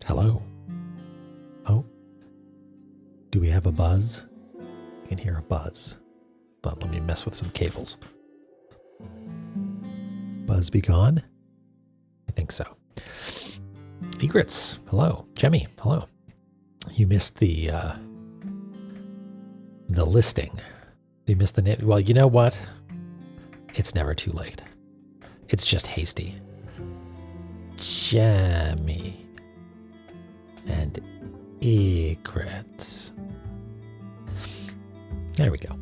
Hello. Oh, do we have a buzz? I can hear a buzz, but let me mess with some cables. Buzz be gone? I think so. Egrets, hello. Jemmy, hello. You missed the listing. You missed the name. Well, you know what? It's never too late. It's just hasty. Jemmy and egrets. There we go.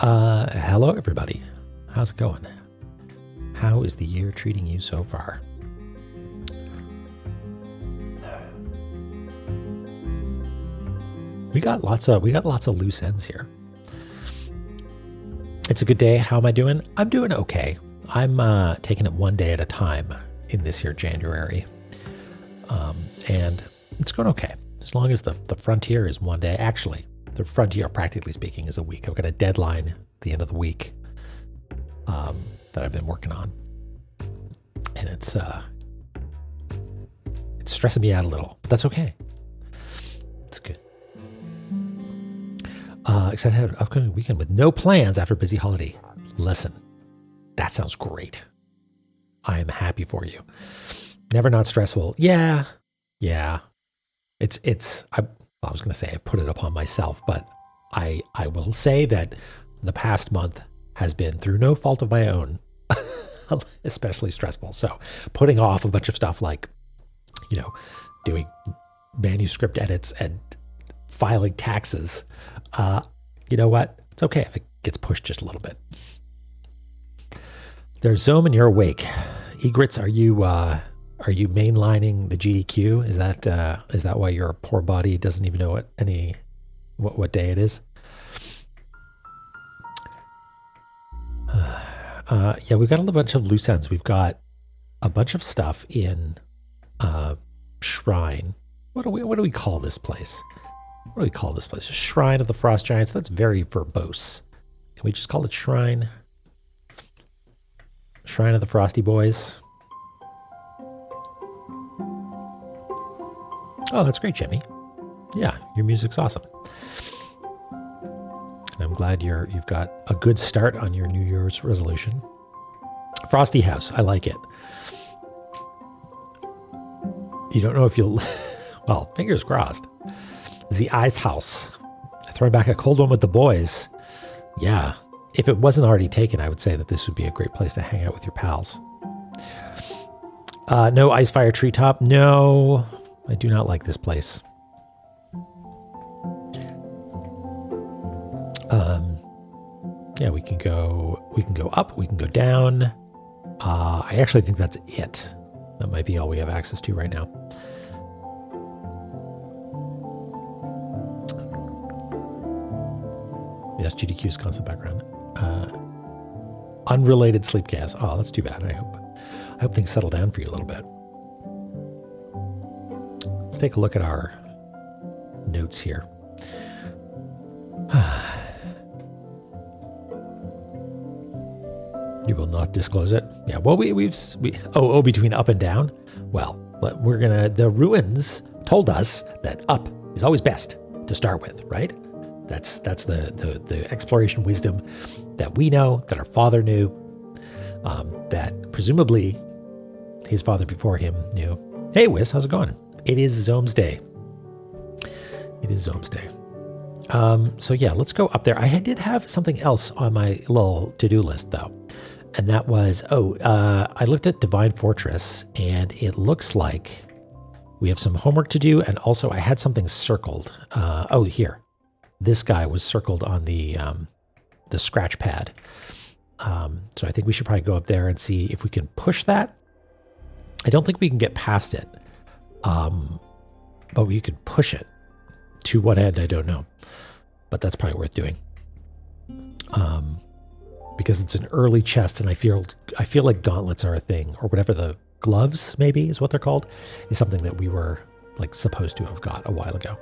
Hello everybody. How's it going? How is the year treating you so far? We got lots of loose ends here. It's a good day. How am I doing? I'm doing okay. I'm taking it one day at a time in this here January. And it's going okay. As long as the frontier is one day. Actually, the frontier, practically speaking, is a week. I've got a deadline at the end of the week that I've been working on. And it's stressing me out a little, but that's okay. It's good. Excited to have an upcoming weekend with no plans after a busy holiday. Listen, that sounds great. I am happy for you. Never not stressful. Yeah. I was going to say I put it upon myself, but I will say that the past month has been, through no fault of my own, especially stressful. So putting off a bunch of stuff like, doing manuscript edits and filing taxes, you know what? It's okay if it gets pushed just a little bit. There's Zoom and you're awake. Egrets, are you mainlining the GDQ? Is that why your poor body doesn't even know what day it is? Yeah, we've got a bunch of loose ends. We've got a bunch of stuff in Shrine. What do we call this place? What do we call this place? Shrine of the Frost Giants. That's very verbose. Can we just call it Shrine? Shrine of the Frosty Boys. Oh, that's great, Jimmy. Yeah, your music's awesome. And I'm glad you've got a good start on your New Year's resolution. Frosty House, I like it. You don't know if you'll... Well, fingers crossed. The Ice House. Throwing back a cold one with the boys. Yeah. If it wasn't already taken, I would say that this would be a great place to hang out with your pals. No Icefire Treetop. No, I do not like this place. Yeah, we can go up, we can go down. I actually think that's it. That might be all we have access to right now. Yes, GDQ's constant background. Unrelated sleep gas. Oh, that's too bad. I hope things settle down for you a little bit. Let's take a look at our notes here. You will not disclose it. Yeah. Well, between up and down. Well, the ruins told us that up is always best to start with, right? That's the exploration wisdom that we know, that our father knew, that presumably his father before him knew. Hey, Wiz, how's it going? It is Zome's Day. It is Zome's Day. So yeah, let's go up there. I did have something else on my little to-do list though. And that was, I looked at Divine Fortress and it looks like we have some homework to do. And also I had something circled. Here. This guy was circled on the scratch pad. So I think we should probably go up there and see if we can push that. I don't think we can get past it. But we could push it. To what end, I don't know. But that's probably worth doing. Because it's an early chest and I feel like gauntlets are a thing, or whatever, the gloves maybe is what they're called, is something that we were like supposed to have got a while ago.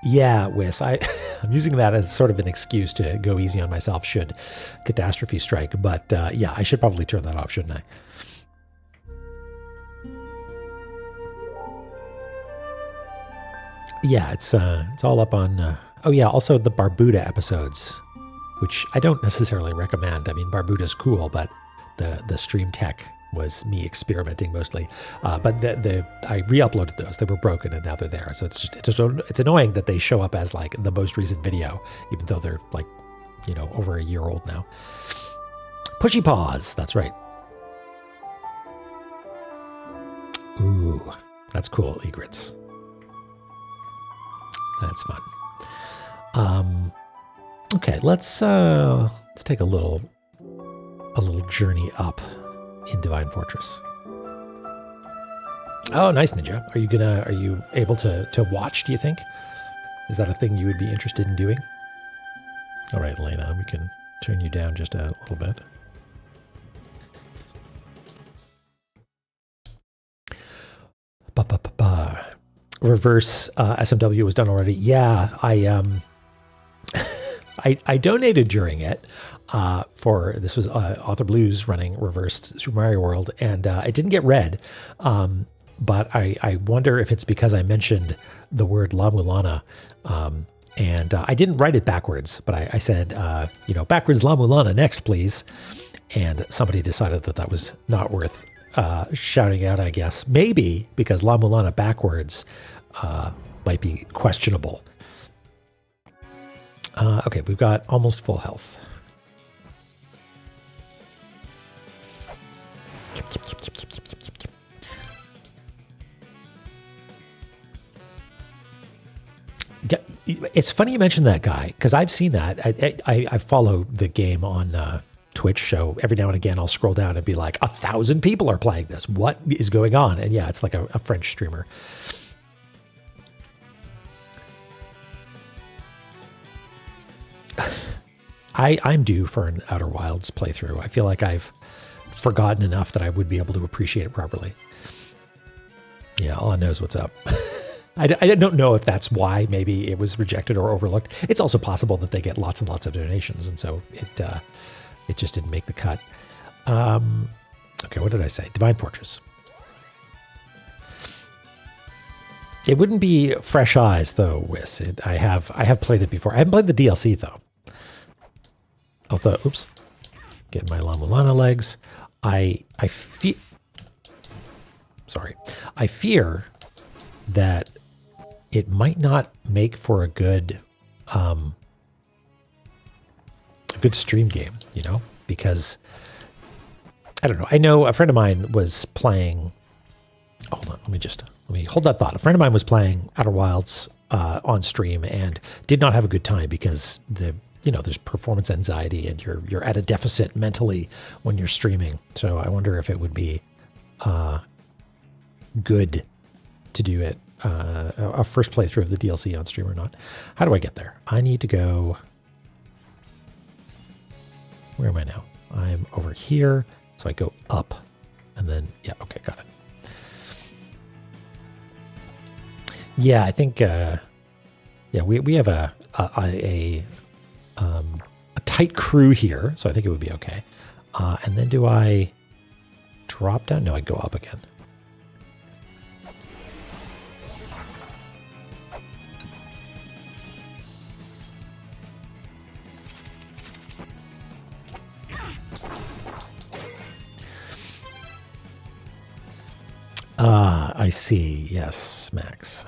Yeah, Wiss, I'm using that as sort of an excuse to go easy on myself should catastrophe strike. But yeah, I should probably turn that off, shouldn't I? Yeah, it's all up on. Oh yeah, also the Barbuda episodes, which I don't necessarily recommend. I mean, Barbuda's cool, but the stream tech was me experimenting mostly. But I re-uploaded those. They were broken and now they're there. So it's annoying that they show up as like the most recent video, even though they're like, over a year old now. Pushy paws. That's right. Ooh, that's cool. Egrets. That's fun. Okay, let's take a little journey up in Divine Fortress. Oh, nice, Ninja. Are you able to watch, do you think? Is that a thing you would be interested in doing? All right, Elena, we can turn you down just a little bit. Reverse SMW was done already. Yeah, I donated during it this was Author Blues running Reversed Super Mario World, and it didn't get read. But I wonder if it's because I mentioned the word La-Mulana, and I didn't write it backwards, but I said, backwards La-Mulana next, please. And somebody decided that was not worth shouting out, I guess. Maybe because La-Mulana backwards might be questionable. Okay, we've got almost full health. It's funny you mentioned that guy, because I've seen that. I follow the game on Twitch, so every now and again I'll scroll down and be like, 1,000 people are playing this. What is going on? And yeah, it's like a French streamer. I'm due for an Outer Wilds playthrough. I feel like I've forgotten enough that I would be able to appreciate it properly. Yeah, all I know is what's up. I don't know if that's why maybe it was rejected or overlooked. It's also possible that they get lots and lots of donations, and so it just didn't make the cut. Okay, what did I say? Divine Fortress. It wouldn't be fresh eyes though, Wiss. I have played it before. I haven't played the DLC though. Although, oops, getting my La-Mulana legs. I fear that it might not make for a good stream game, you know, because I don't know. I know a friend of mine was playing. Hold on, let me hold that thought. A friend of mine was playing Outer Wilds on stream and did not have a good time because there's performance anxiety and you're at a deficit mentally when you're streaming. So I wonder if it would be good to do it a first playthrough of the DLC on stream or not. How do I get there? I need to go. Where am I now? I'm over here. So I go up and then, yeah, okay, got it. Yeah, I think, we have a tight crew here, so I think it would be okay. And then do I drop down? No, I go up again. I see. Yes, Max.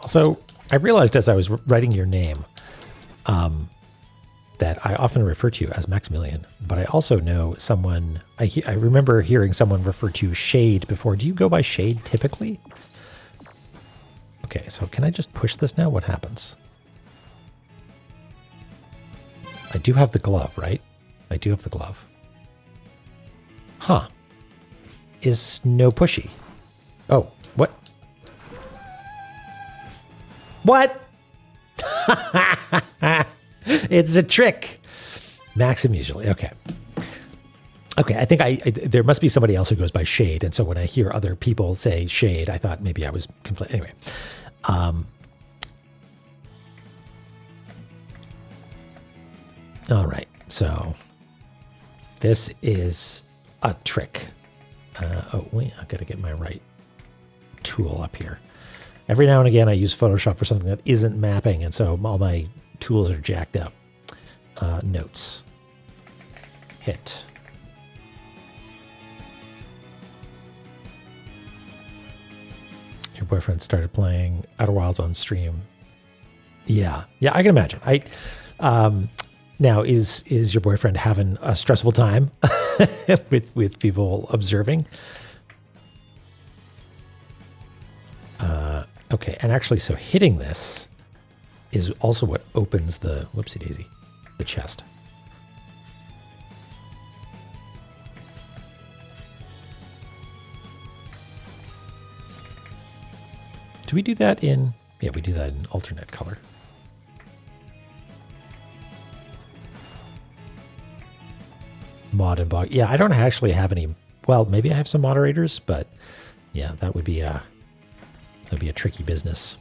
Also, I realized as I was writing your name that I often refer to you as Maximilian, but I also know someone, I remember hearing someone refer to Shade before. Do you go by Shade typically? Okay, so can I just push this now? What happens? I do have the glove, right? I do have the glove. Huh. Is no pushy. Oh, what? What? It's a trick. Maxim usually. Okay. Okay, I think there must be somebody else who goes by Shade, and so when I hear other people say Shade, I thought maybe I was conflicted. Anyway. All right, so this is a trick. Oh, wait, I got to get my right tool up here. Every now and again, I use Photoshop for something that isn't mapping, and so all my tools are jacked up. Notes. Hit. Your boyfriend started playing Outer Wilds on stream. Yeah, I can imagine. Now, is your boyfriend having a stressful time with people observing? Okay, and actually, so hitting this is also what opens the, whoopsie daisy, the chest. Do we do that in, yeah, we do that in alternate color. Mod and bog. Yeah, I don't actually have any, well, maybe I have some moderators, but yeah, that would be a tricky business.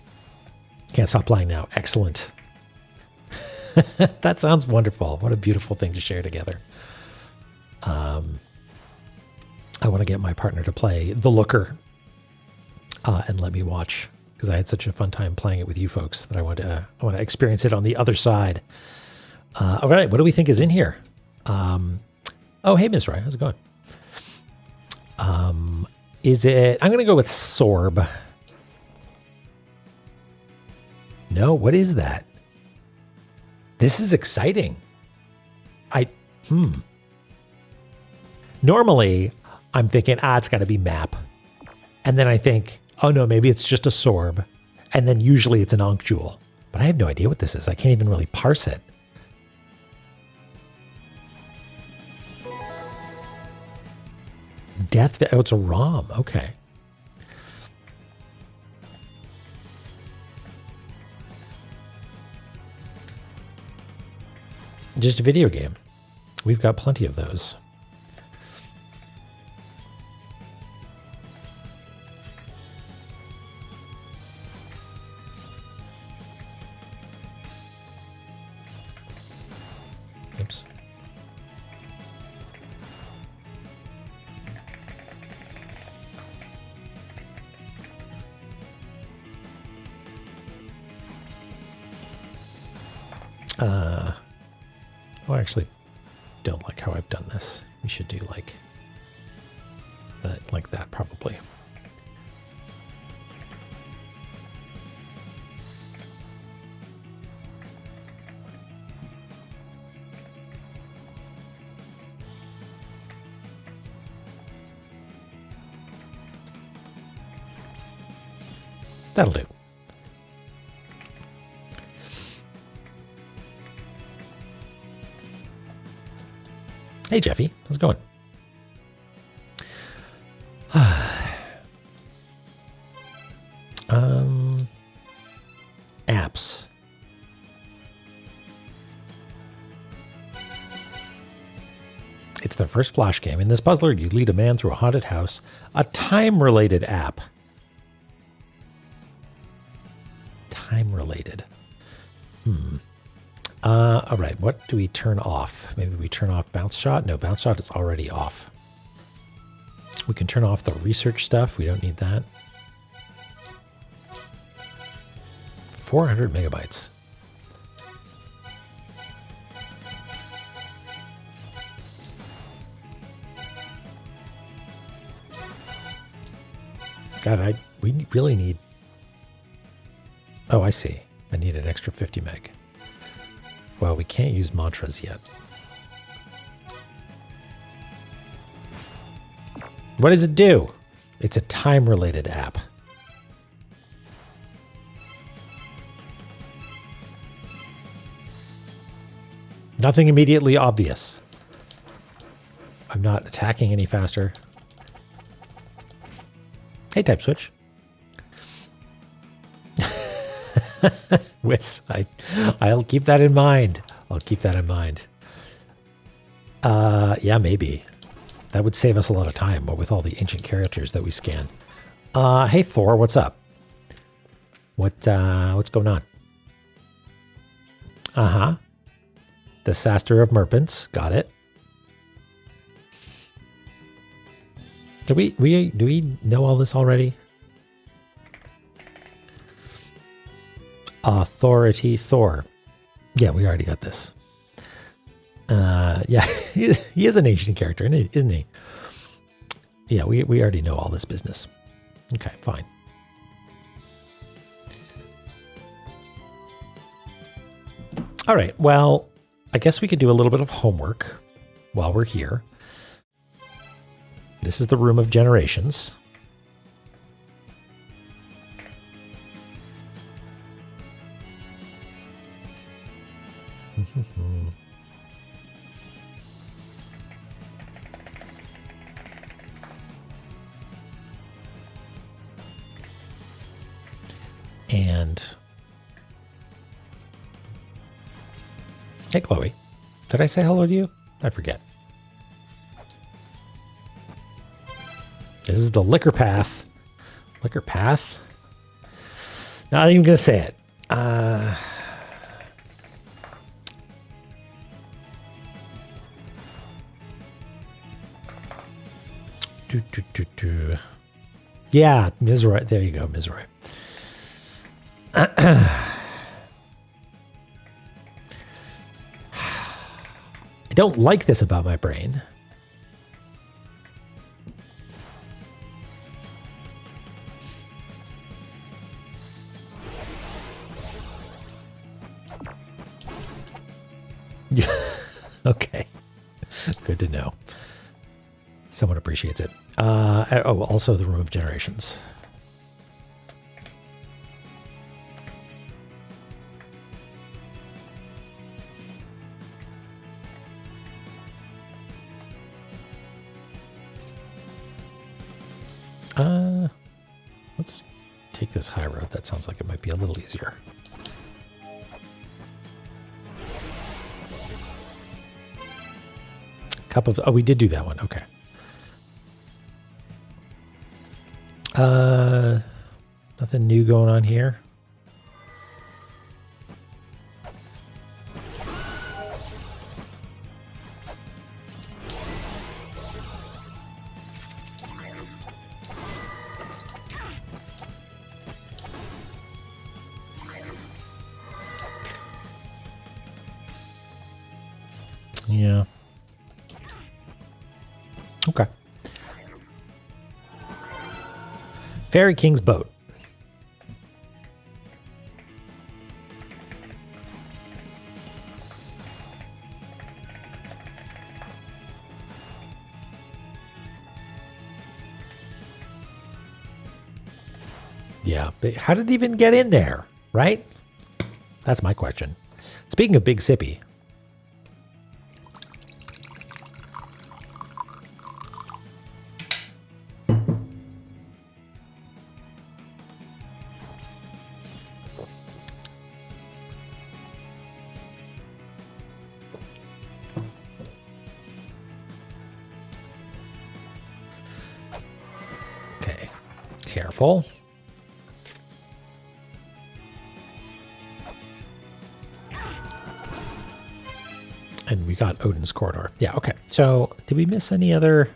Can't stop playing now. Excellent. That sounds wonderful. What a beautiful thing to share together. I want to get my partner to play The Looker and let me watch, because I had such a fun time playing it with you folks that I want to experience it on the other side. All right, what do we think is in here? Oh, hey, Ms. Roy, how's it going? Is it... I'm going to go with Sorb. No, what is that? This is exciting. Normally, I'm thinking, it's got to be map. And then I think, oh no, maybe it's just a Sorb. And then usually it's an Ankh Jewel. But I have no idea what this is. I can't even really parse it. Death... Oh, it's a ROM. Okay. Just a video game. We've got plenty of those. Oops. I actually don't like how I've done this. We should do like that probably. That'll do. Hey, Jeffy. How's it going? Apps. It's the first Flash game. In this puzzler, you lead a man through a haunted house. A time-related app. Time-related. All right, what do we turn off? Maybe we turn off bounce shot? No, bounce shot is already off. We can turn off the research stuff. We don't need that. 400 megabytes. God, we really need... Oh, I see. I need an extra 50 meg. Well, we can't use mantras yet. What does it do? It's a time-related app. Nothing immediately obvious. I'm not attacking any faster. Hey, type switch. Whis, I'll keep that in mind. I'll keep that in mind. Yeah, maybe. That would save us a lot of time, but with all the ancient characters that we scan. Hey Thor, what's up? What's going on? Uh-huh. The Saster of Merpents, got it. Do we know all this already? Authority Thor. Yeah, we already got this. Yeah, he is an ancient character, isn't he? Yeah, we already know all this business. Okay, fine. All right, well, I guess we could do a little bit of homework while we're here. This is the Room of Generations. And hey, Chloe, did I say hello to you? I forget. This is the Liquor Path. Liquor Path? Not even going to say it. Yeah, Mizroy. There you go, Mizroy. I don't like this about my brain. Yeah. Okay. Good to know. Someone appreciates it. Oh, also the Room of Generations. Let's take this high road. That sounds like it might be a little easier. Cup of, oh, we did do that one. Okay. Nothing new going on here. Yeah. Okay. Fairy King's boat. Yeah, but how did it even get in there, right? That's my question. Speaking of Big Sippy. Okay, careful. And we got Odin's Corridor. Yeah, okay. So did we miss any other?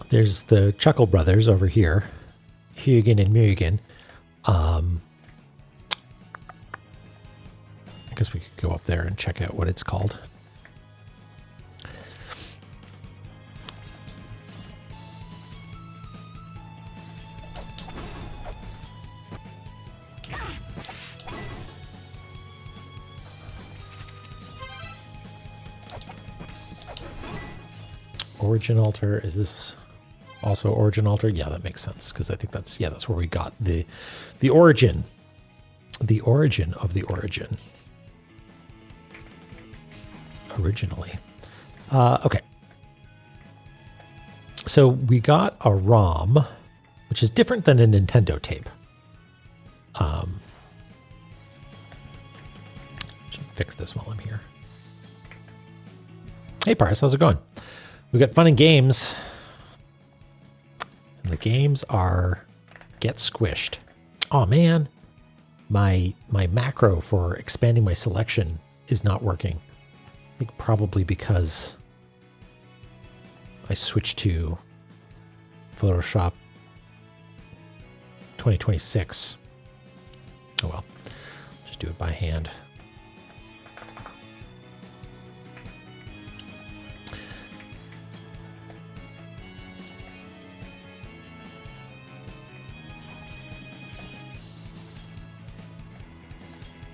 There's the Chuckle Brothers over here. Hugin and Mugen. I guess we could go up there and check out what it's called. Origin Altar. Is this also Origin Altar? Yeah, that makes sense because I think that's, yeah, that's where we got the origin. The origin of the origin. Originally. Okay. So we got a ROM, which is different than a Nintendo tape. Should fix this while I'm here. Hey, Paris, how's it going? We got fun and games. And the games are get squished. Oh man, my macro for expanding my selection is not working. I think probably because I switched to Photoshop 2026. Oh well, just do it by hand.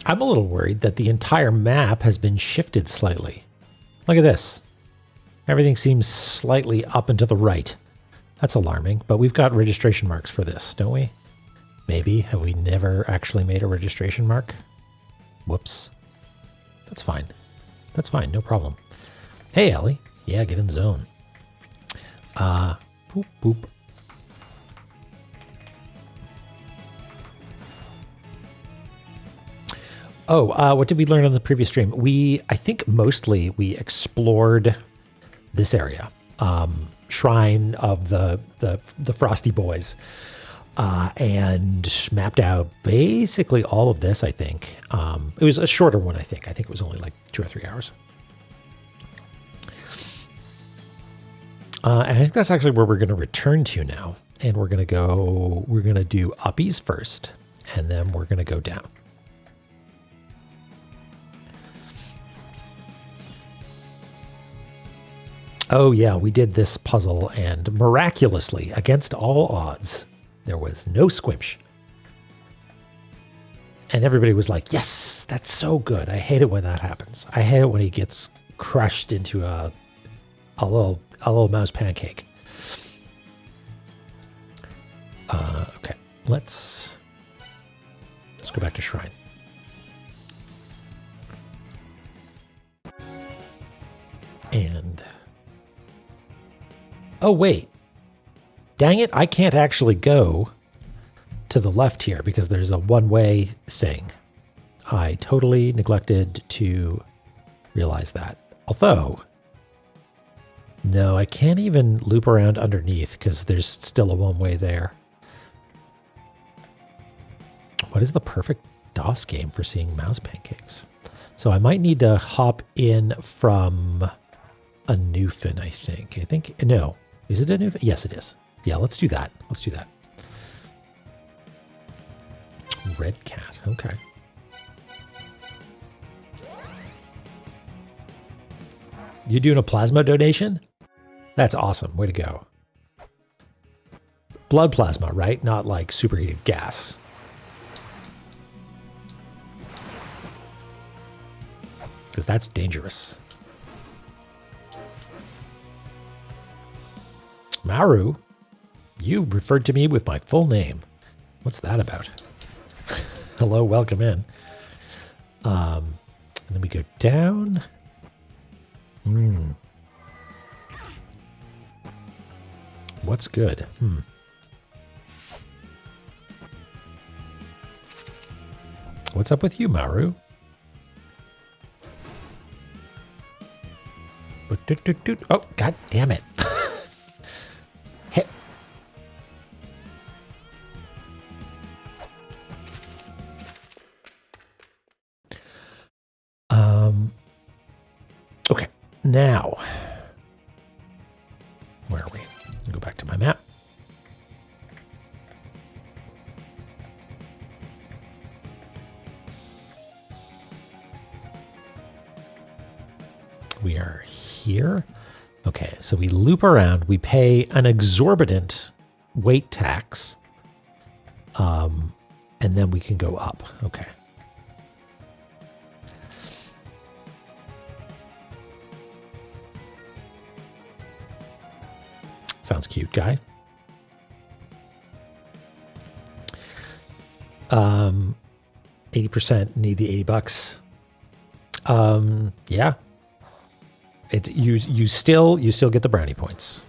I'm a little worried that the entire map has been shifted slightly. Look at this. Everything seems slightly up and to the right. That's alarming, but we've got registration marks for this, don't we? Maybe. Have we never actually made a registration mark? Whoops. That's fine. That's fine. No problem. Hey, Ellie. Yeah, get in the zone. Boop, boop. Oh, what did we learn on the previous stream? I think mostly we explored this area. Shrine of the Frosty Boys. And mapped out basically all of this, I think. It was a shorter one, I think. I think it was only like 2 or 3 hours. And I think that's actually where we're going to return to now. And we're going to do uppies first. And then we're going to go down. Oh yeah, we did this puzzle and miraculously, against all odds, there was no squimsh. And everybody was like, yes, that's so good. I hate it when that happens. I hate it when he gets crushed into a little mouse pancake. Okay, let's go back to Shrine. And oh wait, dang it! I can't actually go to the left here because there's a one-way thing. I totally neglected to realize that. Although, no, I can't even loop around underneath because there's still a one-way there. What is the perfect DOS game for seeing mouse pancakes? So I might need to hop in from a Newfin, I think. No. Is it a Newfin? Yes, it is. Yeah, let's do that. Let's do that. Red cat. Okay. You doing a plasma donation? That's awesome. Way to go. Blood plasma, right? Not like superheated gas. Because that's dangerous. Maru, you referred to me with my full name. What's that about? Hello, welcome in. And then we go down. What's good? What's up with you, Maru? Oh, god damn it. Hit. Okay, now, where are we? Go back to my map. We are here. Okay, so we loop around. We pay an exorbitant weight tax. And then we can go up. Okay. Sounds cute, guy. 80% need the $80. Yeah. It's you still get the brownie points.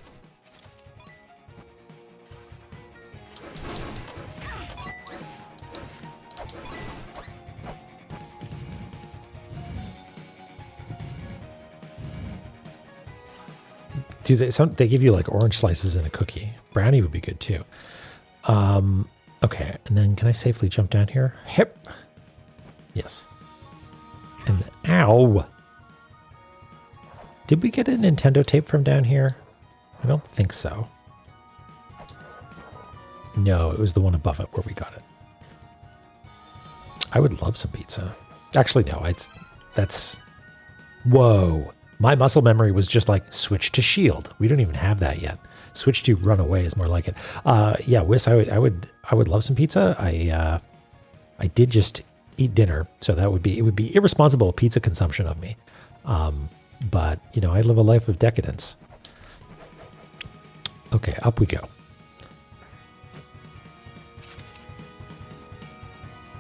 Do they give you like orange slices in a cookie? Brownie would be good too. Okay, and then can I safely jump down here? Hip. Yes. And ow. Did we get a Nintendo tape from down here? I don't think so. No, it was the one above it where we got it. I would love some pizza. Actually, no, that's... Whoa. My muscle memory was just like, switch to shield. We don't even have that yet. Switch to run away is more like it. Yeah, Wiss, I would love some pizza. I did just eat dinner, so it would be irresponsible pizza consumption of me. But, you know, I live a life of decadence. Okay, up we go.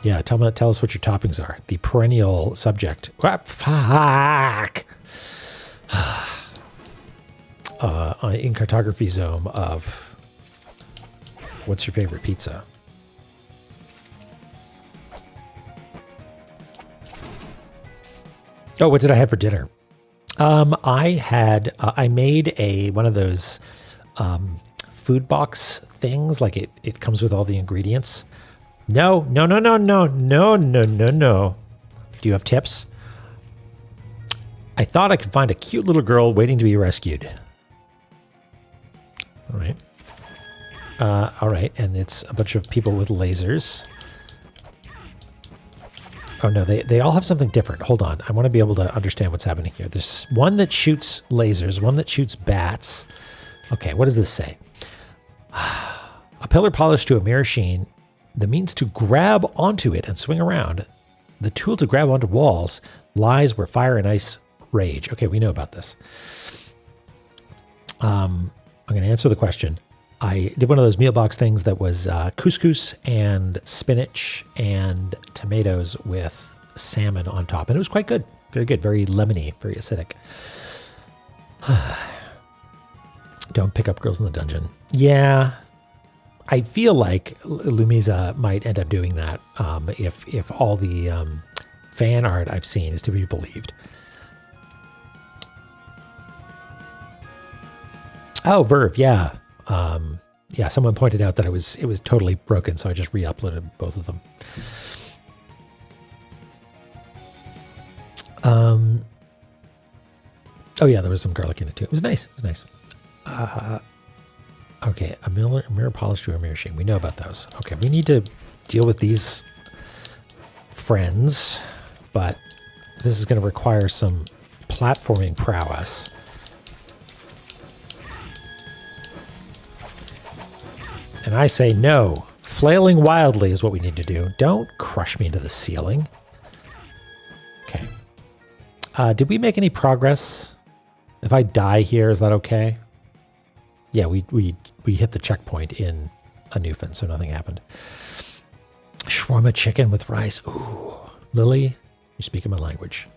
Yeah, tell us what your toppings are. The perennial subject. Fuck! In cartography zone of what's your favorite pizza? Oh, what did I have for dinner? I made one of those food box things, like it comes with all the ingredients. No. Do you have tips? I thought I could find a cute little girl waiting to be rescued. All right. All right, and it's a bunch of people with lasers. Oh no, they all have something different. Hold on, I want to be able to understand what's happening here. There's one that shoots lasers, one that shoots bats. Okay, what does this say? A pillar polished to a mere sheen the means to grab onto it and swing around. The tool to grab onto walls lies where fire and ice rage. Okay, we know about this. I'm going to answer the question. I did one of those meal box things that was couscous and spinach and tomatoes with salmon on top. And it was quite good. Very good. Very lemony. Very acidic. Don't pick up girls in the dungeon. Yeah. I feel like Lumiza might end up doing that if all the fan art I've seen is to be believed. Oh, Verve, yeah. Yeah, someone pointed out that it was totally broken, so I just re-uploaded both of them. Oh yeah, there was some garlic in it too. It was nice. It was nice. Okay, a mirror polish to a mirror sheen. We know about those. Okay, we need to deal with these friends, but this is going to require some platforming prowess. And I say no. Flailing wildly is what we need to do. Don't crush me into the ceiling. Okay. Did we make any progress? If I die here, is that okay? Yeah, we hit the checkpoint in a Newfound, so nothing happened. Shawarma chicken with rice. Ooh. Lily, you speak in my language.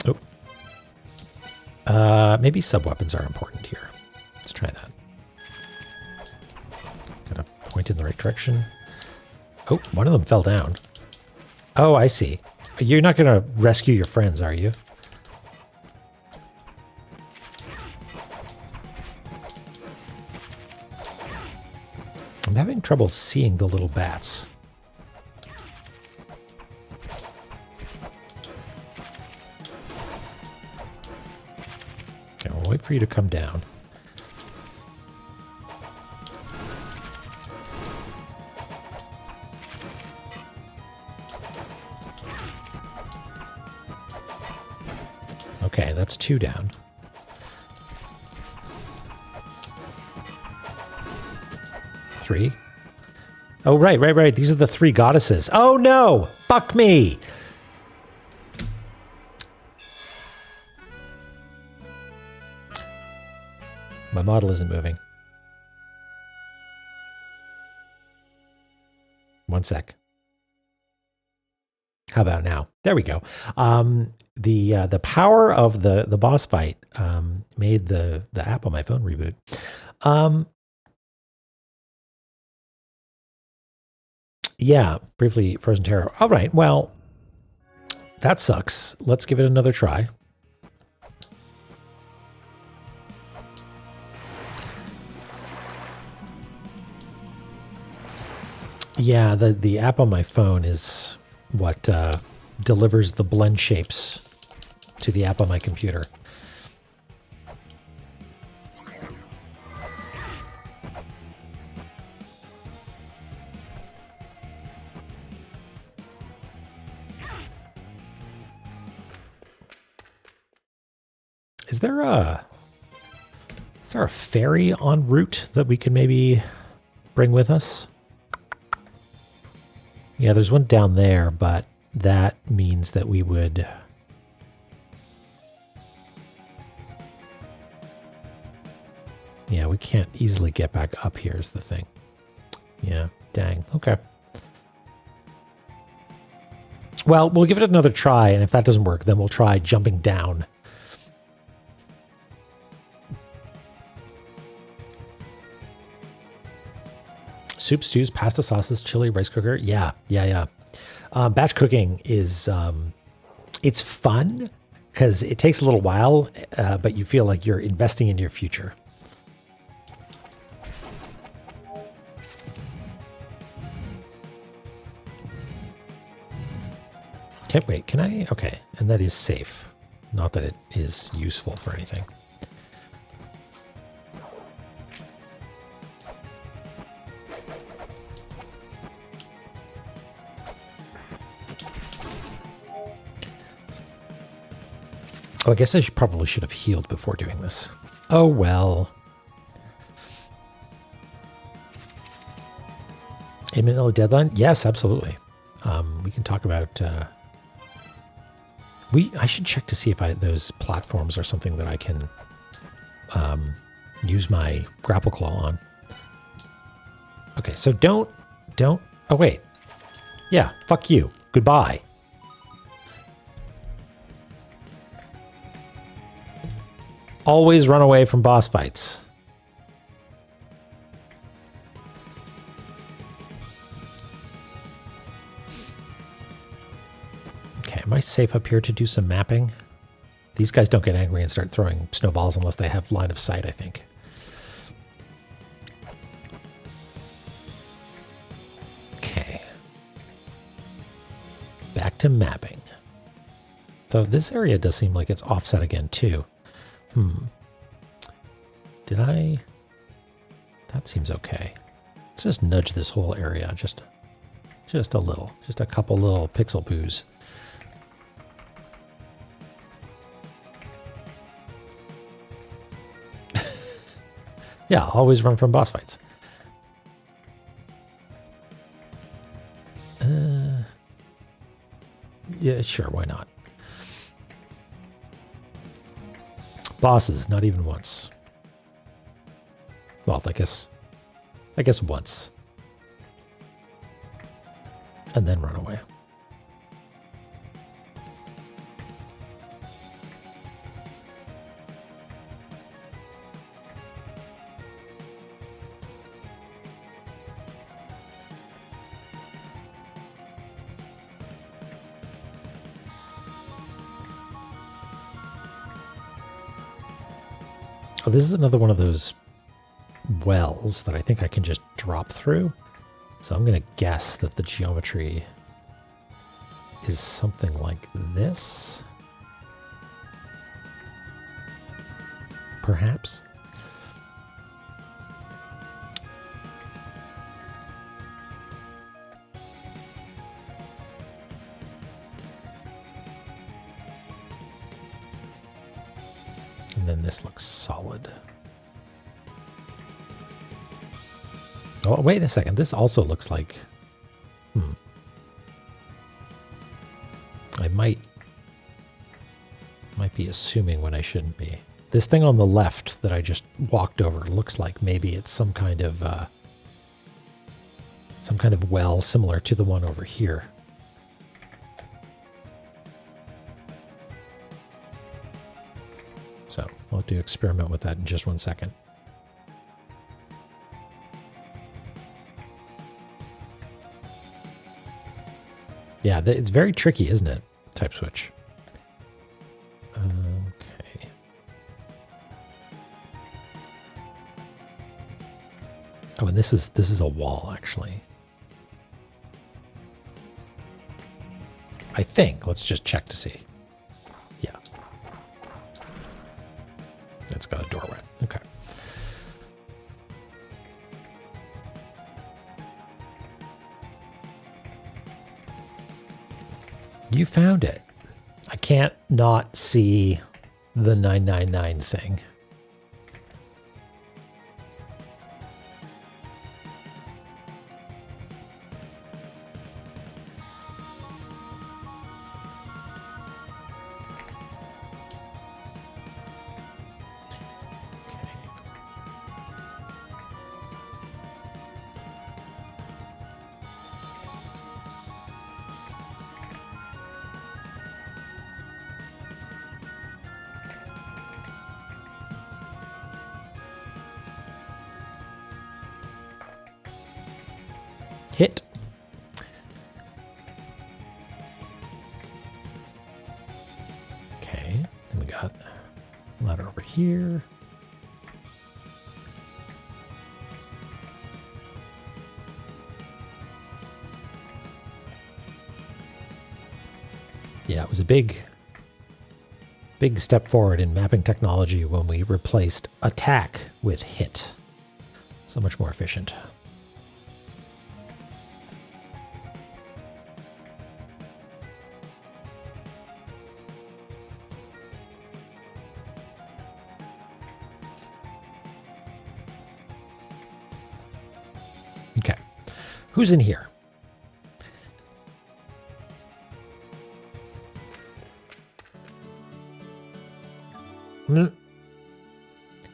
Oh. Maybe sub-weapons are important here. Let's try that. Gotta point in the right direction. Oh, one of them fell down. Oh, I see. You're not gonna rescue your friends, are you? I'm having trouble seeing the little bats. Okay, we'll wait for you to come down. Okay, that's 2 down. Three. Oh, right. These are the 3 goddesses. Oh, no! Fuck me! My model isn't moving. 1 sec. How about now? There we go. The power of the boss fight made the app on my phone reboot. Yeah, briefly Frozen Terror. All right, well, that sucks. Let's give it another try. Yeah, the app on my phone is what delivers the blend shapes to the app on my computer. Is there a ferry en route that we can maybe bring with us? Yeah, there's one down there, but that means that we would... Yeah, we can't easily get back up here is the thing. Yeah, dang. Okay. Well, we'll give it another try, and if that doesn't work, then we'll try jumping down. Soup, stews, pasta sauces, chili, rice cooker. Yeah. Batch cooking is, it's fun because it takes a little while, but you feel like you're investing in your future. Okay, wait, can I? Okay, and that is safe. Not that it is useful for anything. Oh, I guess I probably should have healed before doing this. Oh, well. Imminent deadline? Yes, absolutely. We can talk about. I should check to see if those platforms are something that I can use my grapple claw on. Okay, so don't. Oh wait. Yeah, fuck you. Goodbye. Always run away from boss fights. Okay, am I safe up here to do some mapping? These guys don't get angry and start throwing snowballs unless they have line of sight, I think. Okay. Back to mapping. Though this area does seem like it's offset again, too. Did I? That seems okay. Let's just nudge this whole area just a little. Just a couple little pixel poos. Yeah, always run from boss fights. Yeah, sure, why not? Bosses, not even once. Well, I guess once. And then run away. Oh, this is another one of those wells that I think I can just drop through. So I'm going to guess that the geometry is something like this. Perhaps. And then this looks solid. Oh, wait a second. This also looks like... I might be assuming when I shouldn't be. This thing on the left that I just walked over looks like maybe it's some kind of well similar to the one over here. So I'll have to experiment with that in just 1 second. Yeah, it's very tricky, isn't it? Type switch. Okay. Oh, and this is a wall, actually. I think. Let's just check to see. Yeah. It's got a doorway. Okay. You found it. I can't not see the 999 thing. Hit. Okay, then we got a ladder over here. Yeah, it was a big step forward in mapping technology when we replaced attack with hit. So much more efficient. Who's in here?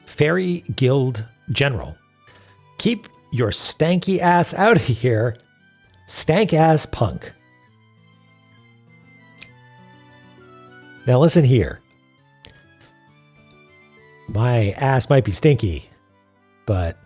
Fairy Guild General. Keep your stanky ass out of here, stank ass punk. Now listen here. My ass might be stinky, but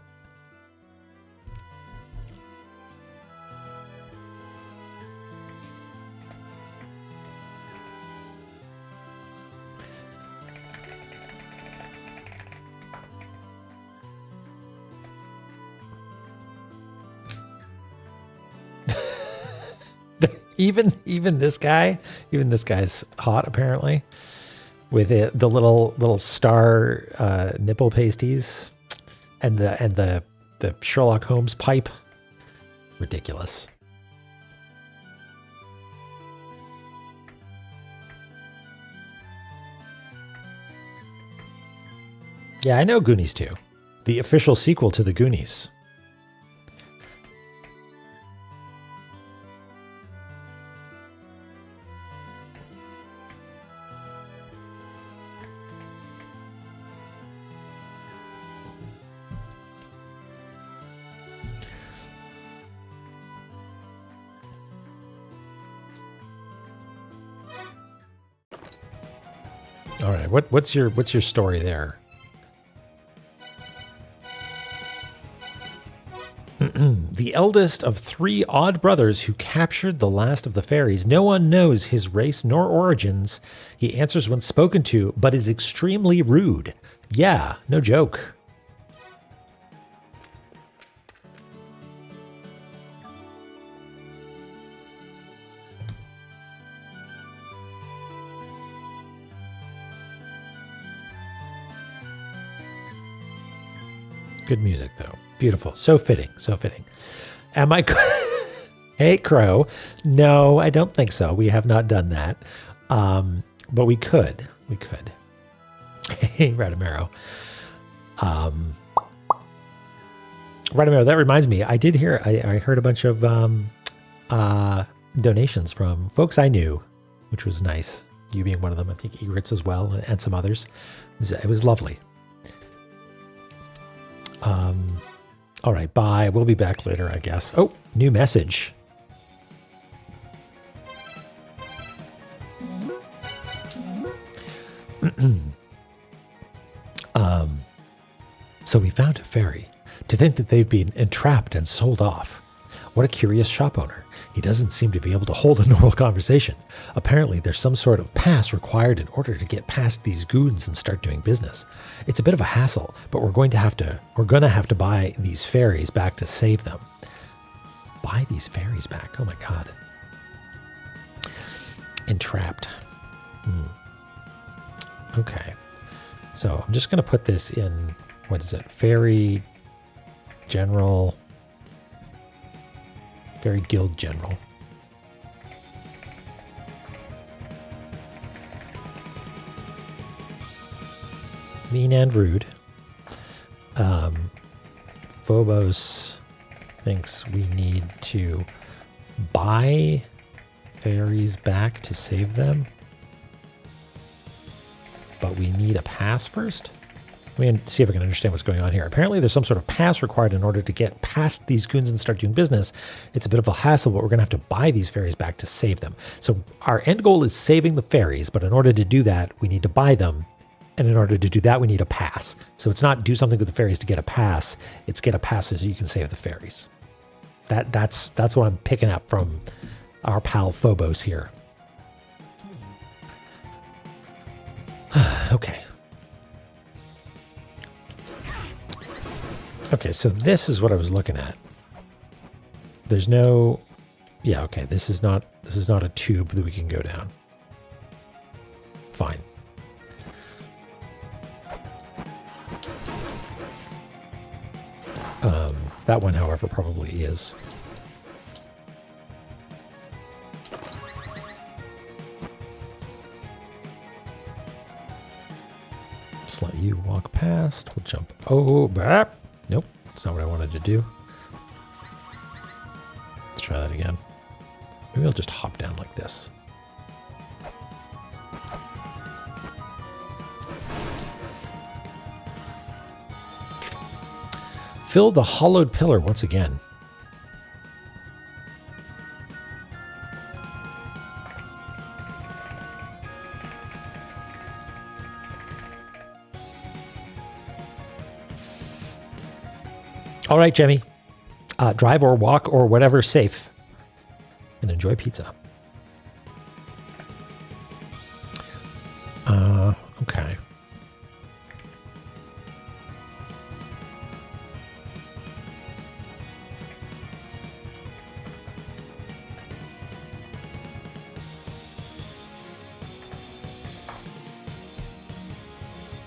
even this guy's hot apparently, with the little star nipple pasties and the Sherlock Holmes pipe. Ridiculous. Yeah, I know Goonies 2, the official sequel to the Goonies. All right, what's your story there? The eldest of 3 odd brothers who captured the last of the fairies. No one knows his race nor origins. He answers when spoken to, but is extremely rude. Yeah, no joke. Good music, though. Beautiful. So fitting. So fitting. Am I... Hey, Crow. No, I don't think so. We have not done that. But we could. We could. Hey, Radamero. Radamero, that reminds me. I did hear... I heard a bunch of donations from folks I knew, which was nice. You being one of them. I think Egritz as well, and some others. It was lovely. All right, bye. We'll be back later, I guess. Oh, new message. So we found a fairy. To think that they've been entrapped and sold off. What a curious shop owner. He doesn't seem to be able to hold a normal conversation. Apparently, there's some sort of pass required in order to get past these goons and start doing business. It's a bit of a hassle, but we're going to have to buy these fairies back to save them. Buy these fairies back. Oh my god. Entrapped. Okay. So I'm just going to put this in, what is it? Fairy Guild General. Mean and rude. Phobos thinks we need to buy fairies back to save them. But we need a pass first? Let me see if I can understand what's going on here. Apparently there's some sort of pass required in order to get past these goons and start doing business. It's a bit of a hassle, but we're going to have to buy these fairies back to save them. So our end goal is saving the fairies, but in order to do that, we need to buy them. And in order to do that, we need a pass. So it's not do something with the fairies to get a pass. It's get a pass so you can save the fairies. That's what I'm picking up from our pal Phobos here. Okay. Okay, so this is what I was looking at. There's no... Yeah, okay, this is not a tube that we can go down. Fine. That one, however, probably is. Just let you walk past. We'll jump over. Nope, that's not what I wanted to do. try that again. Maybe I'll just hop down like this. Fill the hollowed pillar once again. All right, Jemmy. Drive or walk or whatever safe. And enjoy pizza. Okay.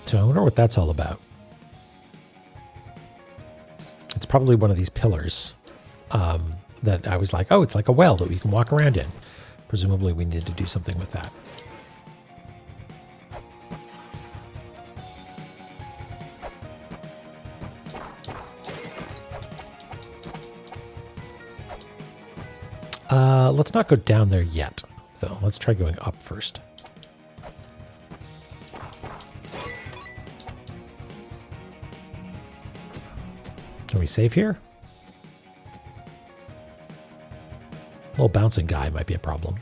So I wonder what that's all about. It's probably one of these pillars that I was like, oh, it's like a well that we can walk around in. Presumably we need to do something with that. Let's not go down there yet, though. Let's try going up first. Are we safe here? Little bouncing guy might be a problem.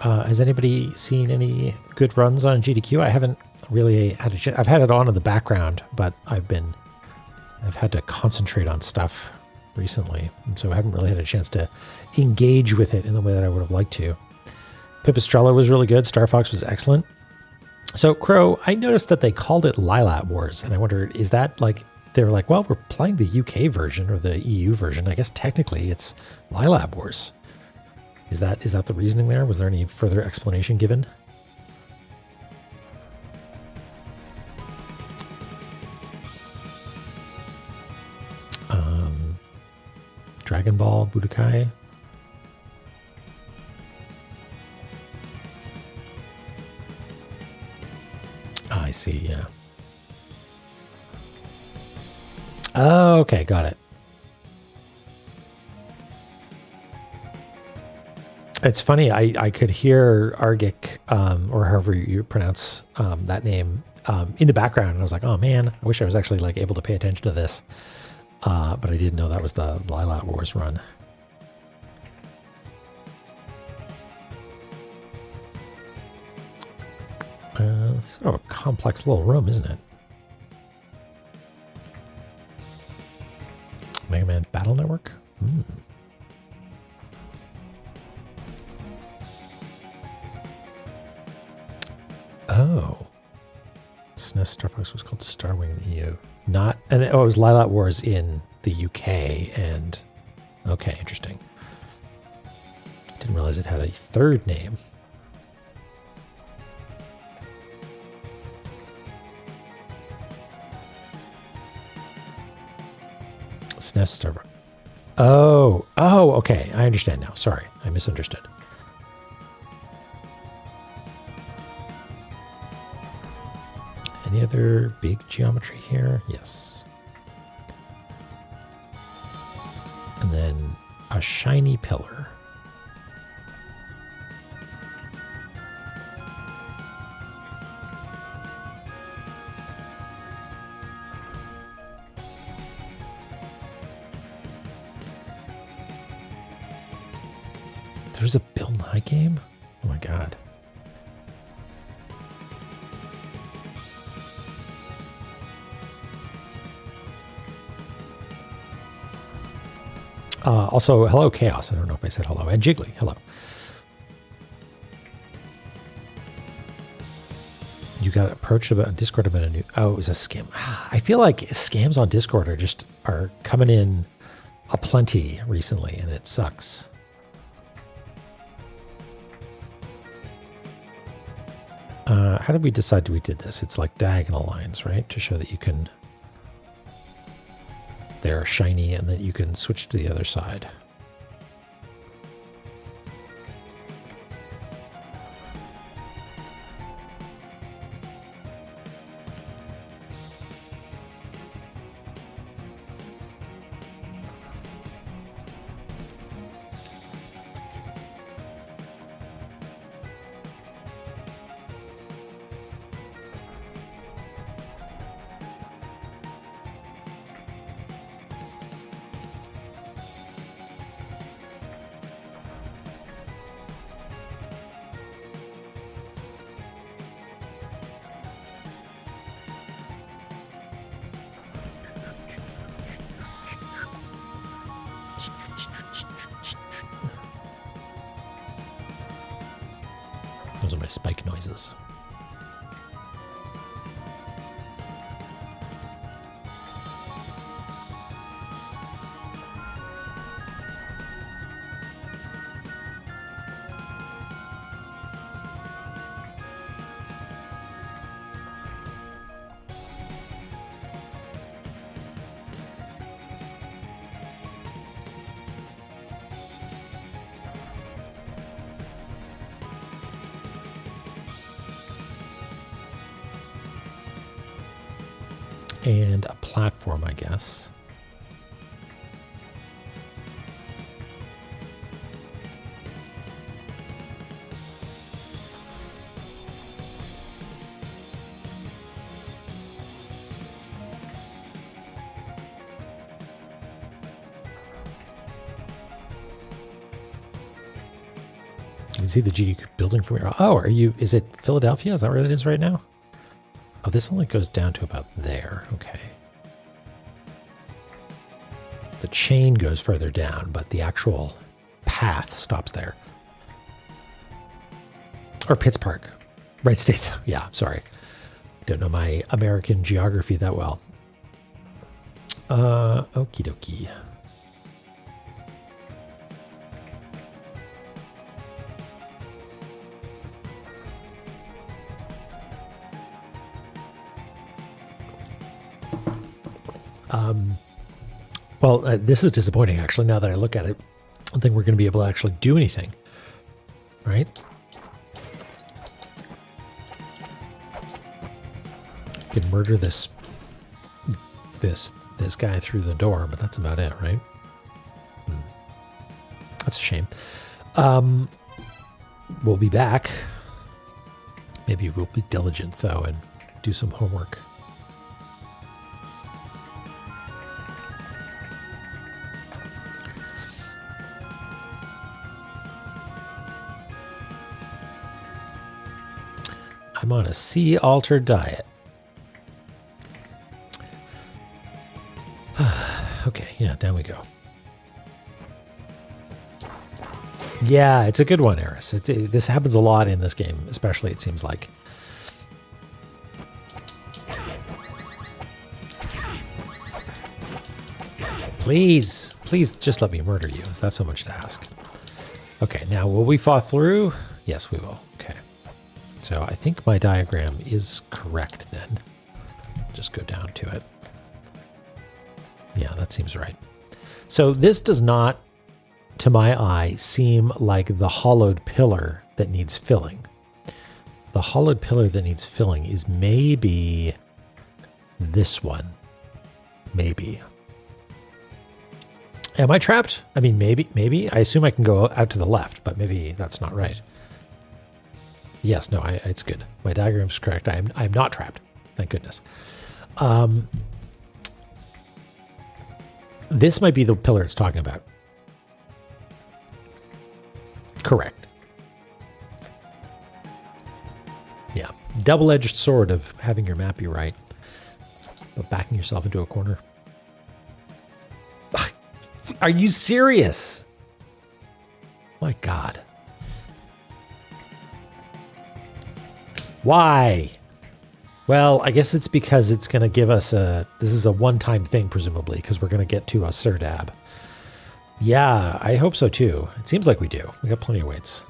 Has anybody seen any good runs on GDQ? I haven't really had a chance. I've had it on in the background, but I've had to concentrate on stuff recently, and so I haven't really had a chance to engage with it in the way that I would have liked to. Pipistrello was really good. Star Fox was excellent. So Crow, I noticed that they called it Lilat Wars, and I wondered, is that like they were like, well, we're playing the UK version or the EU version. I guess technically it's Lilat Wars. Is that the reasoning there? Was there any further explanation given? Dragon Ball Budokai. I see, yeah. Oh, okay, got it. It's funny, I could hear Argic, or however you pronounce that name, in the background, and I was like, oh man, I wish I was actually like able to pay attention to this. But I didn't know that was the Lilat Wars run. It's sort of a complex little room, isn't it? Mega Man Battle Network? Oh. SNES Star Fox was called Starwing in the EU. Not, and it was Lilat Wars in the UK, and okay, interesting. Didn't realize it had a third name. SNES Star Fox. Oh, okay, I understand now. Sorry, I misunderstood. Any other big geometry here? Yes. And then a shiny pillar. There's a Bill Nye game? Oh my god. Also, hello, Chaos. I don't know if I said hello. And Jiggly, hello. You got approached about Discord about a new... Oh, it was a scam. I feel like scams on Discord are coming in aplenty recently, and it sucks. How did we decide we did this? It's like diagonal lines, right? To show that you can, they're shiny and that you can switch to the other side. Those are my spike noises. And a platform, I guess. You can see the GD building from here. Oh, is it Philadelphia? Is that where it is right now? Oh, this only goes down to about there. Okay. The chain goes further down, but the actual path stops there. Or Pittsburgh. Right state. Yeah, sorry. Don't know my American geography that well. Okie dokie. Well, this is disappointing, actually, now that I look at it. I don't think we're going to be able to actually do anything. Right? Could murder this guy through the door, but that's about it, right? That's a shame. We'll be back. Maybe we'll be diligent, though, and do some homework. I'm on a sea-altered diet. Okay, yeah, down we go. Yeah, it's a good one, Eris. This happens a lot in this game, especially, it seems like. Please, please just let me murder you. Is that so much to ask? Okay, now will we fall through? Yes, we will. Okay. So I think my diagram is correct then. Just go down to it. Yeah, that seems right. So this does not, to my eye, seem like the hollowed pillar that needs filling. The hollowed pillar that needs filling is maybe this one. Maybe. Am I trapped? I mean, maybe. I assume I can go out to the left, but maybe that's not right. Yes, no, it's good. My diagram's correct. I'm not trapped. Thank goodness. This might be the pillar it's talking about. Correct. Yeah. Double-edged sword of having your map be right, but backing yourself into a corner. Are you serious? My God. Why? Well, I guess it's because it's going to give us this is a one-time thing, presumably, because we're going to get to a Sirdab. Yeah, I hope so too. It seems like we do. We got plenty of weights.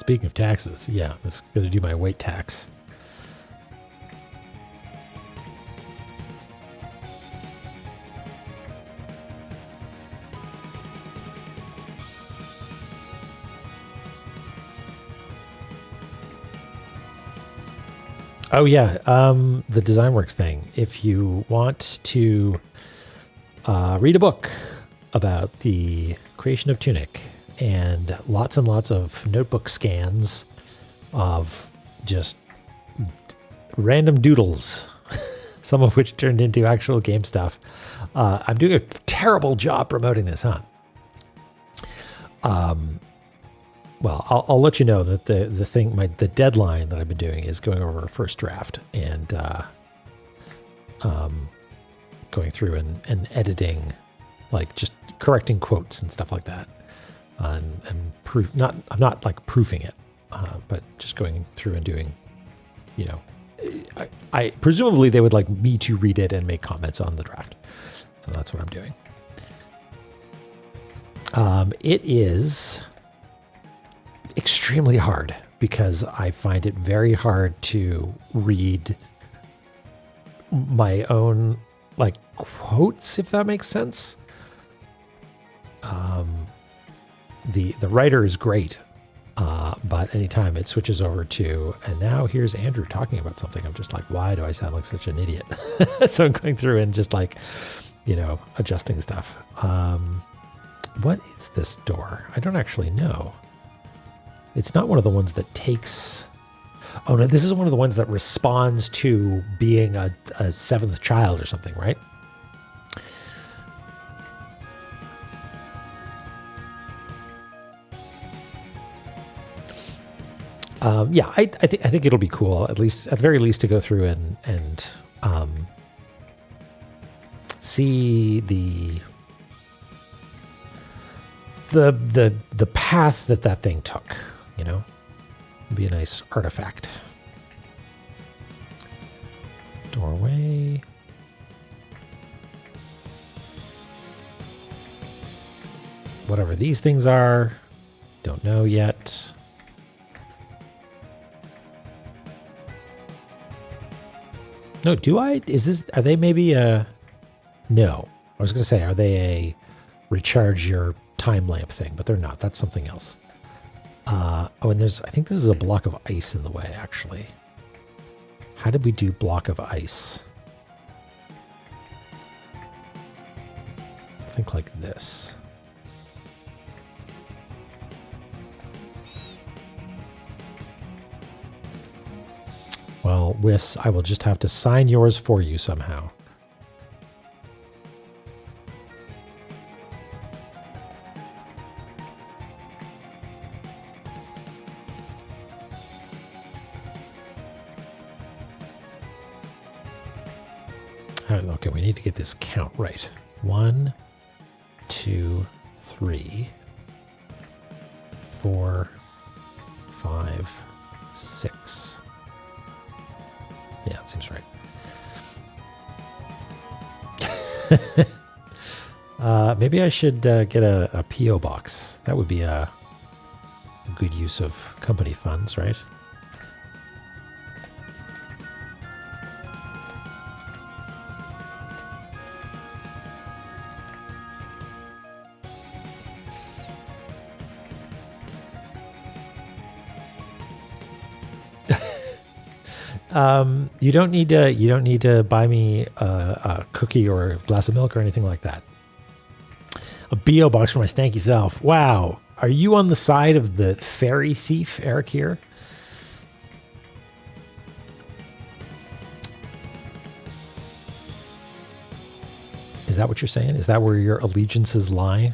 Speaking of taxes, yeah, this is going to do my weight tax. Oh yeah, the DesignWorks thing. If you want to read a book about the creation of Tunic and lots of notebook scans of just random doodles, some of which turned into actual game stuff. I'm doing a terrible job promoting this, huh? Well, I'll let you know that the deadline that I've been doing is going over a first draft and going through and editing, like just correcting quotes and stuff like that, and I'm not like proofing it, but just going through and doing, you know, I presumably they would like me to read it and make comments on the draft, so that's what I'm doing. It is extremely hard because I find it very hard to read my own like quotes, if that makes sense. The writer is great, but anytime it switches over to, and now here's Andrew talking about something, I'm just like, why do I sound like such an idiot? So I'm going through and just like, you know, adjusting stuff. What is this door? I don't actually know. It's not one of the ones that takes... Oh, no, this is one of the ones that responds to being a seventh child or something, right? Yeah, I think it'll be cool, at the very least, to go through and see the path that thing took, you know? It'd be a nice artifact. Doorway. Whatever these things are, don't know yet. No, do I? Are they maybe a... No. I was going to say, are they a recharge your time lamp thing? But they're not. That's something else. Oh, and I think this is a block of ice in the way, actually. How did we do block of ice? Think like this. Well, Wiss, I will just have to sign yours for you somehow. Okay, we need to get this count right. 1, 2, 3, 4, 5, 6. Yeah, it seems right. Maybe I should get a P.O. box. That would be a good use of company funds, right? You don't need to buy me a cookie or a glass of milk or anything like that. A B.O. box for my stanky self. Wow. Are you on the side of the fairy thief, Eric, here? Is that what you're saying? Is that where your allegiances lie?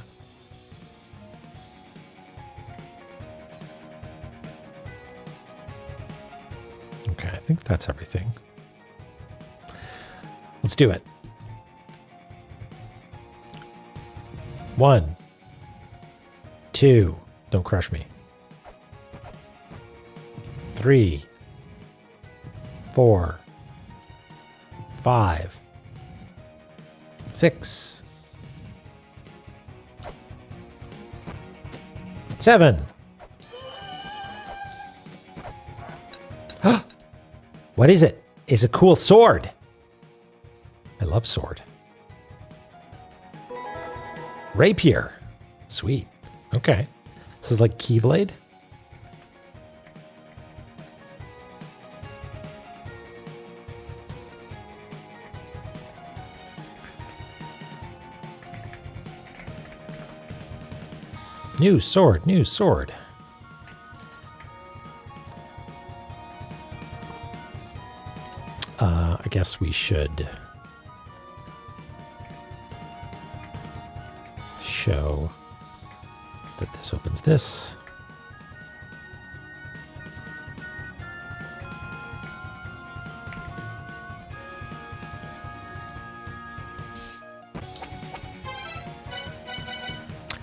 Okay, I think that's everything. Let's do it. 1, 2, don't crush me. 3, 4, 5, 6, 7, What is it? It's a cool sword. I love sword. Rapier. Sweet. Okay. This is like Keyblade. New sword, new sword. I guess we should show that this opens this.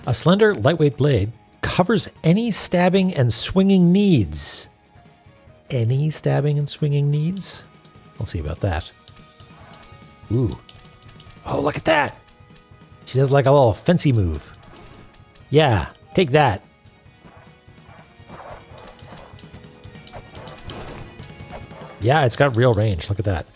A slender, lightweight blade covers any stabbing and swinging needs. Any stabbing and swinging needs? We'll see about that. Ooh. Oh, look at that. She does like a little fancy move. Yeah, take that. Yeah, it's got real range. Look at that.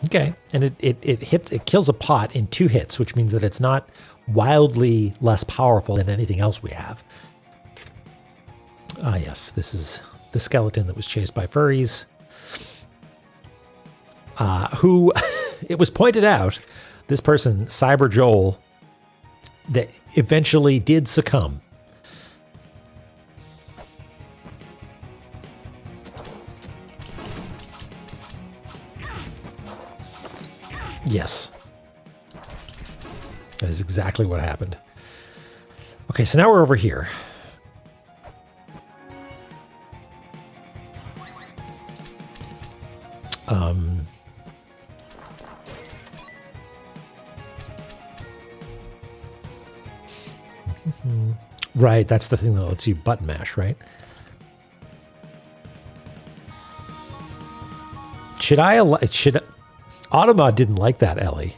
Okay, and it kills a pot in 2 hits, which means that it's not wildly less powerful than anything else we have. Ah, yes, this is the skeleton that was chased by furries. Who, it was pointed out, this person, Cyber Joel, that eventually did succumb. Yes. That is exactly what happened. Okay, so now we're over here. Right, that's the thing that lets you button mash, right? Should Automa didn't like that, Ellie.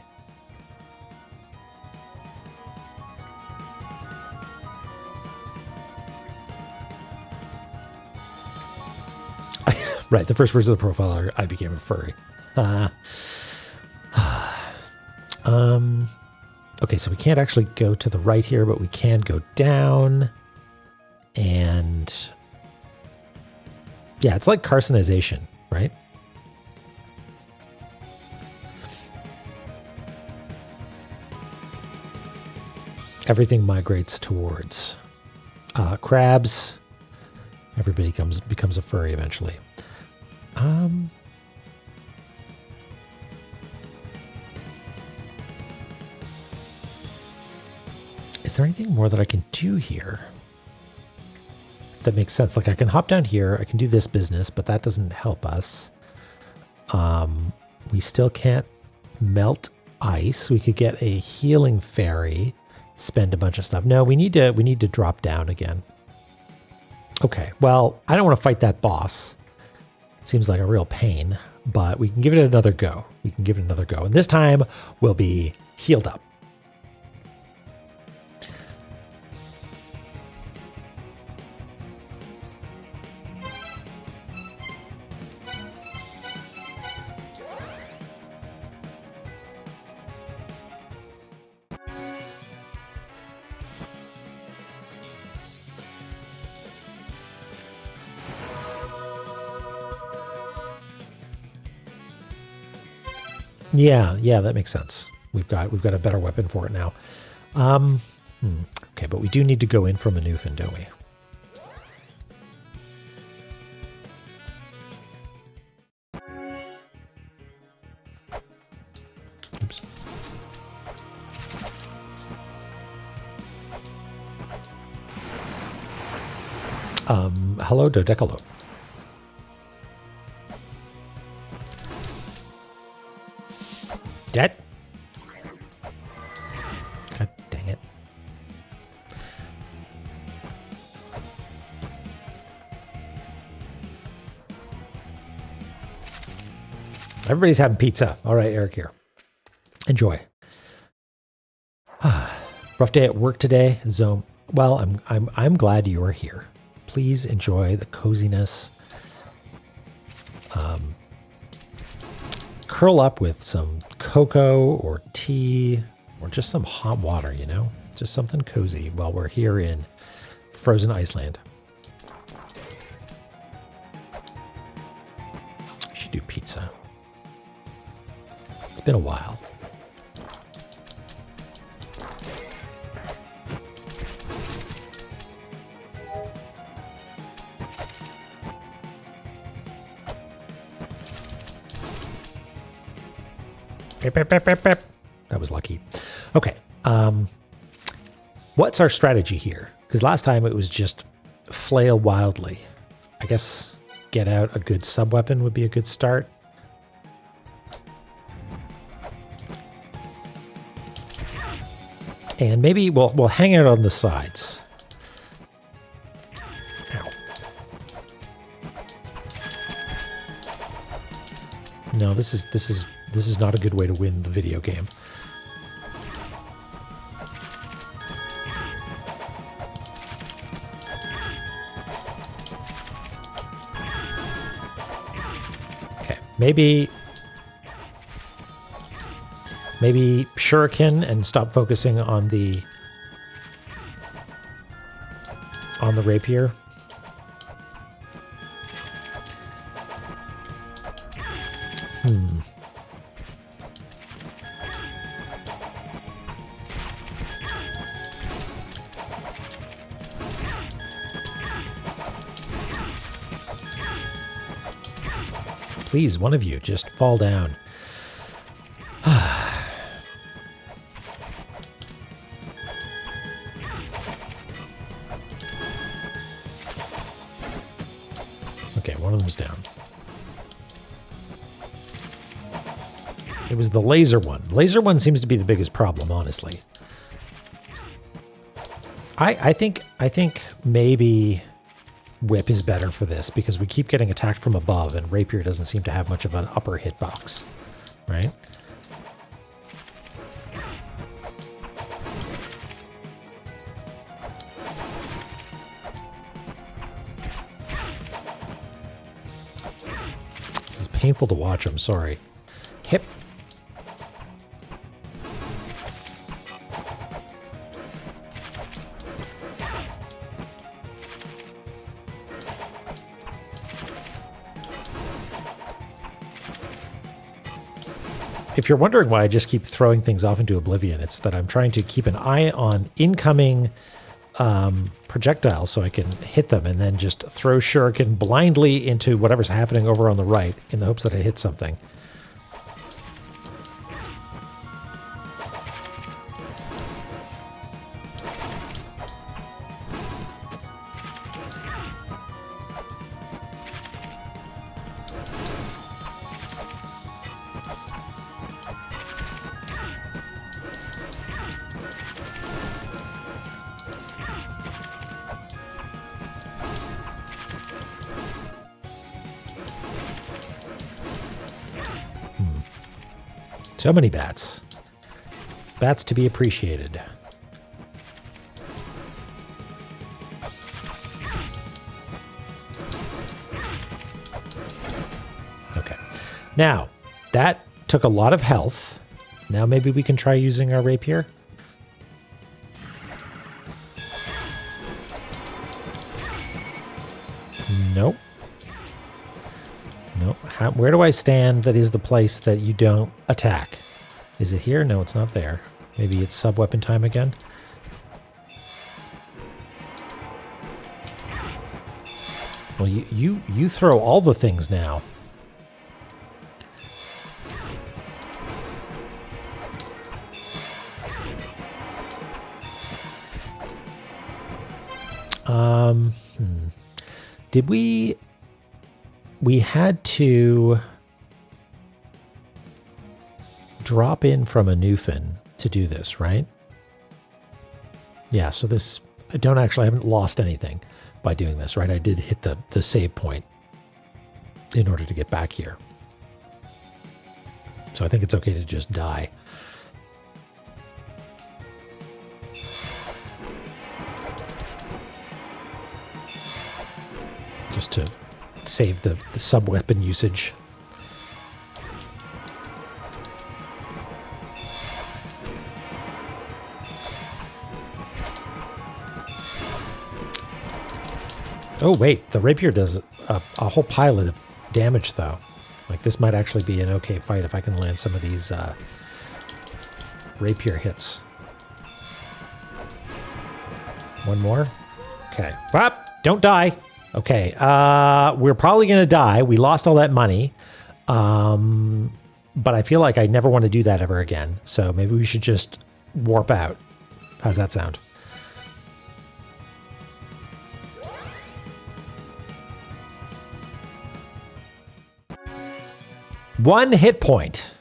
Right, the first words of the profile are, I became a furry. Okay, so we can't actually go to the right here, but we can go down. And yeah, it's like carcinization, right? Everything migrates towards crabs. Everybody becomes a furry eventually. Is there anything more that I can do here that makes sense? Like I can hop down here, I can do this business, but that doesn't help us. We still can't melt ice. We could get a healing fairy, spend a bunch of stuff. No, we need to drop down again. Okay, well, I don't want to fight that boss. It seems like a real pain, but we can give it another go. We can give it another go. And this time we'll be healed up. Yeah, that makes sense. We've got a better weapon for it now. Okay, but we do need to go in from Manufin, don't we? Oops. Hello, Dodecalope. Dead? God dang it. Everybody's having pizza. All right, Eric here. Enjoy. Rough day at work today, Zome. Well, I'm glad you're here. Please enjoy the coziness. Curl up with some cocoa or tea or just some hot water, you know? Just something cozy while we're here in frozen Iceland. We should do pizza. It's been a while. That was lucky. Okay. What's our strategy here? Because last time it was just flail wildly. I guess get out a good sub-weapon would be a good start. And maybe we'll hang out on the sides. Ow. No, this is not a good way to win the video game. Okay, maybe shuriken and stop focusing on the rapier. Please, one of you, just fall down. Okay, one of them's down. It was the laser one. Laser one seems to be the biggest problem, honestly. I think maybe whip is better for this because we keep getting attacked from above and rapier doesn't seem to have much of an upper hitbox, right? This is painful to watch, I'm sorry. Hip. If you're wondering why I just keep throwing things off into oblivion, it's that I'm trying to keep an eye on incoming projectiles so I can hit them and then just throw shuriken blindly into whatever's happening over on the right in the hopes that I hit something. So many bats. Bats to be appreciated. Okay. Now, that took a lot of health. Now maybe we can try using our rapier. Nope. Nope. Where do I stand that is the place that you don't attack? Is it here? No, it's not there. Maybe it's sub-weapon time again? Well, you throw all the things now. Did we had to drop in from a Newfin to do this, right? Yeah, so this, I haven't lost anything by doing this, right? I did hit the save point in order to get back here. So I think it's okay to just die. just to save the sub-weapon usage. Oh, wait, the rapier does a whole pile of damage, though. Like, this might actually be an okay fight if I can land some of these rapier hits. One more? Okay. Don't die! Okay, we're probably going to die. We lost all that money. But I feel like I never want to do that ever again. So maybe we should just warp out. How's that sound? One hit point.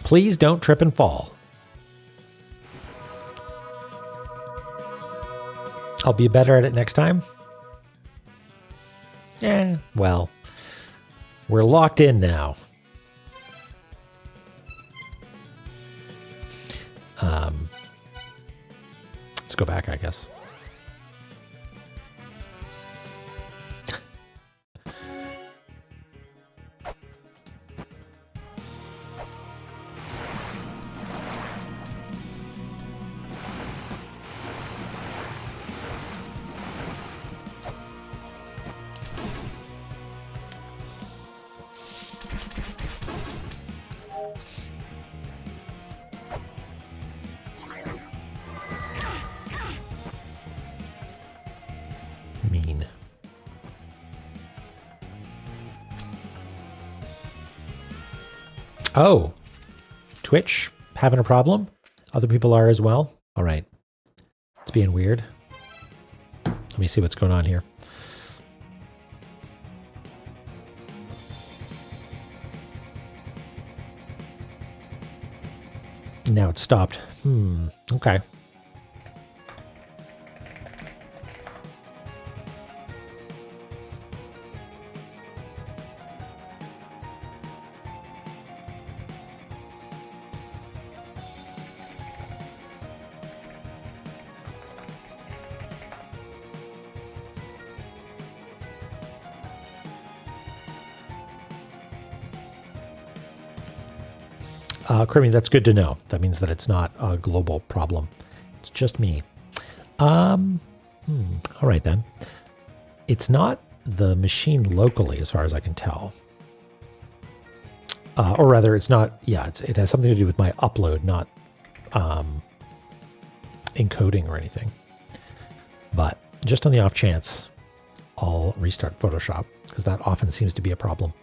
Please don't trip and fall. I'll be better at it next time. Well, we're locked in now. Let's go back, I guess. Mean. Oh, Twitch having a problem? Other people are as well? All right. It's being weird. Let me see what's going on here. Now it's stopped. Okay. Crimmy, that's good to know. That means that it's not a global problem. It's just me. All right, then. It's not the machine locally, as far as I can tell. Or rather, it's not... Yeah, it has something to do with my upload, not encoding or anything. But just on the off chance, I'll restart Photoshop, because that often seems to be a problem.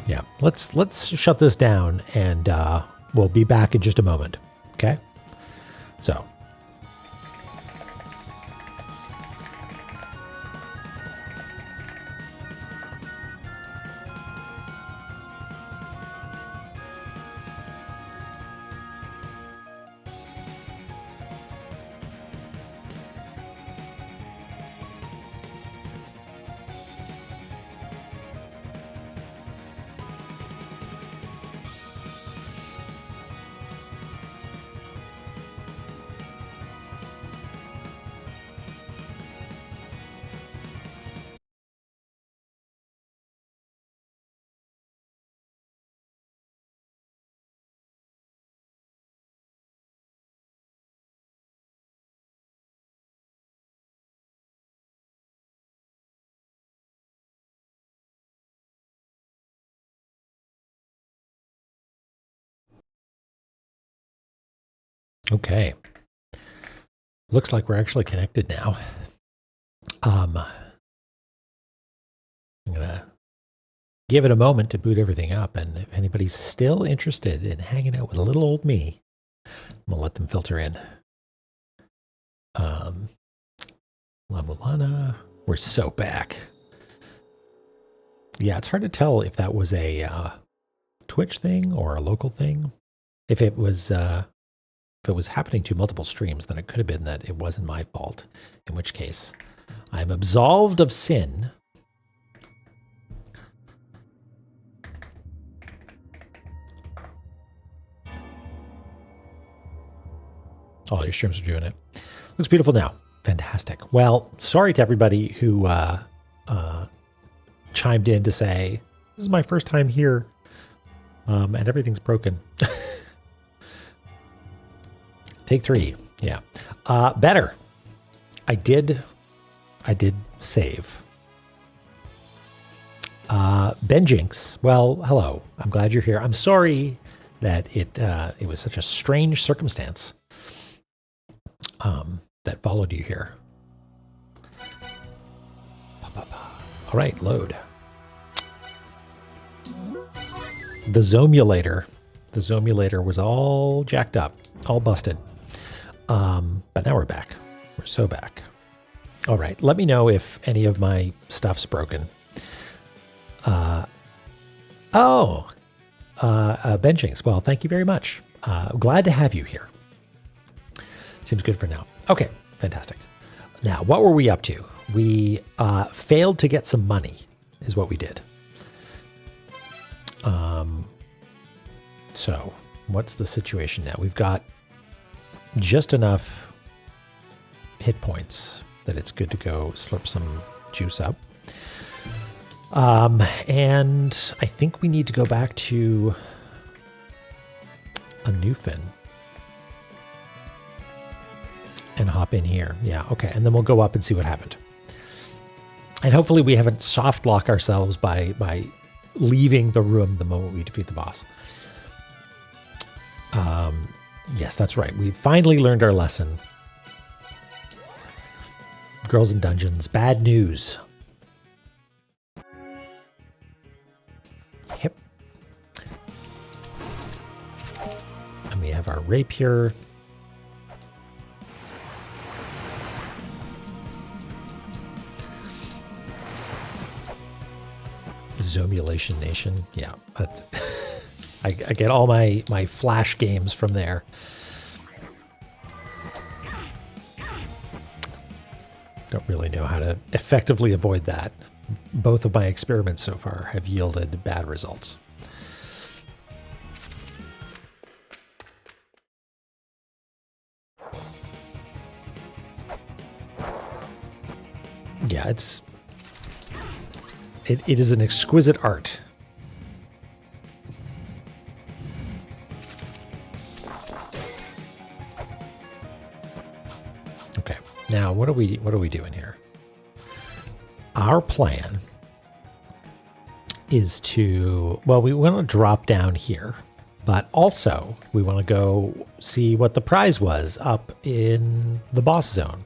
Yeah, let's shut this down, and we'll be back in just a moment. Okay? So. Okay. Looks like we're actually connected now. I'm gonna give it a moment to boot everything up, and if anybody's still interested in hanging out with little old me, I'm gonna let them filter in. La-Mulana, we're so back. Yeah, it's hard to tell if that was a Twitch thing or a local thing. If it was happening to multiple streams, then it could have been that it wasn't my fault, in which case I'm absolved of sin. All your streams are doing it. Looks beautiful now. Fantastic. Well, sorry to everybody who chimed in to say, this is my first time here, and everything's broken. Take 3. Yeah. Better. I did save. Ben Jinx. Well, hello. I'm glad you're here. I'm sorry that it was such a strange circumstance that followed you here. All right, load. The Zomulator. The Zomulator was all jacked up, all busted. But now we're back. We're so back. All right, let me know if any of my stuff's broken. Benchings. Well, thank you very much. Glad to have you here. Seems good for now. Okay, fantastic. Now, what were we up to? We failed to get some money, is what we did. So, what's the situation now? We've got just enough hit points that it's good to go slurp some juice up. And I think we need to go back to a new fin and hop in here. Yeah, okay. And then we'll go up and see what happened. And hopefully we haven't soft lock ourselves by leaving the room the moment we defeat the boss. Yes, that's right. We finally learned our lesson. Girls in dungeons, bad news. Yep. And we have our rapier. Zomulation Nation. Yeah, that's I get all my Flash games from there. Don't really know how to effectively avoid that. Both of my experiments so far have yielded bad results. Yeah, it is an exquisite art. Okay, now what are we doing here? Our plan is to, well, we want to drop down here, but also we want to go see what the prize was up in the boss zone.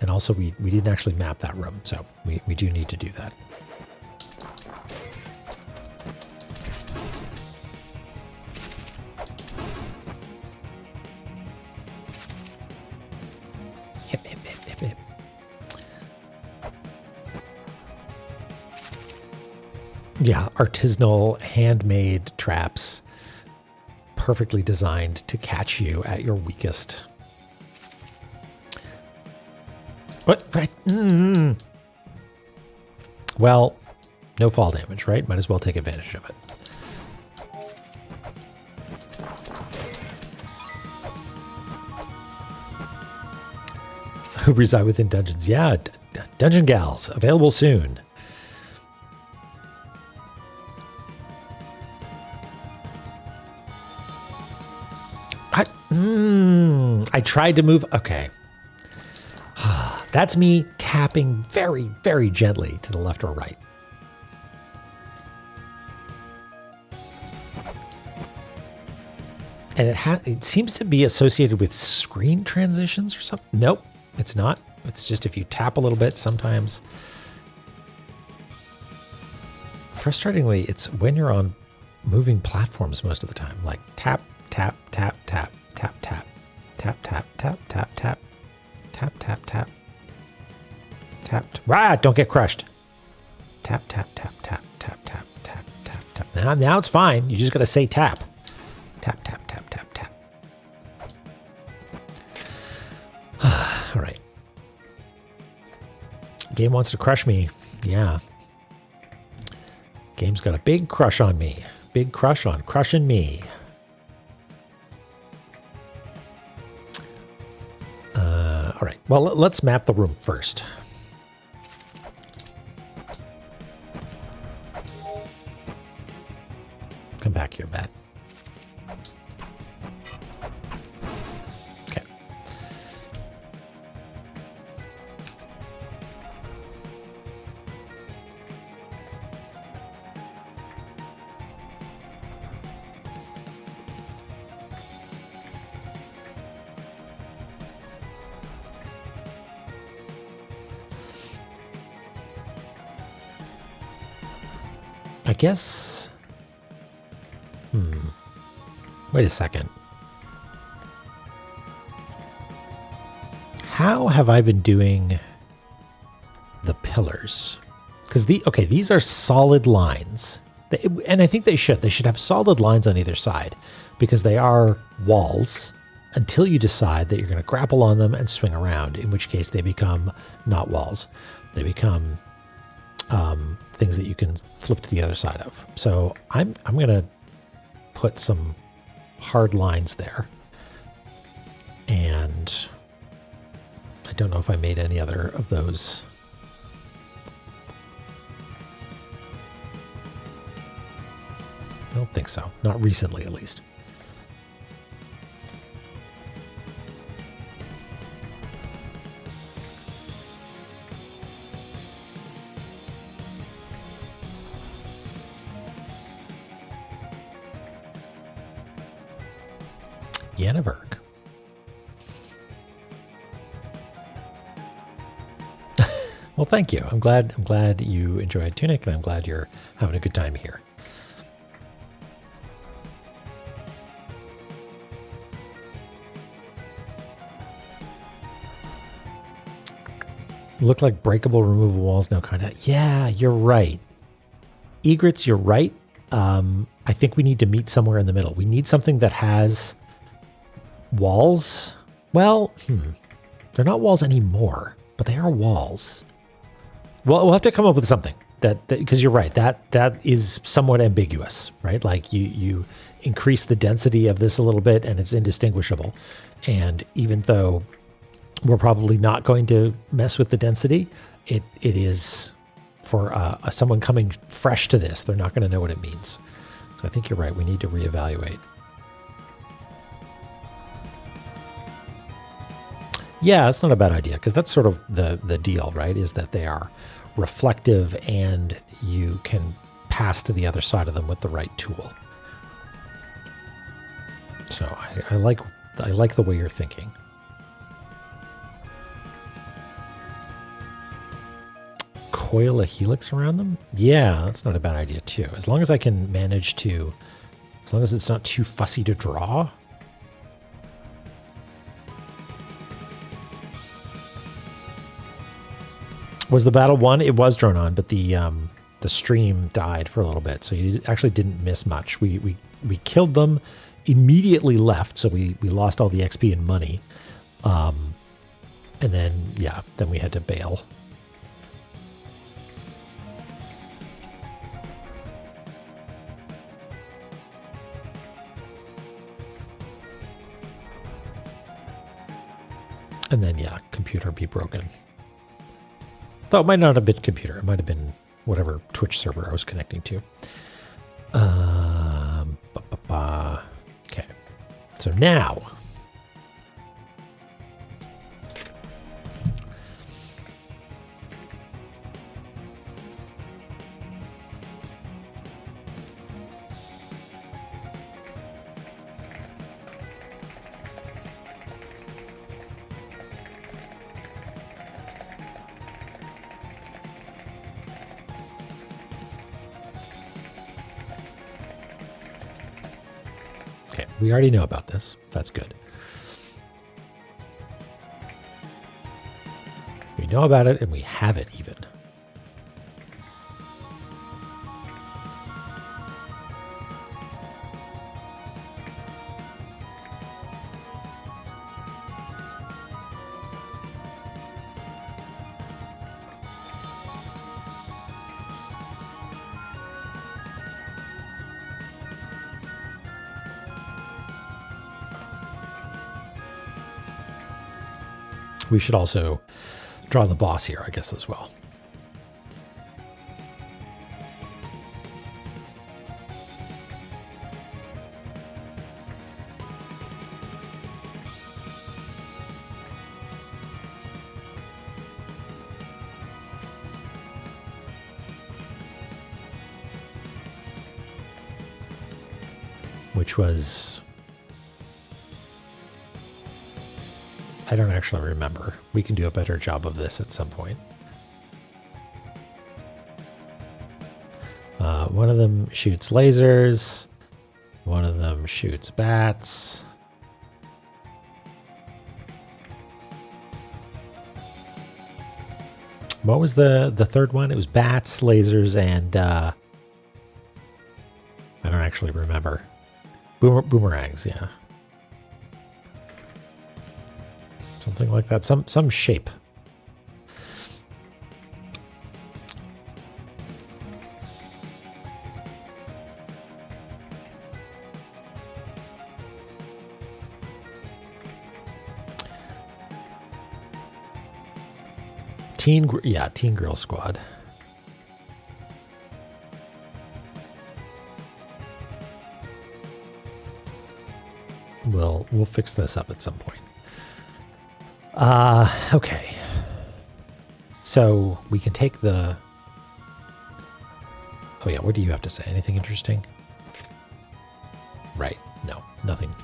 And also we didn't actually map that room, so we do need to do that. Hip, hip, hip, hip, hip. Yeah, artisanal, handmade traps, perfectly designed to catch you at your weakest. What? Right. Well, no fall damage, right? Might as well take advantage of it. Who reside within dungeons? Yeah, Dungeon Gals, available soon. I tried to move. Okay. That's me tapping very, very gently to the left or right. And it seems to be associated with screen transitions or something. Nope, it's not. It's just if you tap a little bit, sometimes. Frustratingly, it's when you're on moving platforms most of the time. Like tap, tap, tap, tap, tap, tap, tap, tap, tap, tap, tap, tap, tap, tap. Tapped. Ah, don't get crushed. Tap, tap, tap, tap, tap, tap, tap, tap, tap. Now it's fine. You just got to say tap. Tap, tap, tap, tap, tap. All right. Game wants to crush me. Yeah. Game's got a big crush on me. Big crush on crushing me. Well, let's map the room first. Come back here, Bat. Okay. I guess... Wait a second. How have I been doing the pillars? Because these are solid lines. And I think they should. They should have solid lines on either side because they are walls until you decide that you're going to grapple on them and swing around, in which case they become not walls. They become things that you can flip to the other side of. So I'm going to put some hard lines there. And I don't know if I made any other of those. I don't think so. Not recently, at least. Yanniverg. Well, thank you. I'm glad you enjoyed Tunic, and I'm glad you're having a good time here. Look like breakable, removable walls, no contact. Yeah, you're right. Egrets, you're right. I think we need to meet somewhere in the middle. We need something that has walls. Well, they're not walls anymore, but they are walls. Well, we'll have to come up with something that because you're right. That is somewhat ambiguous, right? Like you increase the density of this a little bit, and it's indistinguishable. And even though we're probably not going to mess with the density, it is for someone coming fresh to this. They're not going to know what it means. So I think you're right. We need to reevaluate. Yeah, that's not a bad idea, because that's sort of the deal, right? Is that they are reflective and you can pass to the other side of them with the right tool. So I like the way you're thinking. Coil a helix around them? Yeah, that's not a bad idea too. As long as I can manage to, as long as it's not too fussy to draw. Was the battle won? It was drawn on, but the stream died for a little bit, so you actually didn't miss much. We killed them, immediately left, so we lost all the XP and money, and then then we had to bail. And then computer be broken. Though it might not have been computer. It might have been whatever Twitch server I was connecting to. Okay. So now. We already know about this. That's good. We know about it and we have it even. We should also draw the boss here, I guess, as well. Which was, I don't actually remember. We can do a better job of this at some point. One of them shoots lasers. One of them shoots bats. What was the third one? It was bats, lasers, and I don't actually remember. Boomerangs, yeah. Something like that. Some shape. Teen Girl Squad. We'll fix this up at some point. Okay. So we can take the... Oh yeah, what do you have to say? Anything interesting? Right. No, nothing.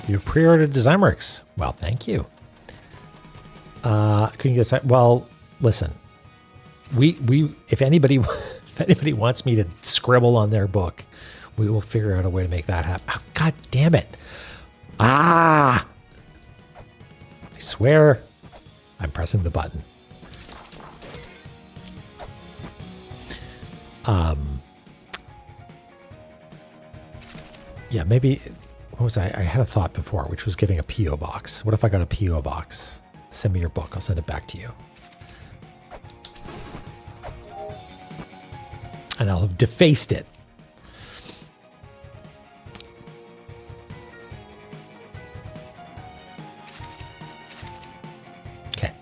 You've pre-ordered DesignWorks. Well, thank you. Couldn't you guess that? Well, listen. If anybody wants me to scribble on their book, we will figure out a way to make that happen. Oh, God damn it. I swear I'm pressing the button. Yeah, maybe... What was I had a thought before, which was getting a P.O. box. What if I got a P.O. box? Send me your book. I'll send it back to you. And I'll have defaced it. Okay.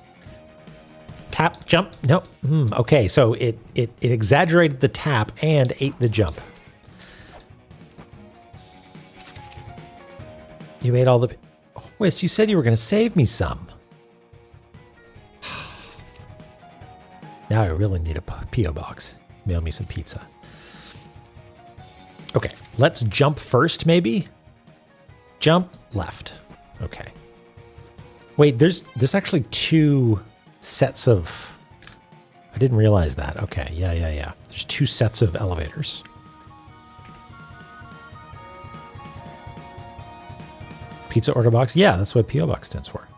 Tap, jump. No. Okay, so it exaggerated the tap and ate the jump. You made all the... Whis, you said you were going to save me some. Now I really need a P.O. box. Mail me some pizza. Okay, let's jump first, maybe? Jump left. Okay. Wait, there's actually two sets of... I didn't realize that. Okay, yeah. There's two sets of elevators. Pizza order box? Yeah, that's what P.O. box stands for,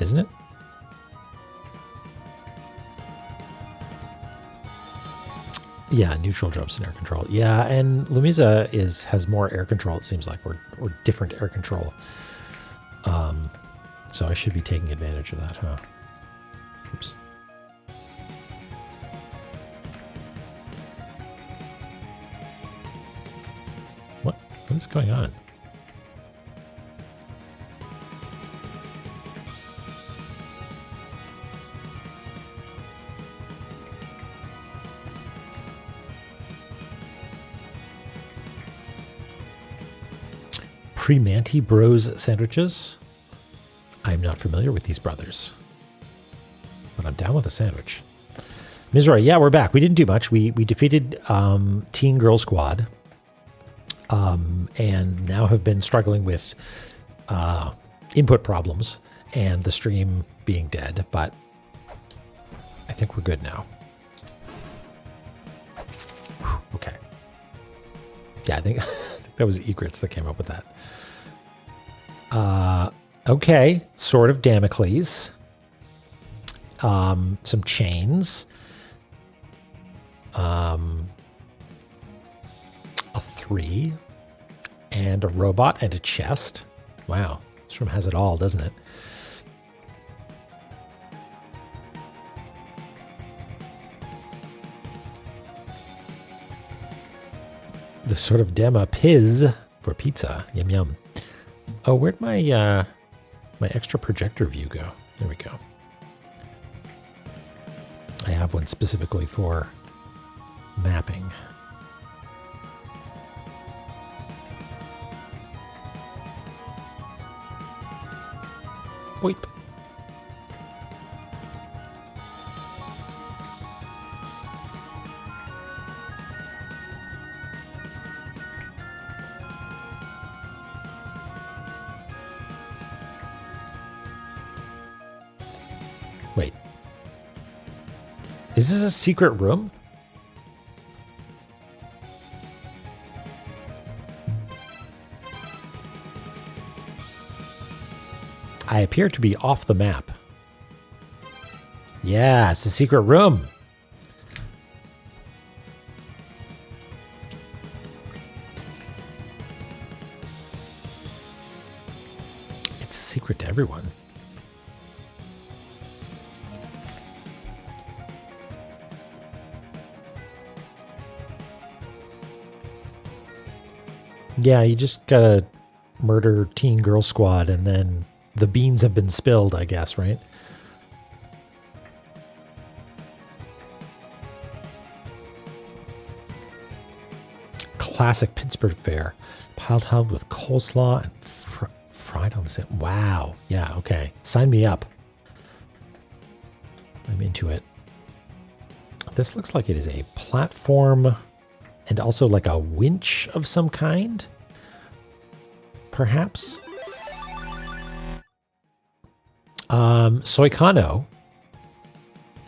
isn't it? Yeah, neutral jumps and air control. Yeah, and Lumiza has more air control, it seems like, or different air control. So I should be taking advantage of that, huh? Oops. What is going on? Primanti Bros sandwiches. I'm not familiar with these brothers, but I'm down with a sandwich. Mizrahi, yeah, we're back. We didn't do much. We defeated Teen Girl Squad, and now have been struggling with input problems and the stream being dead, but I think we're good now. Whew, okay. Yeah, I think that was Egrets that came up with that. Okay, Sword of Damocles. Some chains. a 3, and a robot and a chest. Wow, this room has it all, doesn't it? The sort of demo piz for pizza. Yum yum. Oh, where'd my my extra projector view go? There we go. I have one specifically for mapping. Boip. Wait. Is this a secret room? I appear to be off the map. Yeah, it's a secret room. It's a secret to everyone. Yeah, you just gotta murder Teen Girl Squad and then the beans have been spilled, I guess, right? Classic Pittsburgh fare. Piled hub with coleslaw and fried on the side. Wow. Yeah, okay. Sign me up. I'm into it. This looks like it is a platform and also like a winch of some kind. Perhaps. Soikano.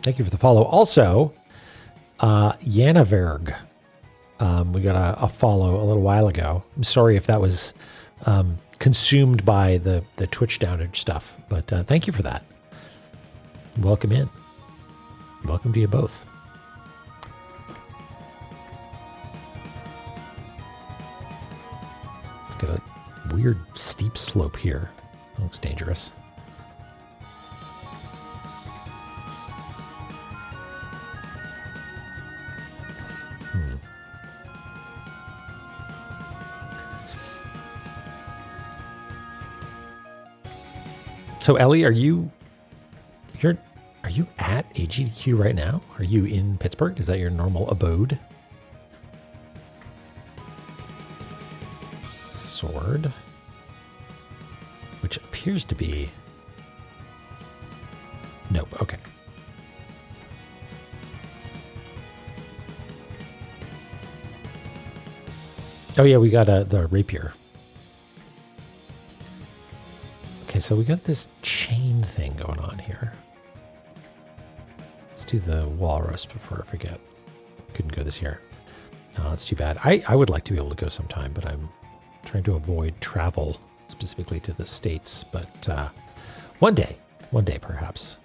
Thank you for the follow. Also, Yanaverg. We got a follow a little while ago. I'm sorry if that was consumed by the Twitch downage stuff, but thank you for that. Welcome in. Welcome to you both. Look at a weird steep slope here. That looks dangerous. So Ellie, are you at AGDQ right now? Are you in Pittsburgh? Is that your normal abode? Sword, which appears to be nope. Okay. Oh yeah, we got the rapier. Okay, so we got this chain thing going on here. Let's do the walrus before I forget. Couldn't go this year. Oh, that's too bad. I would like to be able to go sometime, but I'm trying to avoid travel specifically to the States. But one day perhaps.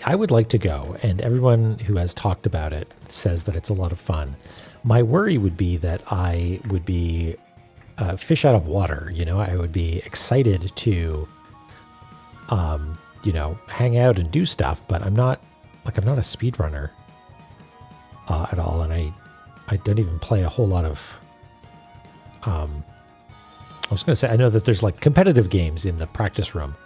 I would like to go, and everyone who has talked about it says that it's a lot of fun. My worry would be that I would be fish out of water. You know, I would be excited to, you know, hang out and do stuff, but I'm not a speedrunner at all, and I don't even play a whole lot of. I was going to say, I know that there's like competitive games in the practice room.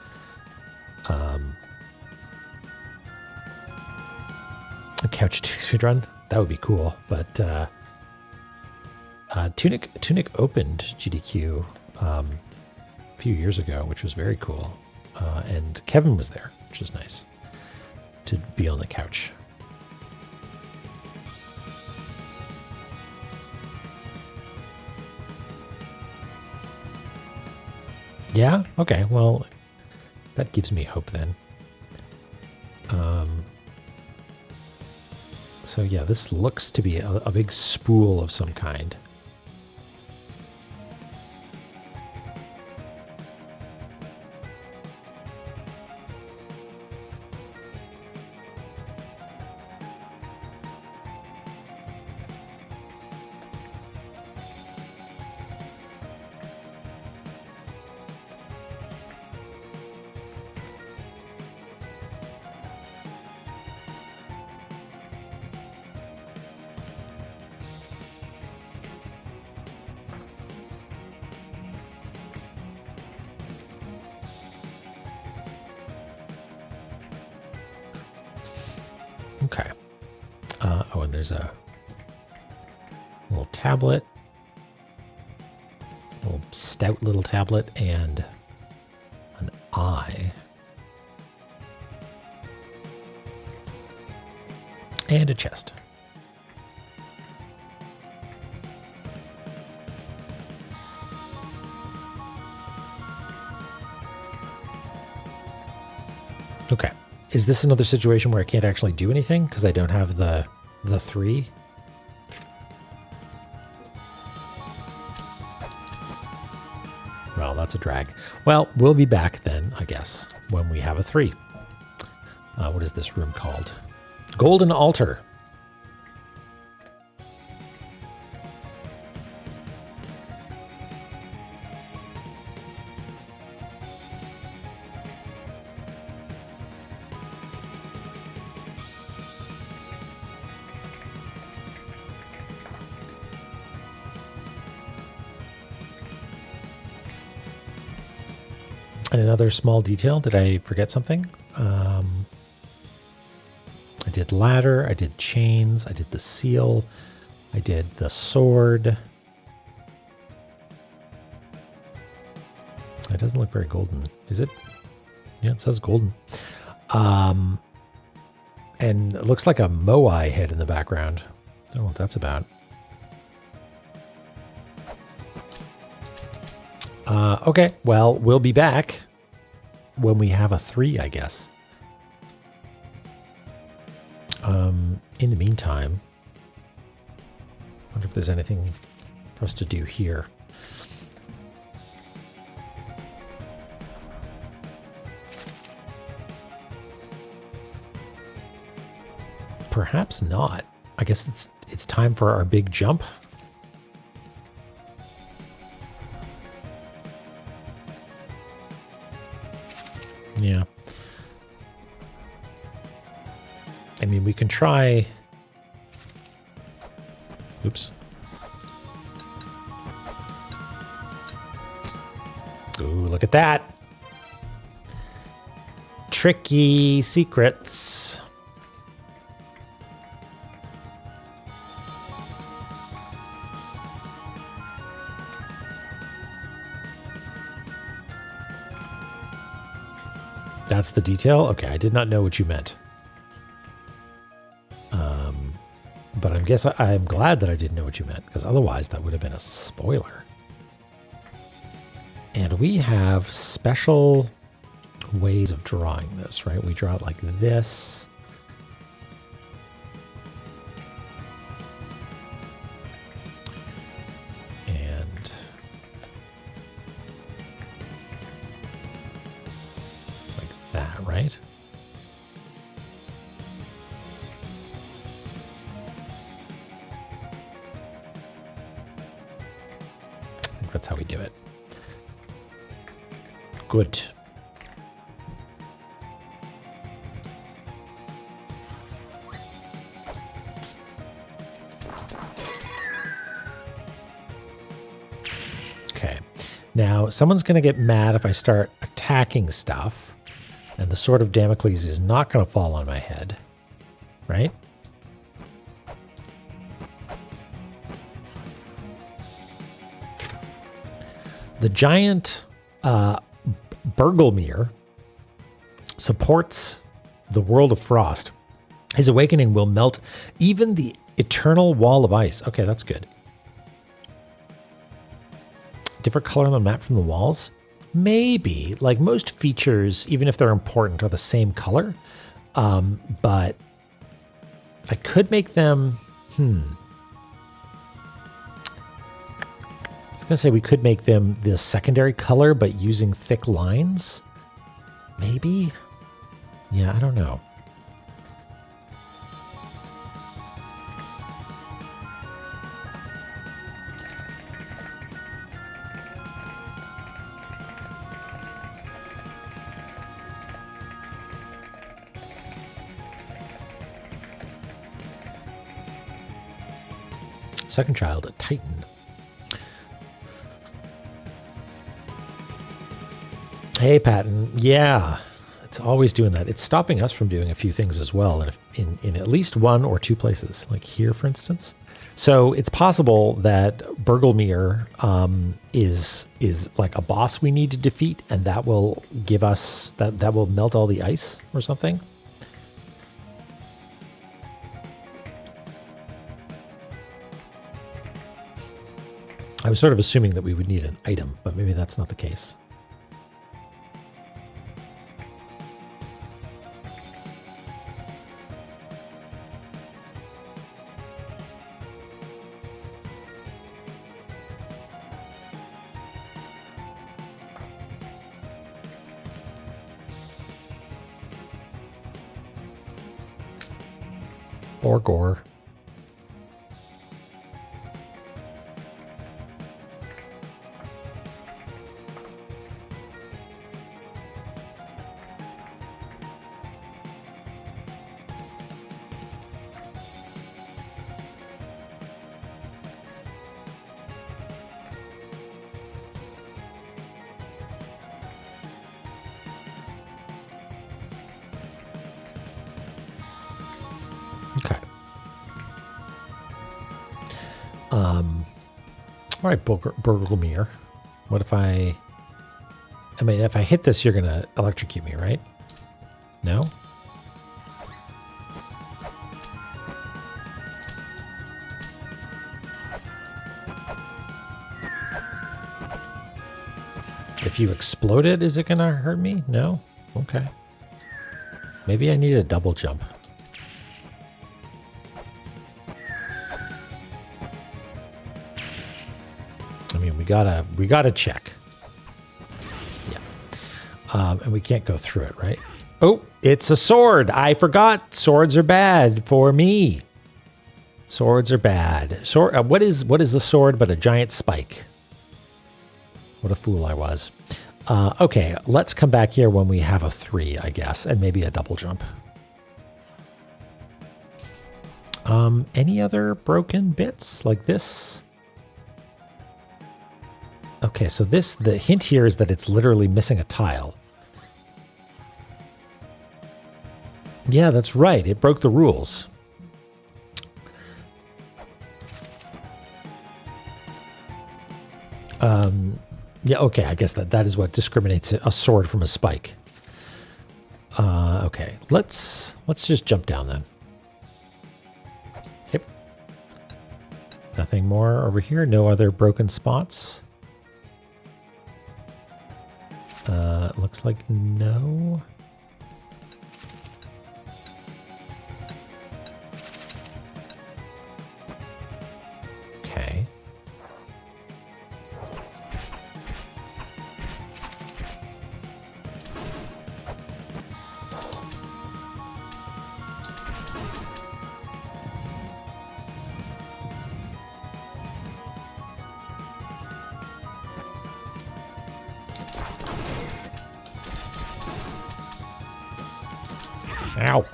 A couch speedrun, that would be cool. But Tunic opened GDQ a few years ago, which was very cool. And Kevin was there, which is nice to be on the couch. Yeah? Okay, well, that gives me hope then. So yeah, this looks to be a big spool of some kind. Okay. Oh, and there's a little tablet. A little stout little tablet and an eye. And a chest. Okay. Is this another situation where I can't actually do anything because I don't have the 3? Well, that's a drag. Well, we'll be back then, I guess, when we have a 3. What is this room called? Golden Altar. And another small detail, did I forget something? I did ladder, I did chains, I did the seal, I did the sword. It doesn't look very golden, is it? Yeah, it says golden. And it looks like a Moai head in the background. I don't know what that's about. Okay, well, we'll be back when we have a 3, I guess. In the meantime, I wonder if there's anything for us to do here. Perhaps not. I guess it's time for our big jump. Yeah. I mean, we can try... Oops. Ooh, look at that. Tricky secrets. That's the detail? Okay, I did not know what you meant. But I'm glad that I didn't know what you meant, because otherwise that would have been a spoiler. And we have special ways of drawing this, right? We draw it like this. And like that, right? That's how we do it. Good. Okay. Now, someone's going to get mad if I start attacking stuff, and the Sword of Damocles is not going to fall on my head, right? The giant Burgelmere supports the world of frost. His awakening will melt even the eternal wall of ice. Okay, that's good. Different color on the map from the walls. Maybe. Like most features, even if they're important, are the same color. But I could make them... I was going to say we could make them the secondary color, but using thick lines. Maybe? Yeah, I don't know. Second child, a Titan. Hey, Patton. Yeah, it's always doing that. It's stopping us from doing a few things as well in at least one or two places, like here, for instance. So it's possible that Burglemere is like a boss we need to defeat, and that will give us, that will melt all the ice or something. I was sort of assuming that we would need an item, but maybe that's not the case. Or gore. All right, Burglemere. What if I mean, if I hit this, you're going to electrocute me, right? No? If you explode it, is it going to hurt me? No? Okay. Maybe I need a double jump. I mean, we gotta check. Yeah. And we can't go through it, right? Oh, it's a sword. I forgot. Swords are bad for me. Swords are bad. What is a sword but a giant spike? What a fool I was. Okay, let's come back here when we have a 3, I guess, and maybe a double jump. Any other broken bits like this? Okay, so the hint here is that it's literally missing a tile. Yeah, that's right. It broke the rules. Yeah, okay, I guess that is what discriminates a sword from a spike. Okay, let's just jump down then. Yep. Nothing more over here. No other broken spots. Looks like no. Okay. Ow.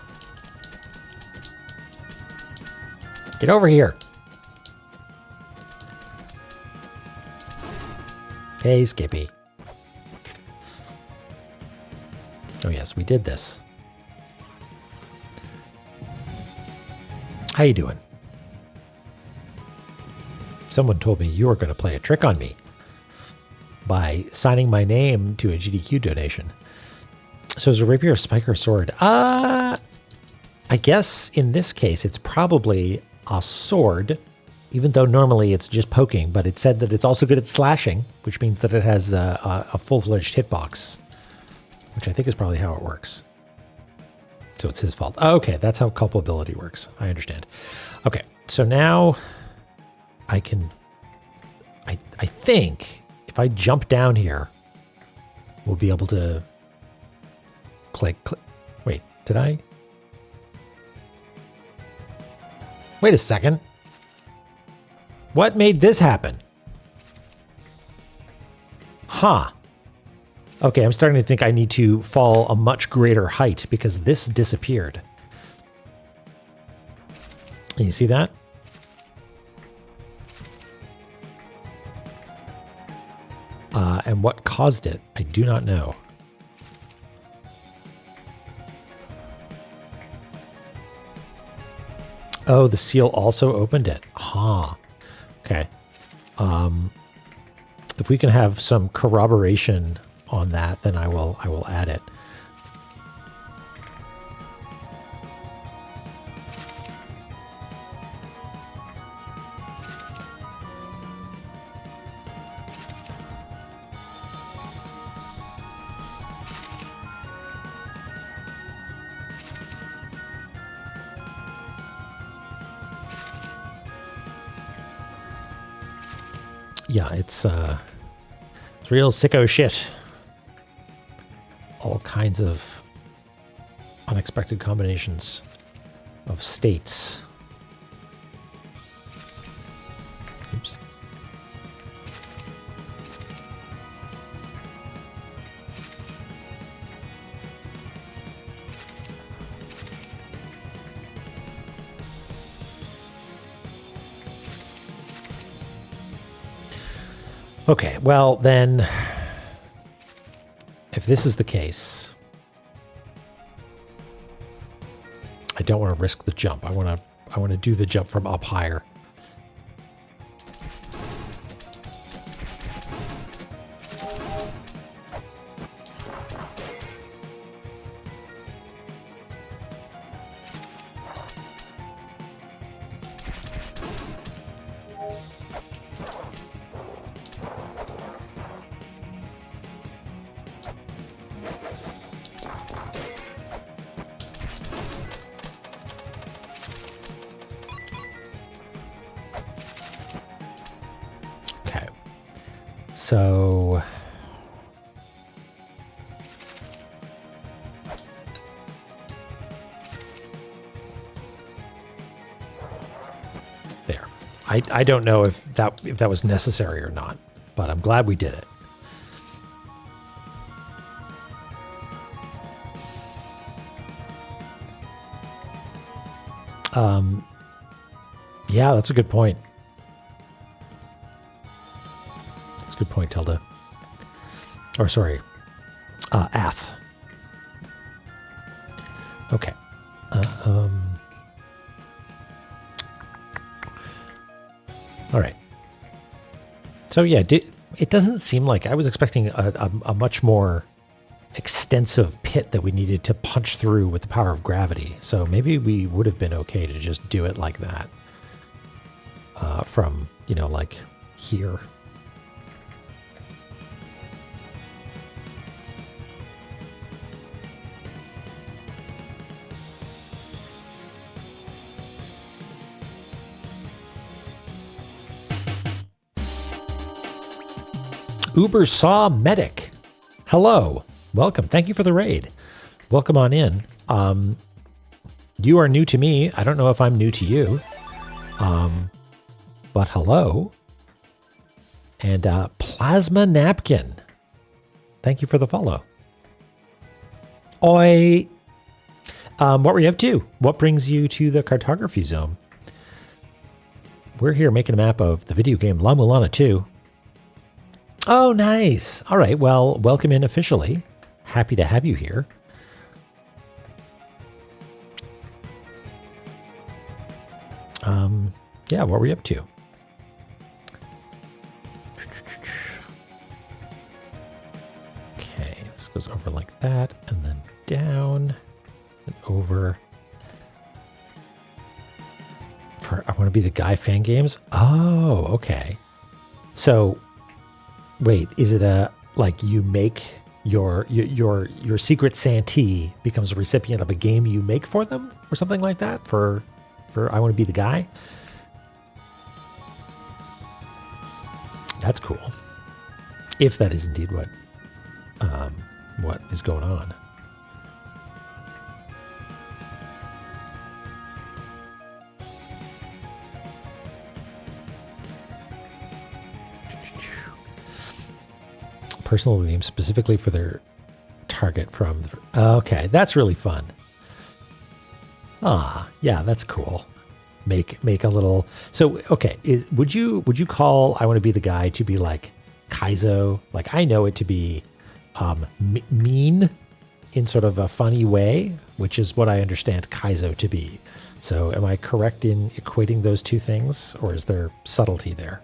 Get over here. Hey, Skippy. Oh, yes, we did this. How you doing? Someone told me you were going to play a trick on me by signing my name to a GDQ donation. So is a rapier a spike or a sword? I guess in this case, it's probably a sword even though normally it's just poking, but it said that it's also good at slashing, which means that it has a full-fledged hitbox, which I think is probably how it works. So it's his fault. Oh, okay, that's how culpability works. I understand. Okay, so now I can... I think if I jump down here, we'll be able to click. Wait, did I? Wait a second. What made this happen? Huh. Okay, I'm starting to think I need to fall a much greater height because this disappeared. You see that? And what caused it, I do not know. Oh, the seal also opened it. Huh. Okay. If we can have some corroboration on that, then I will add it. Yeah, it's real sicko shit. All kinds of unexpected combinations of states. Oops. Okay, well then, if this is the case, I don't want to risk the jump. I want to do the jump from up higher. So there. I don't know if that was necessary or not, but I'm glad we did it. Yeah, that's a good point. Good point, Tilda. Or sorry, Ath. Okay. All right. So yeah, it doesn't seem like I was expecting a much more extensive pit that we needed to punch through with the power of gravity. So maybe we would have been okay to just do it like that. From, like here. Uber Saw Medic. Hello. Welcome. Thank you for the raid. Welcome on in. You are new to me. I don't know if I'm new to you. But hello. And Plasma Napkin. Thank you for the follow. Oi. What were you up to? What brings you to the cartography zone? We're here making a map of the video game La-Mulana 2. Oh, nice. All right. Well, welcome in officially. Happy to have you here. Yeah, what were you up to? Okay, this goes over like that, and then down, and over. For For I Want to Be the Guy fan games? Oh, okay. So, wait, is it a like you make your secret Santee becomes a recipient of a game you make for them or something like that for I Want to Be the Guy? That's cool. If that is indeed what is going on. Personal game specifically for their target from. Okay, that's really fun. Ah, yeah, that's cool. Make a little. So okay, would you call I Want to Be the Guy to be like Kaizo? Like I know it to be mean in sort of a funny way, which is what I understand Kaizo to be. So am I correct in equating those two things, or is there subtlety there?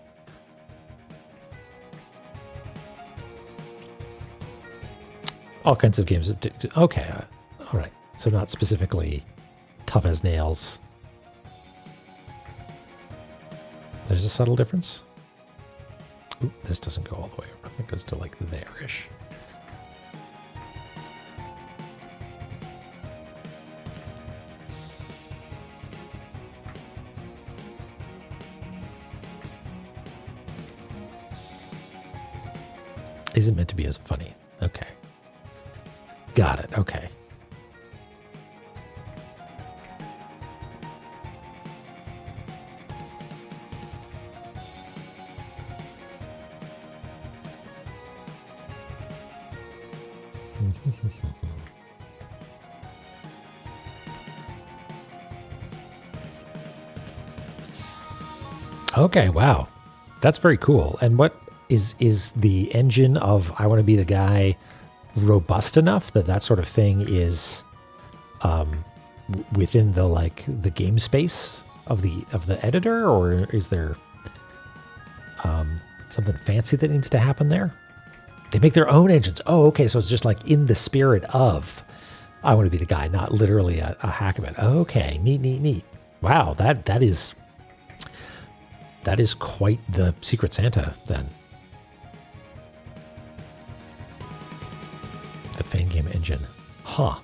All kinds of games. Okay, all right. So not specifically tough as nails. There's a subtle difference. Ooh, this doesn't go all the way around. It goes to like there-ish. Isn't meant to be as funny. Okay. Got it. Okay. Okay, wow. That's very cool. And what is the engine of I Want to Be the Guy robust enough that that sort of thing is within the game space of the editor, or is there something fancy that needs to happen there? They make their own engines. Oh, okay, so it's just like in the spirit of I Want to Be the Guy, not literally a hack of it. Okay, neat. Wow, that is quite the Secret Santa then. The fan game engine. Huh.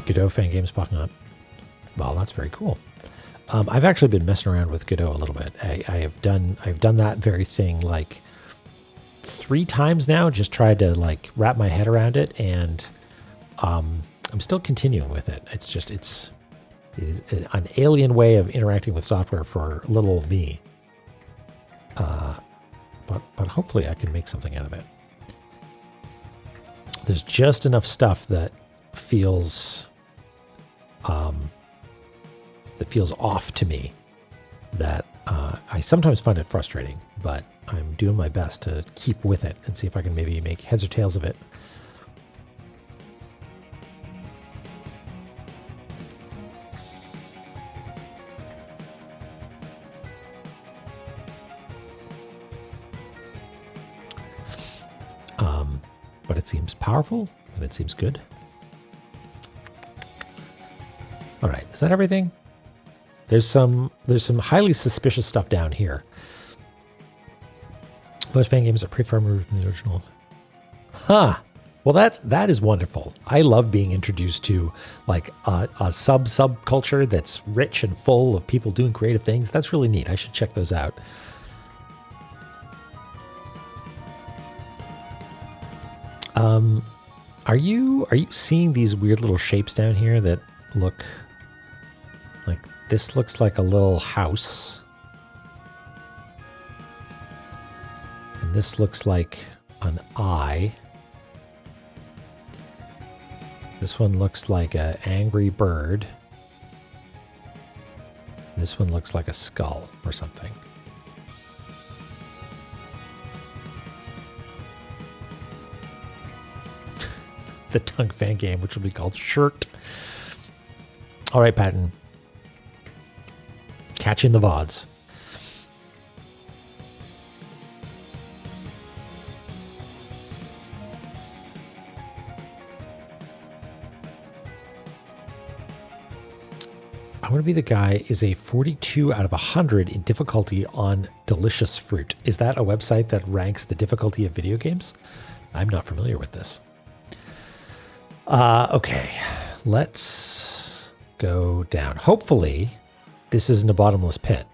Godot fan games popping up. Well, that's very cool. I've actually been messing around with Godot a little bit. I've done that very thing like 3 times now. Just tried to like wrap my head around it, and I'm still continuing with it. It is an alien way of interacting with software for little old me. But hopefully I can make something out of it. There's just enough stuff that feels off to me that I sometimes find it frustrating, but I'm doing my best to keep with it and see if I can maybe make heads or tails of it. But it seems powerful and it seems good. All right, is that everything? There's some highly suspicious stuff down here. Most fan games are pretty far removed from the original. Huh. Well, that is wonderful. I love being introduced to like a subculture that's rich and full of people doing creative things. That's really neat. I should check those out. Are you seeing these weird little shapes down here that look like this? Looks like a little house. And this looks like an eye. This one looks like an angry bird. This one looks like a skull or something. The tongue fan game, which will be called Shirt. All right, Patton. Catch in the VODs. I want to be the guy is a 42 out of 100 in difficulty on Delicious Fruit. Is that a website that ranks the difficulty of video games? I'm not familiar with this. Okay, let's go down. Hopefully, this isn't a bottomless pit.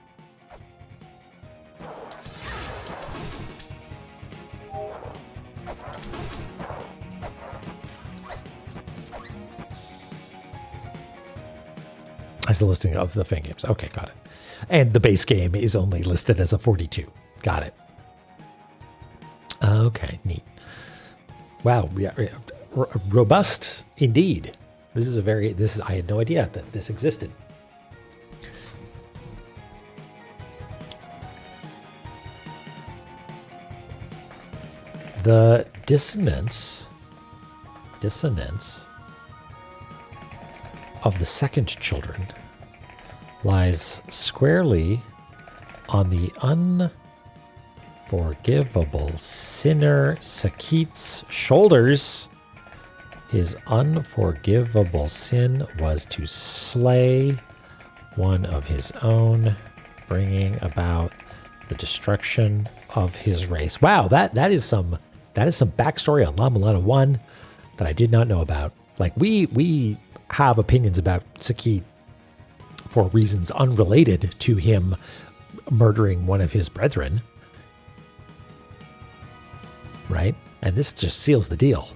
That's the listing of the fan games. Okay, got it. And the base game is only listed as a 42. Got it. Okay, neat. Wow, robust indeed. I had no idea that this existed. The dissonance of the second children lies squarely on the unforgivable sinner Sakit's shoulders. His unforgivable sin was to slay one of his own, bringing about the destruction of his race. Wow, that is some backstory on La-Mulana 1 that I did not know about. Like we have opinions about Sakit for reasons unrelated to him murdering one of his brethren. Right? And this just seals the deal.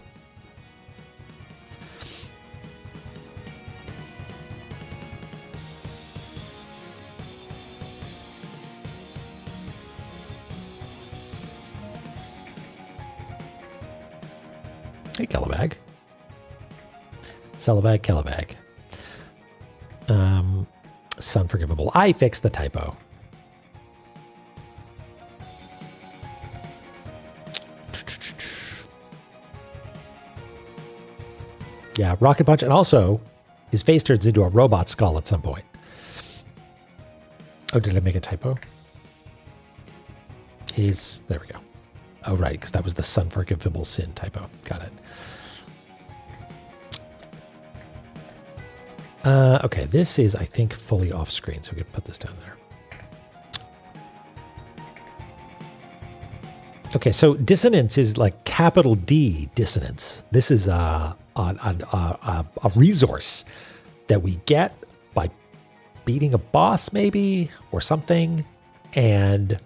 Hey, Kellabag. Kellabag. Unforgivable. I fixed the typo. Yeah, Rocket Punch. And also, his face turns into a robot skull at some point. Oh, did I make a typo? There we go. Oh, right, because that was the unforgivable sin typo. Got it. Okay, this is, I think, fully off screen, so we could put this down there. Okay, so dissonance is like capital D dissonance. This is a resource that we get by beating a boss, maybe, or something, and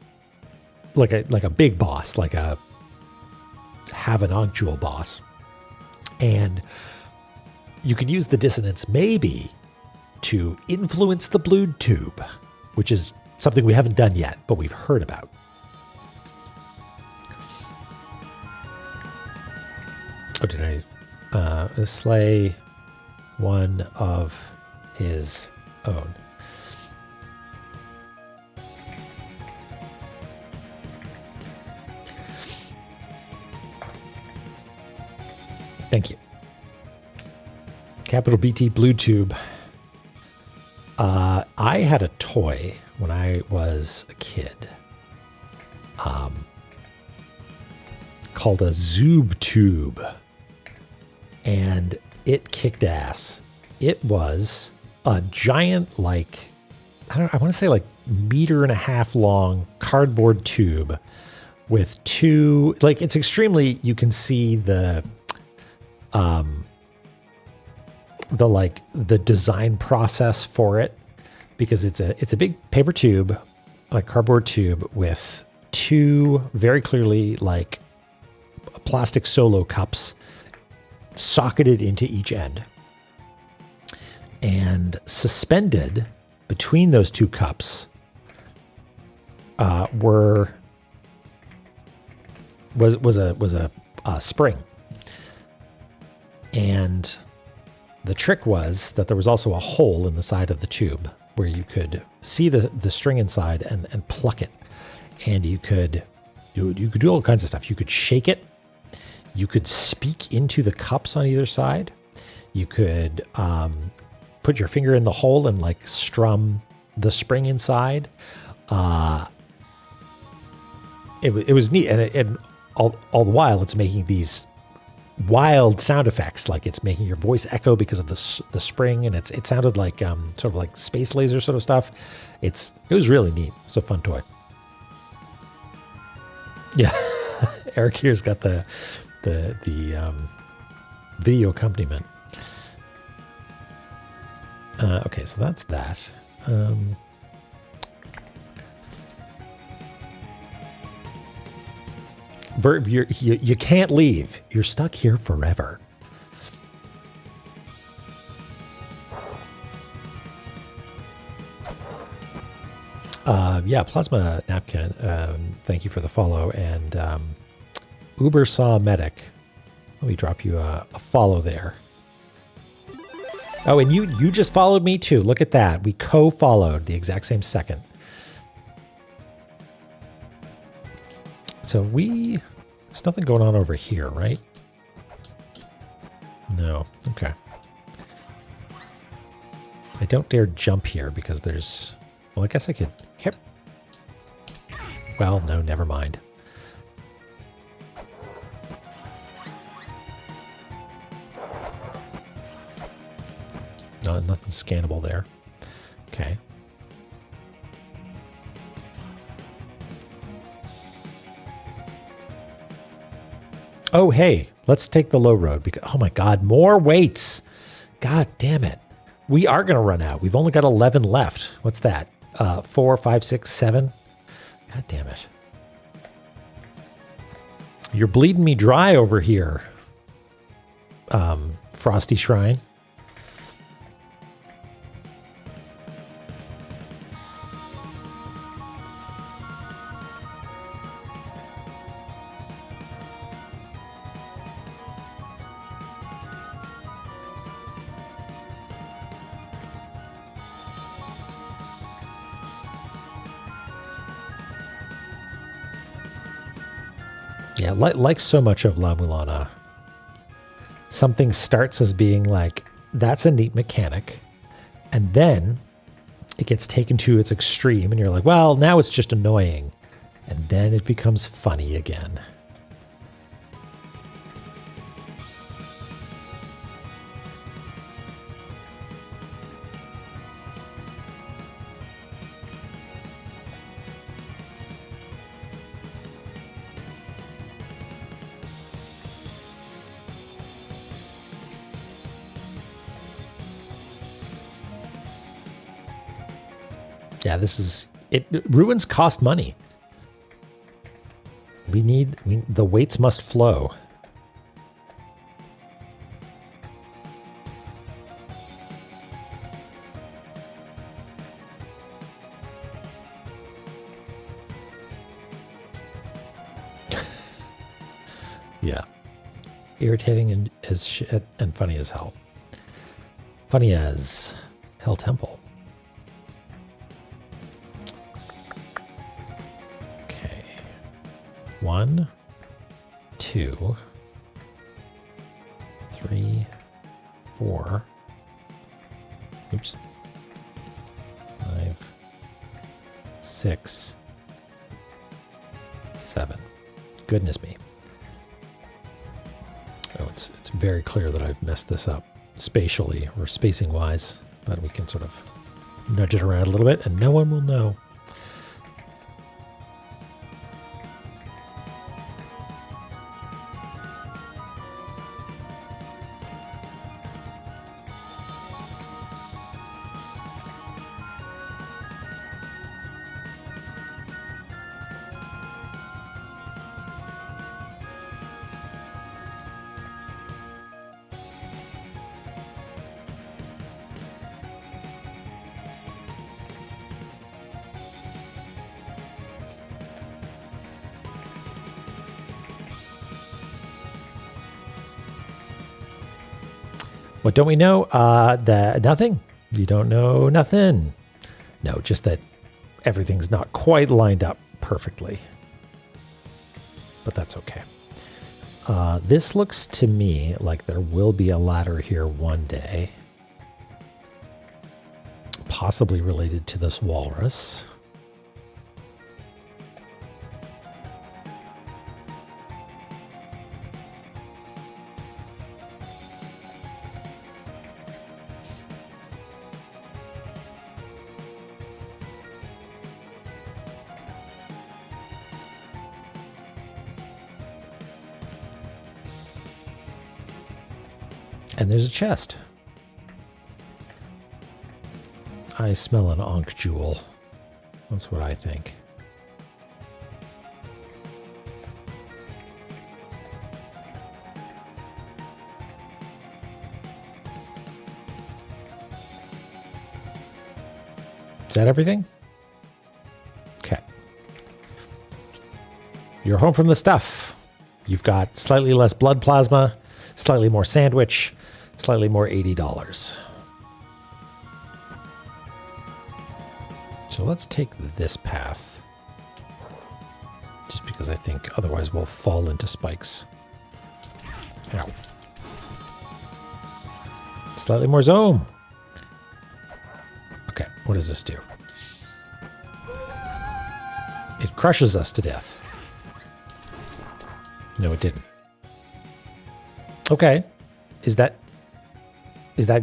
like a big boss, like a have an actual boss, and you can use the dissonance maybe to influence the blood tube, which is something we haven't done yet, but we've heard about. Oh, did I slay one of his own? Thank you. Capital BT Blue Tube. I had a toy when I was a kid called a Zoob Tube, and it kicked ass. It was a giant, like, I want to say like 1.5 meter long cardboard tube with two, like, it's extremely, you can see the design process for it, because it's a big paper tube, like cardboard tube, with two very clearly like plastic solo cups socketed into each end, and suspended between those two cups was a spring. And the trick was that there was also a hole in the side of the tube where you could see the string inside and pluck it. And you could do all kinds of stuff. You could shake it. You could speak into the cups on either side. You could put your finger in the hole and like strum the spring inside. It was neat, and all the while it's making these wild sound effects, like it's making your voice echo because of the spring, and it sounded like sort of like space laser sort of stuff. It was really neat. It's a fun toy. Yeah, Eric here's got the video accompaniment. Okay, so that's that. Verb, you can't leave. You're stuck here forever. Yeah, Plasma Napkin, thank you for the follow. And Uber Saw Medic, let me drop you a follow there. Oh, and you just followed me too. Look at that. We co-followed the exact same second. So there's nothing going on over here, right? No. Okay. I don't dare jump here because there's... Well, I guess I could... Yep. Well, no, never mind. No, nothing scannable there. Okay. Oh, hey, let's take the low road because, oh my God, more weights. God damn it. We are going to run out. We've only got 11 left. What's that? 4, 5, 6, 7. God damn it. You're bleeding me dry over here. Frosty Shrine. Yeah, like so much of La-Mulana, something starts as being like, that's a neat mechanic, and then it gets taken to its extreme, and you're like, well, now it's just annoying, and then it becomes funny again. Yeah, ruins cost money. The weights must flow. Yeah. Irritating and as shit and funny as hell. Funny as Hell Temple. 1, 2, 3, 4. Oops. 5, 6, 7. Goodness me. Oh, it's very clear that I've messed this up spatially or spacing wise, but we can sort of nudge it around a little bit and no one will know. What don't we know? Nothing. You don't know nothing. No, just that everything's not quite lined up perfectly. But that's okay. This looks to me like there will be a ladder here one day. Possibly related to this walrus. And there's a chest. I smell an Ankh jewel. That's what I think. Is that everything? Okay. You're home from the stuff. You've got slightly less blood plasma, slightly more sandwich, slightly more $80. So let's take this path. Just because I think otherwise we'll fall into spikes. Ow. Slightly more zoom. Okay, what does this do? It crushes us to death. No, it didn't. Okay. Is that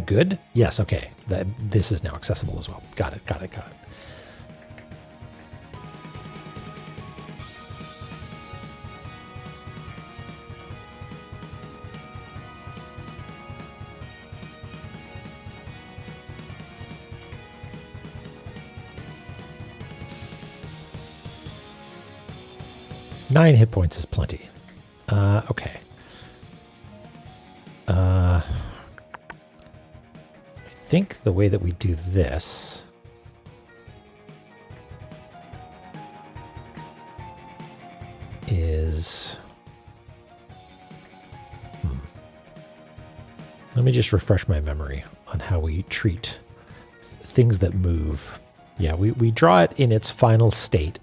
good? Yes, okay. This is now accessible as well. Got it, got it, got it. Nine hit points is plenty. Okay. I think the way that we do this is... Let me just refresh my memory on how we treat things that move. Yeah, we draw it in its final state,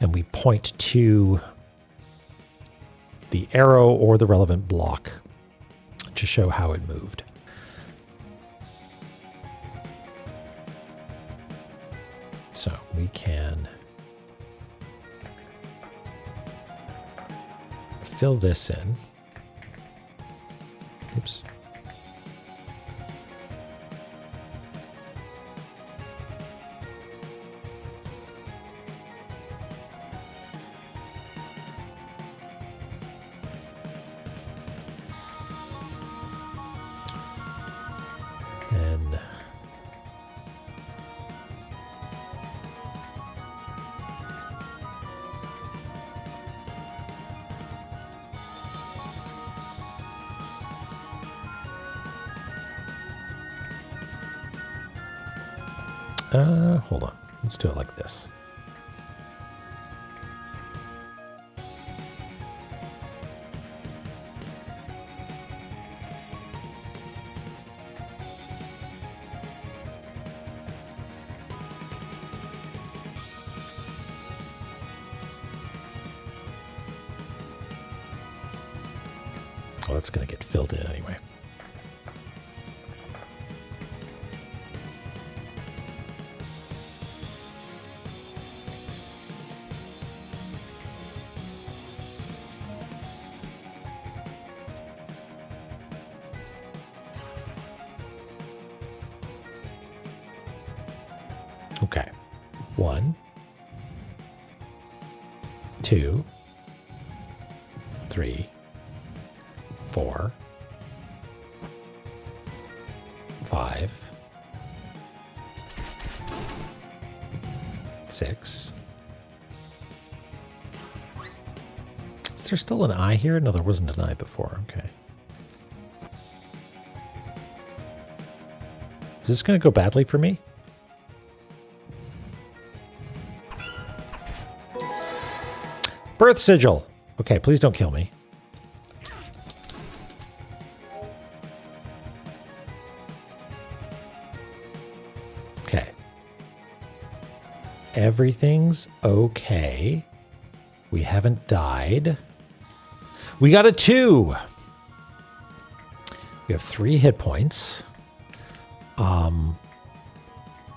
and we point to the arrow or the relevant block to show how it moved. So we can fill this in. Oops. And hold on. Let's do it like this. Well, that's going to get filled in anyway. Okay. 1, 2, 3, 4, 5, 6. Is there still an eye here? No, there wasn't an eye before. Okay. Is this going to go badly for me? Birth sigil. Okay, please don't kill me. Okay. Everything's okay. We haven't died. We got a 2. We have 3 hit points.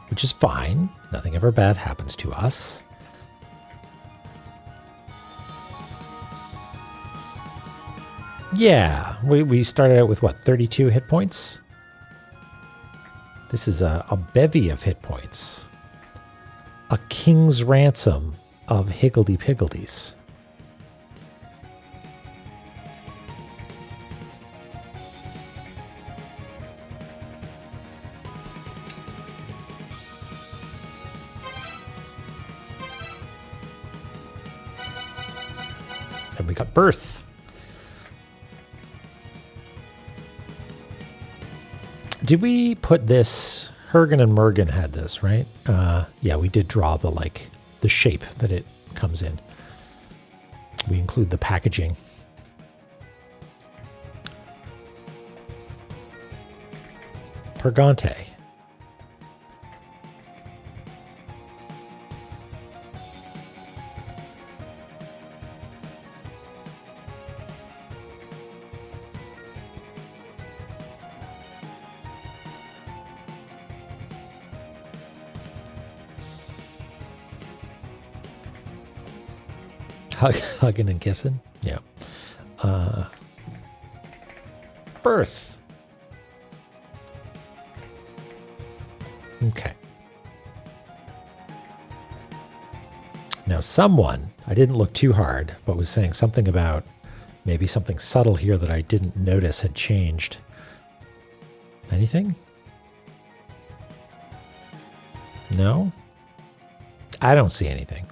Which is fine. Nothing ever bad happens to us. Yeah, we started out with what, 32 hit points? This is a bevy of hit points. A king's ransom of higgledy-piggledies. we got birth. Did we put this? Hergen and Mergen had this, right? Yeah, we did draw the shape that it comes in. We include the packaging. Pergante. Hugging and kissing? Yeah. Birth. Okay. Now someone, I didn't look too hard, but was saying something about maybe something subtle here that I didn't notice had changed. Anything? No? I don't see anything.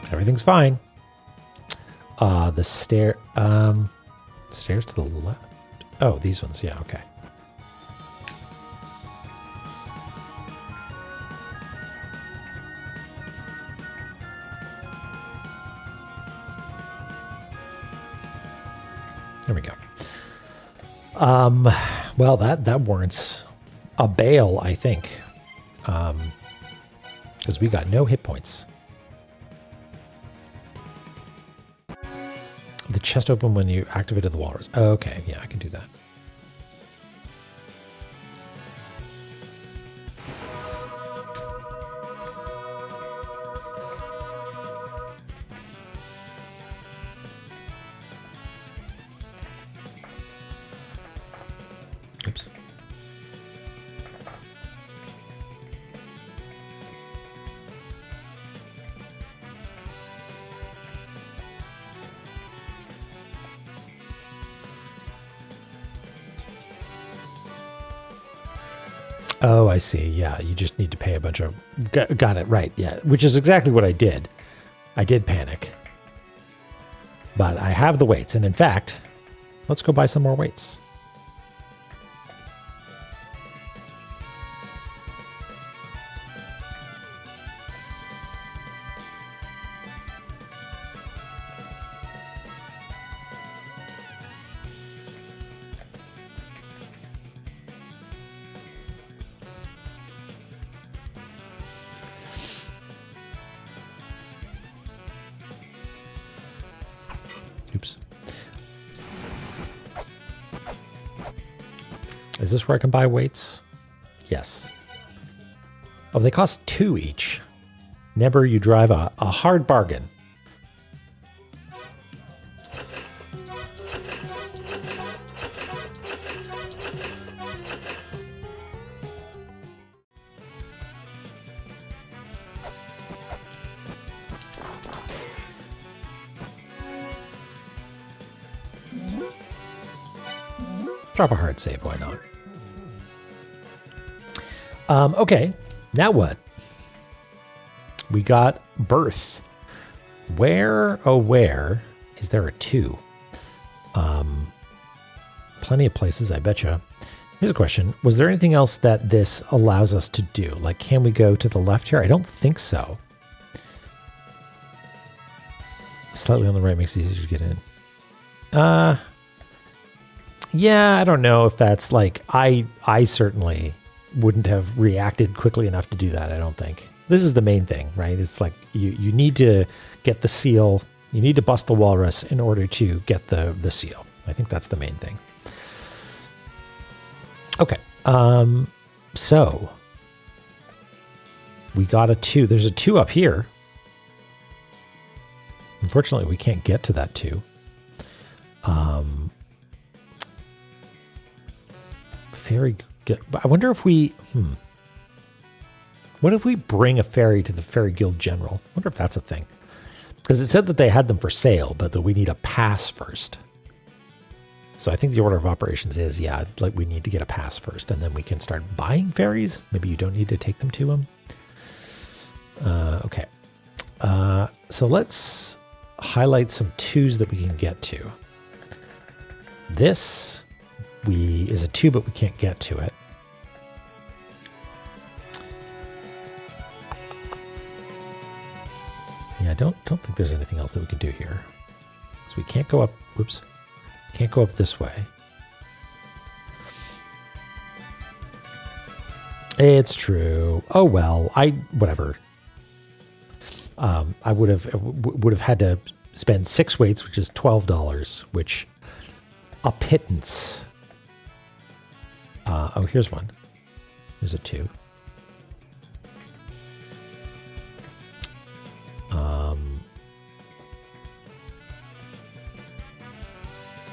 Everything's fine. The stairs to the left. Oh, these ones. Yeah, okay. There we go. Well, that warrants a bail, I think. Because we got no hit points. The chest opened when you activated the walrus. Oh, okay, yeah, I can do that. Oops. Oh, I see. Yeah, you just need to pay a bunch of... Got it, right, yeah. Which is exactly what I did. I did panic. But I have the weights, and in fact, let's go buy some more weights. Oops. Is this where I can buy weights? Yes. Oh, they cost 2 each. Never you drive a hard bargain. Drop a hard save, why not? Okay, now what? We got birth. Where, oh where, is there a 2? Plenty of places, I betcha. Here's a question. Was there anything else that this allows us to do? Like, can we go to the left here? I don't think so. Slightly on the right makes it easier to get in. Yeah, I don't know if that's like, I certainly wouldn't have reacted quickly enough to do that, I don't think. This is the main thing, right? It's like you need to get the seal. You need to bust the walrus in order to get the seal. I think that's the main thing. Okay, so we got a 2. There's a 2 up here. Unfortunately, we can't get to that 2. Ferry. I wonder if we. What if we bring a ferry to the Ferry Guild General? I wonder if that's a thing. Because it said that they had them for sale, but that we need a pass first. So I think the order of operations is, yeah, like we need to get a pass first, and then we can start buying ferries. Maybe you don't need to take them to them. Okay. So let's highlight some 2s that we can get to. This is a 2, but we can't get to it. Yeah, I don't think there's anything else that we can do here. So we can't go up. Whoops. Can't go up this way. It's true. Oh well. Whatever. I would have had to spend 6 weights, which is $12, which a pittance. Oh, here's one. Here's a 2.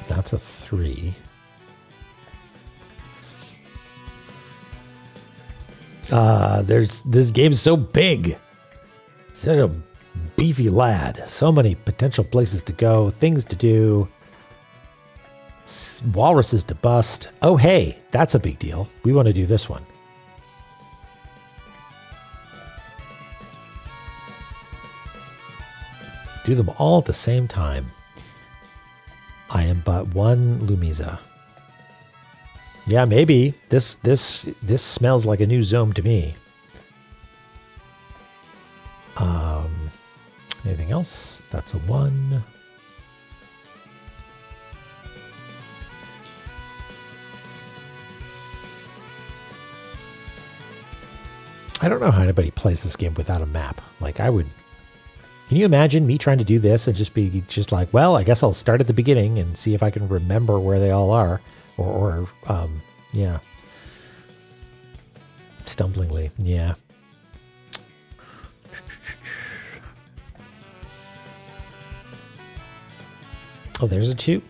That's a 3. This game's so big. Such a beefy lad. So many potential places to go, things to do. Walruses to bust. Oh, hey, that's a big deal. We want to do this one. Do them all at the same time. I am but one Lumisa. Yeah, maybe. This smells like a new Zome to me. Anything else? That's a 1. I don't know how anybody plays this game without a map. Like, I would... Can you imagine me trying to do this and just like, well, I guess I'll start at the beginning and see if I can remember where they all are. Or yeah. Stumblingly, yeah. Oh, there's a 2.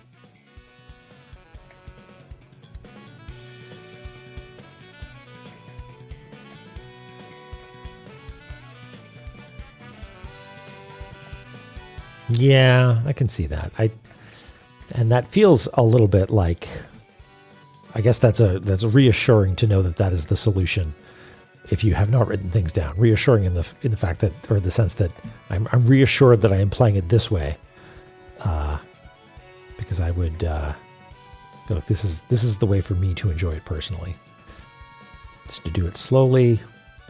Yeah, I can see that. And that feels a little bit like, I guess that's reassuring to know that is the solution. If you have not written things down, reassuring in the fact that, or the sense that I'm reassured that I am playing it this way, because I would go, this is the way for me to enjoy it personally. Just to do it slowly,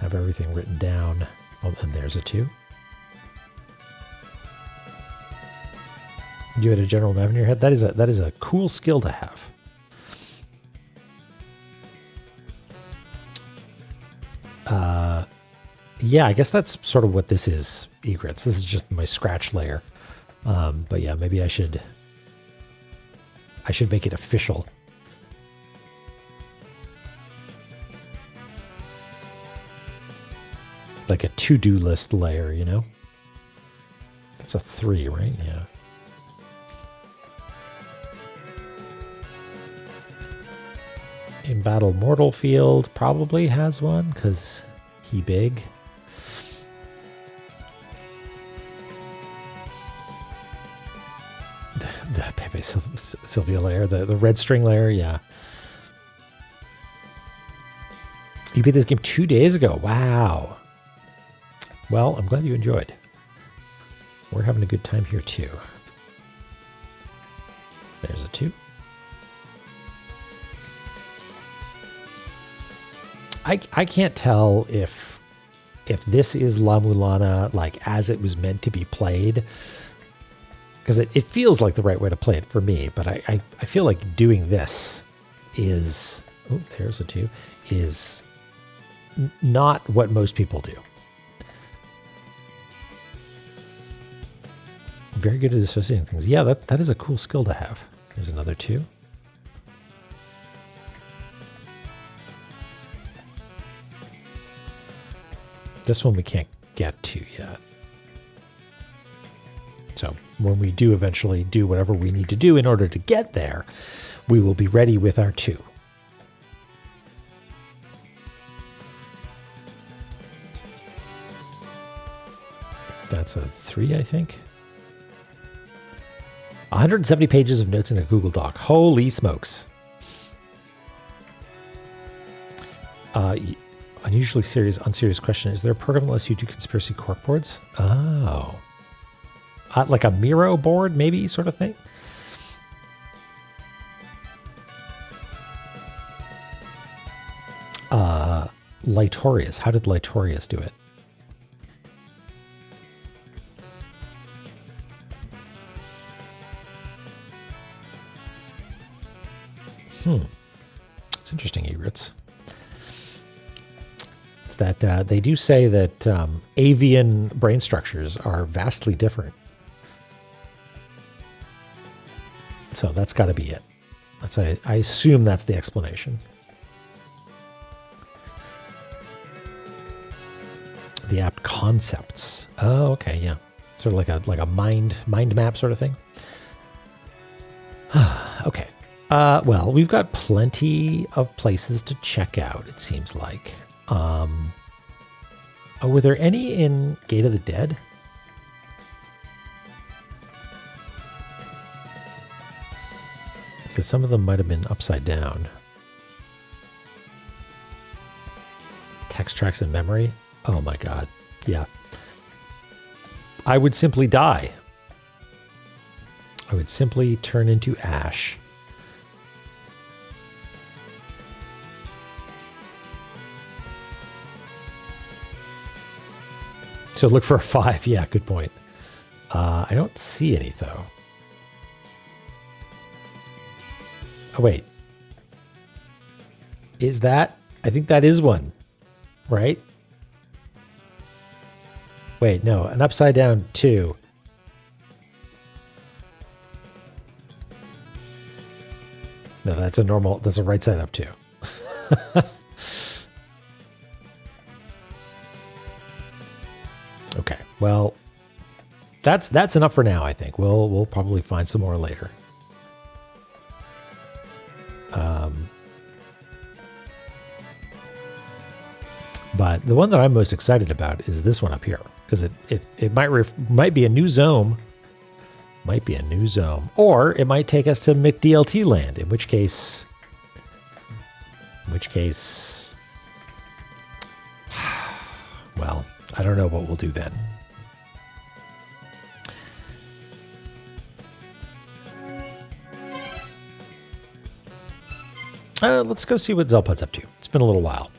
have everything written down. Oh, and there's a 2. You had a general map in your head. That is a cool skill to have. Yeah, I guess that's sort of what this is, egrets. This is just my scratch layer. But yeah, maybe I should make it official. Like a to-do list layer, you know? That's a 3, right? Yeah. In Battle Mortal Field probably has one, because he big. The Pepe Sylvia layer, the red string layer, yeah. You beat this game 2 days ago. Wow. Well, I'm glad you enjoyed. We're having a good time here too. There's a 2. I can't tell if this is La-Mulana like as it was meant to be played, because it feels like the right way to play it for me, but I feel like doing this is, oh, there's a 2, is not what most people do. Very good at associating things. Yeah, that is a cool skill to have. There's another 2. This one we can't get to yet. So when we do eventually do whatever we need to do in order to get there, we will be ready with our 2. That's a 3, I think. 170 pages of notes in a Google Doc. Holy smokes. Unusually serious, unserious question. Is there a program that lets you do conspiracy corkboards? Oh. Like a Miro board, maybe, sort of thing? Litorius. How did Litorius do it? It's interesting, Egrets. It's that they do say that avian brain structures are vastly different. So that's got to be it. I assume that's the explanation. The apt concepts. Oh, okay, yeah. Sort of like a mind map sort of thing. Okay. Well, we've got plenty of places to check out, it seems like. Were there any in Gate of the Dead? Because some of them might have been upside down. Text tracks in memory? Oh my god. Yeah. I would simply die. I would simply turn into ash. So look for a 5. Yeah, good point. I don't see any, though. Oh, wait. Is that? I think that is one. Right? Wait, no. An upside down 2. No, that's a normal. That's a right side up 2. Okay. Well, that's enough for now, I think. We'll probably find some more later. But the one that I'm most excited about is this one up here, because it might be a new zone. Might be a new zone, or it might take us to McDLT land. In which case, well, I don't know what we'll do then. Let's go see what Zelpud's up to. It's been a little while.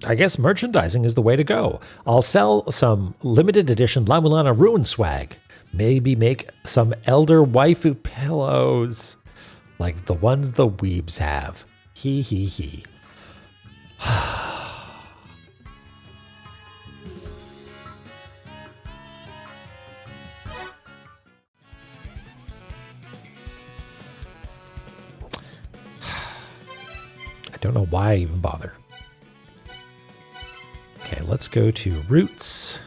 I guess merchandising is the way to go. I'll sell some limited edition La-Mulana ruin swag. Maybe make some elder waifu pillows. Like the ones the weebs have. Hee hee hee. I don't know why I even bother. Okay, let's go to roots.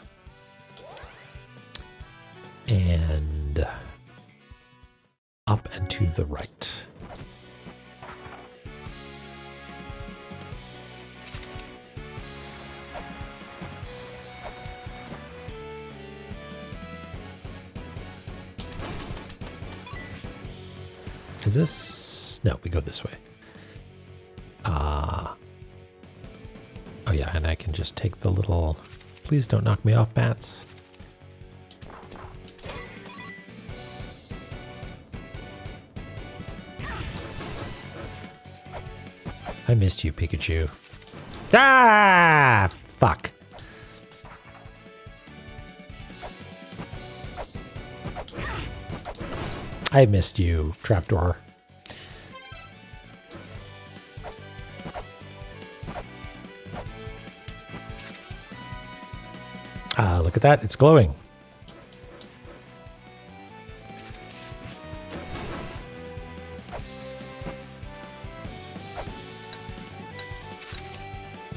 And up and to the right. Is this? No, we go this way. Oh yeah, and I can just take the little, please don't knock me off, bats. I missed you, Pikachu. Ah, fuck. I missed you, Trapdoor. Look at that, it's glowing.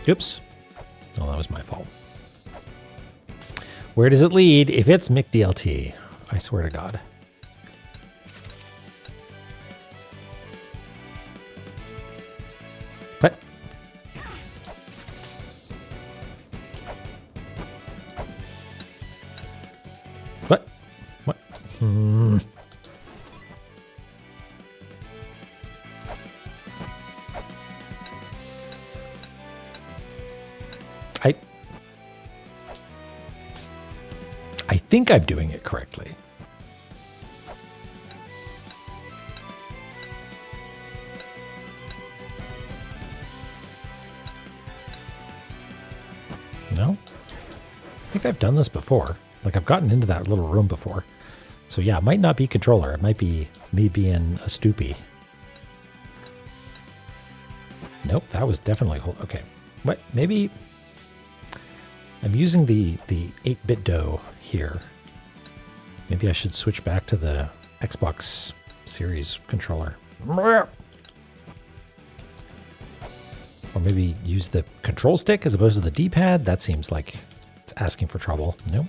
Oops. Oh, that was my fault. Where does it lead if it's McDLT? I swear to God. What? What? What? think I'm doing it correctly. No? I think I've done this before. Like, I've gotten into that little room before. So yeah, it might not be controller. It might be me being a stoopy. Nope, that was definitely... Okay. What? Maybe... I'm using the 8-bit dough here. Maybe I should switch back to the Xbox Series controller. Or maybe use the control stick as opposed to the D-pad. That seems like it's asking for trouble. Nope.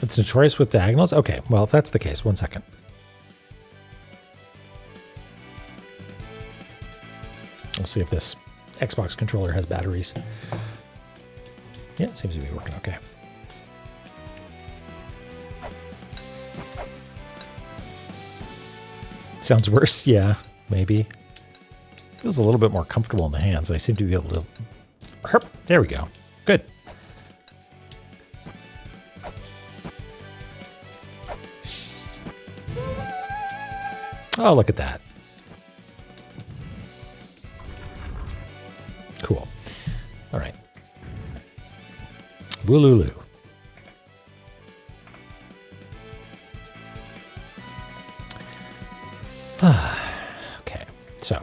It's notorious with diagonals? Okay, well, if that's the case, 1 second. We'll see if this Xbox controller has batteries. Yeah, it seems to be working okay. Sounds worse, yeah, maybe. Feels a little bit more comfortable in the hands. I seem to be able to... Herp, there we go. Good. Oh, look at that. Cool. All right. Wooloo. Okay, so.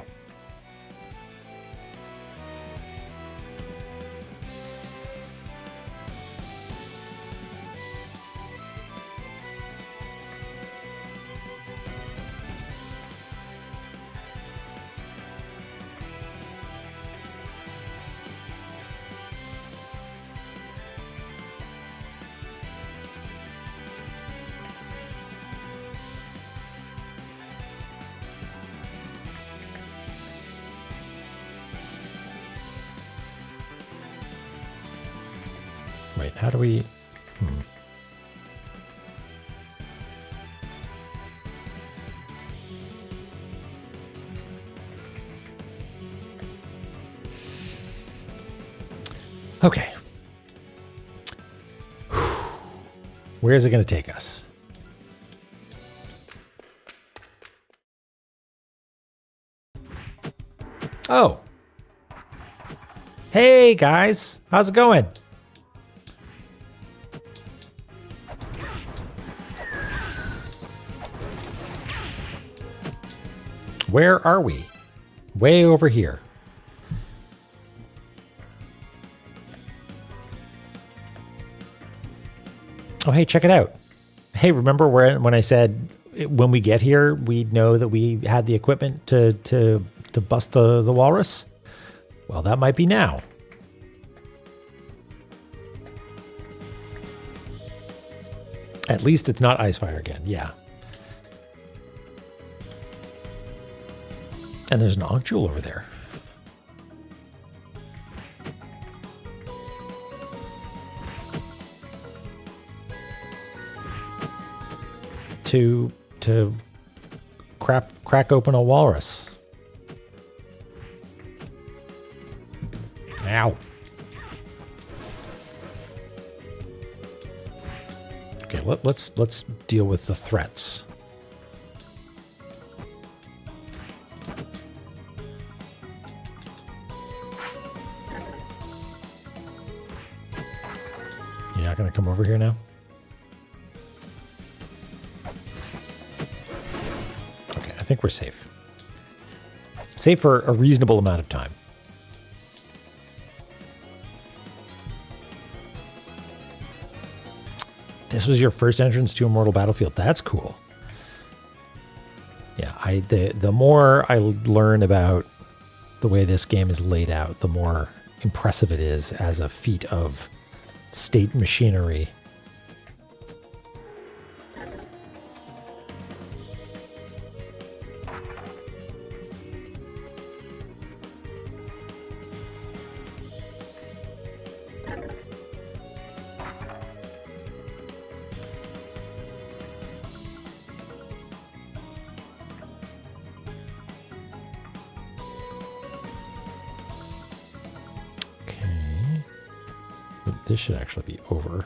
Wait, how do we... Okay. Where is it going to take us? Oh. Hey, guys. How's it going? Where are we? Way over here. Oh, hey, check it out. Hey, remember when I said when we get here, we know that we had the equipment to bust the walrus? Well, that might be now. At least it's not Icefire again. Yeah. And there's an Ankh Jewel over there. To crack open a walrus. Ow. Okay, let's deal with the threats. You're not going to come over here now? Okay, I think we're safe. Safe for a reasonable amount of time. This was your first entrance to Immortal Battlefield. That's cool. Yeah, the more I learn about the way this game is laid out, the more impressive it is as a feat of state machinery. This should actually be over.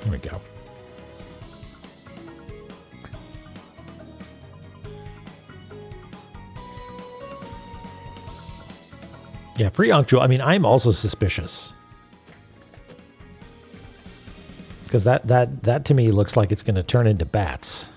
There we go. Yeah, free Ankh Jewel. I mean, I'm also suspicious. Because that to me looks like it's going to turn into bats.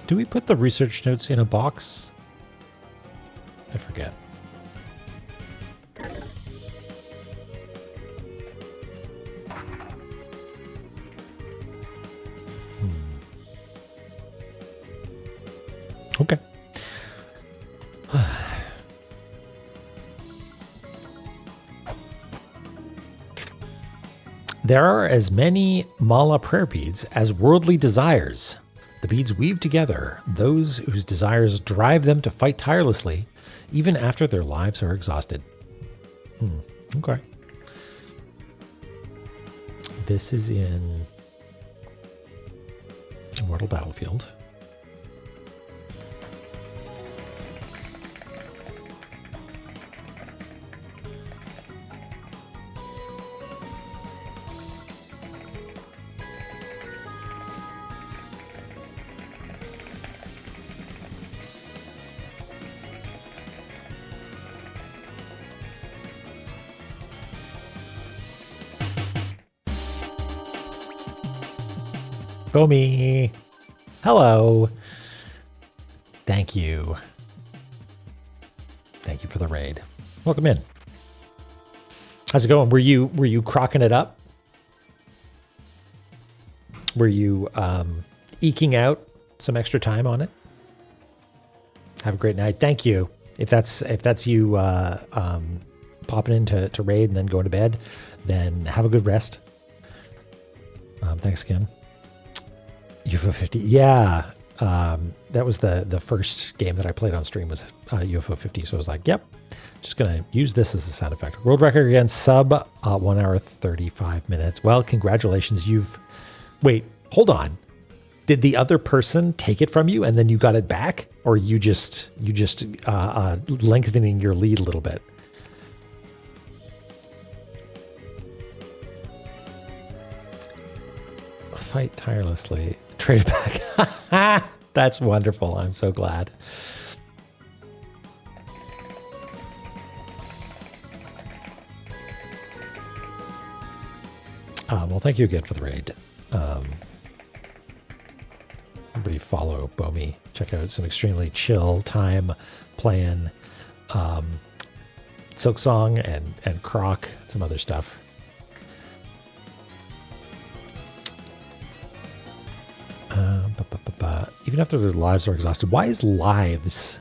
Do we put the research notes in a box? I forget. Okay. There are as many mala prayer beads as worldly desires. The beads weave together those whose desires drive them to fight tirelessly, even after their lives are exhausted. Okay. This is in Immortal Battlefield. Bomi, hello. Thank you. Thank you for the raid. Welcome in. How's it going? Were you crocking it up? Were you eking out some extra time on it? Have a great night. Thank you. If that's you popping in to raid and then going to bed, then have a good rest. Thanks again. UFO 50, yeah. That was the first game that I played on stream was UFO 50. So I was like, yep, just gonna use this as a sound effect. World record again, sub 1 hour 35 minutes. Well, congratulations. Wait, hold on. Did the other person take it from you and then you got it back, or you just lengthening your lead a little bit? Fight tirelessly. Trade it back. That's wonderful. I'm so glad. Well, thank you again for the raid. Everybody follow Bomi. Check out some extremely chill time playing Silk Song and Croc, some other stuff. Even after their lives are exhausted, why is lives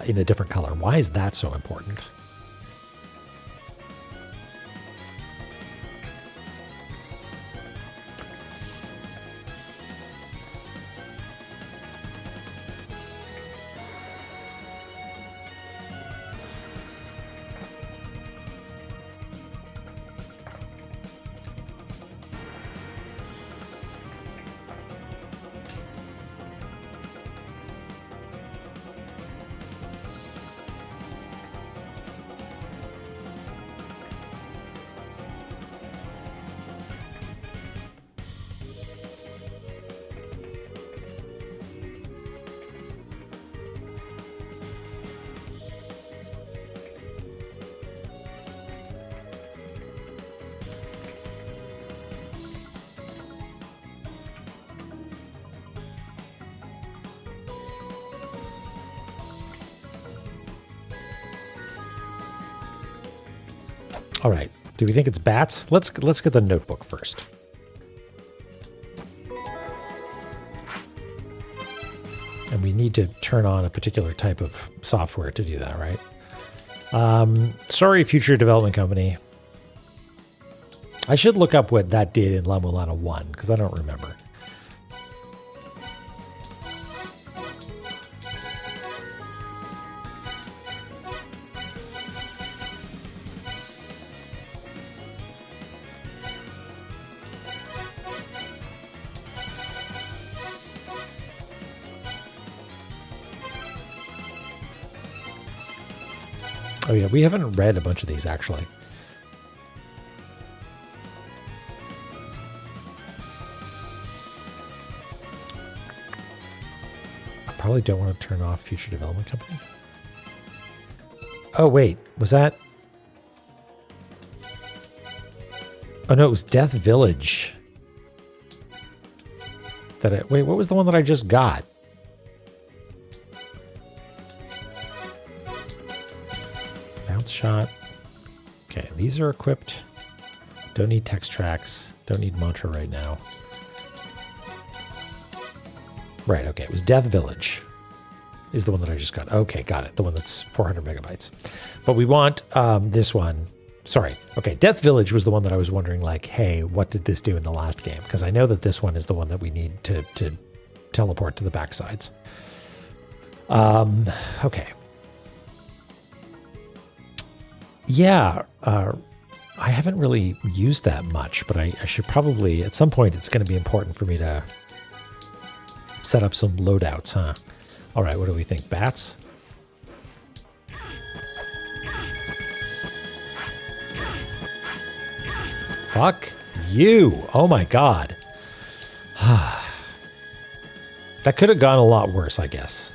in a different color? Why is that so important? All right. Do we think it's bats? Let's get the notebook first. And we need to turn on a particular type of software to do that, right? Sorry, future development company. I should look up what that did in La-Mulana 1, because I don't remember. Oh yeah, we haven't read a bunch of these actually. I probably don't want to turn off future development company. Oh wait, was that? Oh no, it was Death Village. Wait, what was the one that I just got? Shot. Okay, these are equipped. Don't need text tracks. Don't need mantra right now. Right, okay. It was Death Village is the one that I just got. Okay, got it. The one that's 400 megabytes. But we want this one. Sorry. Okay, Death Village was the one that I was wondering, like, hey, what did this do in the last game? Because I know that this one is the one that we need to teleport to the backsides. Okay. Yeah, I haven't really used that much, but I should probably, at some point, it's going to be important for me to set up some loadouts, huh? All right, what do we think? Bats? Fuck you. Oh my god. That could have gone a lot worse, I guess.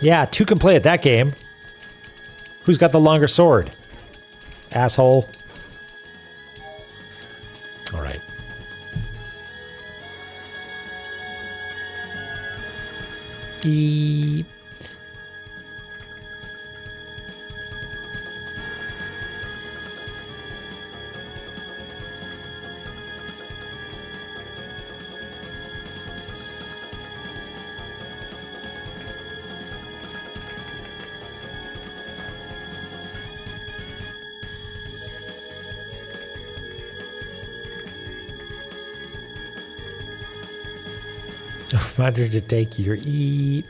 Yeah, two can play at that game. Who's got the longer sword? Asshole. All right. Eep. Reminder to take your eat.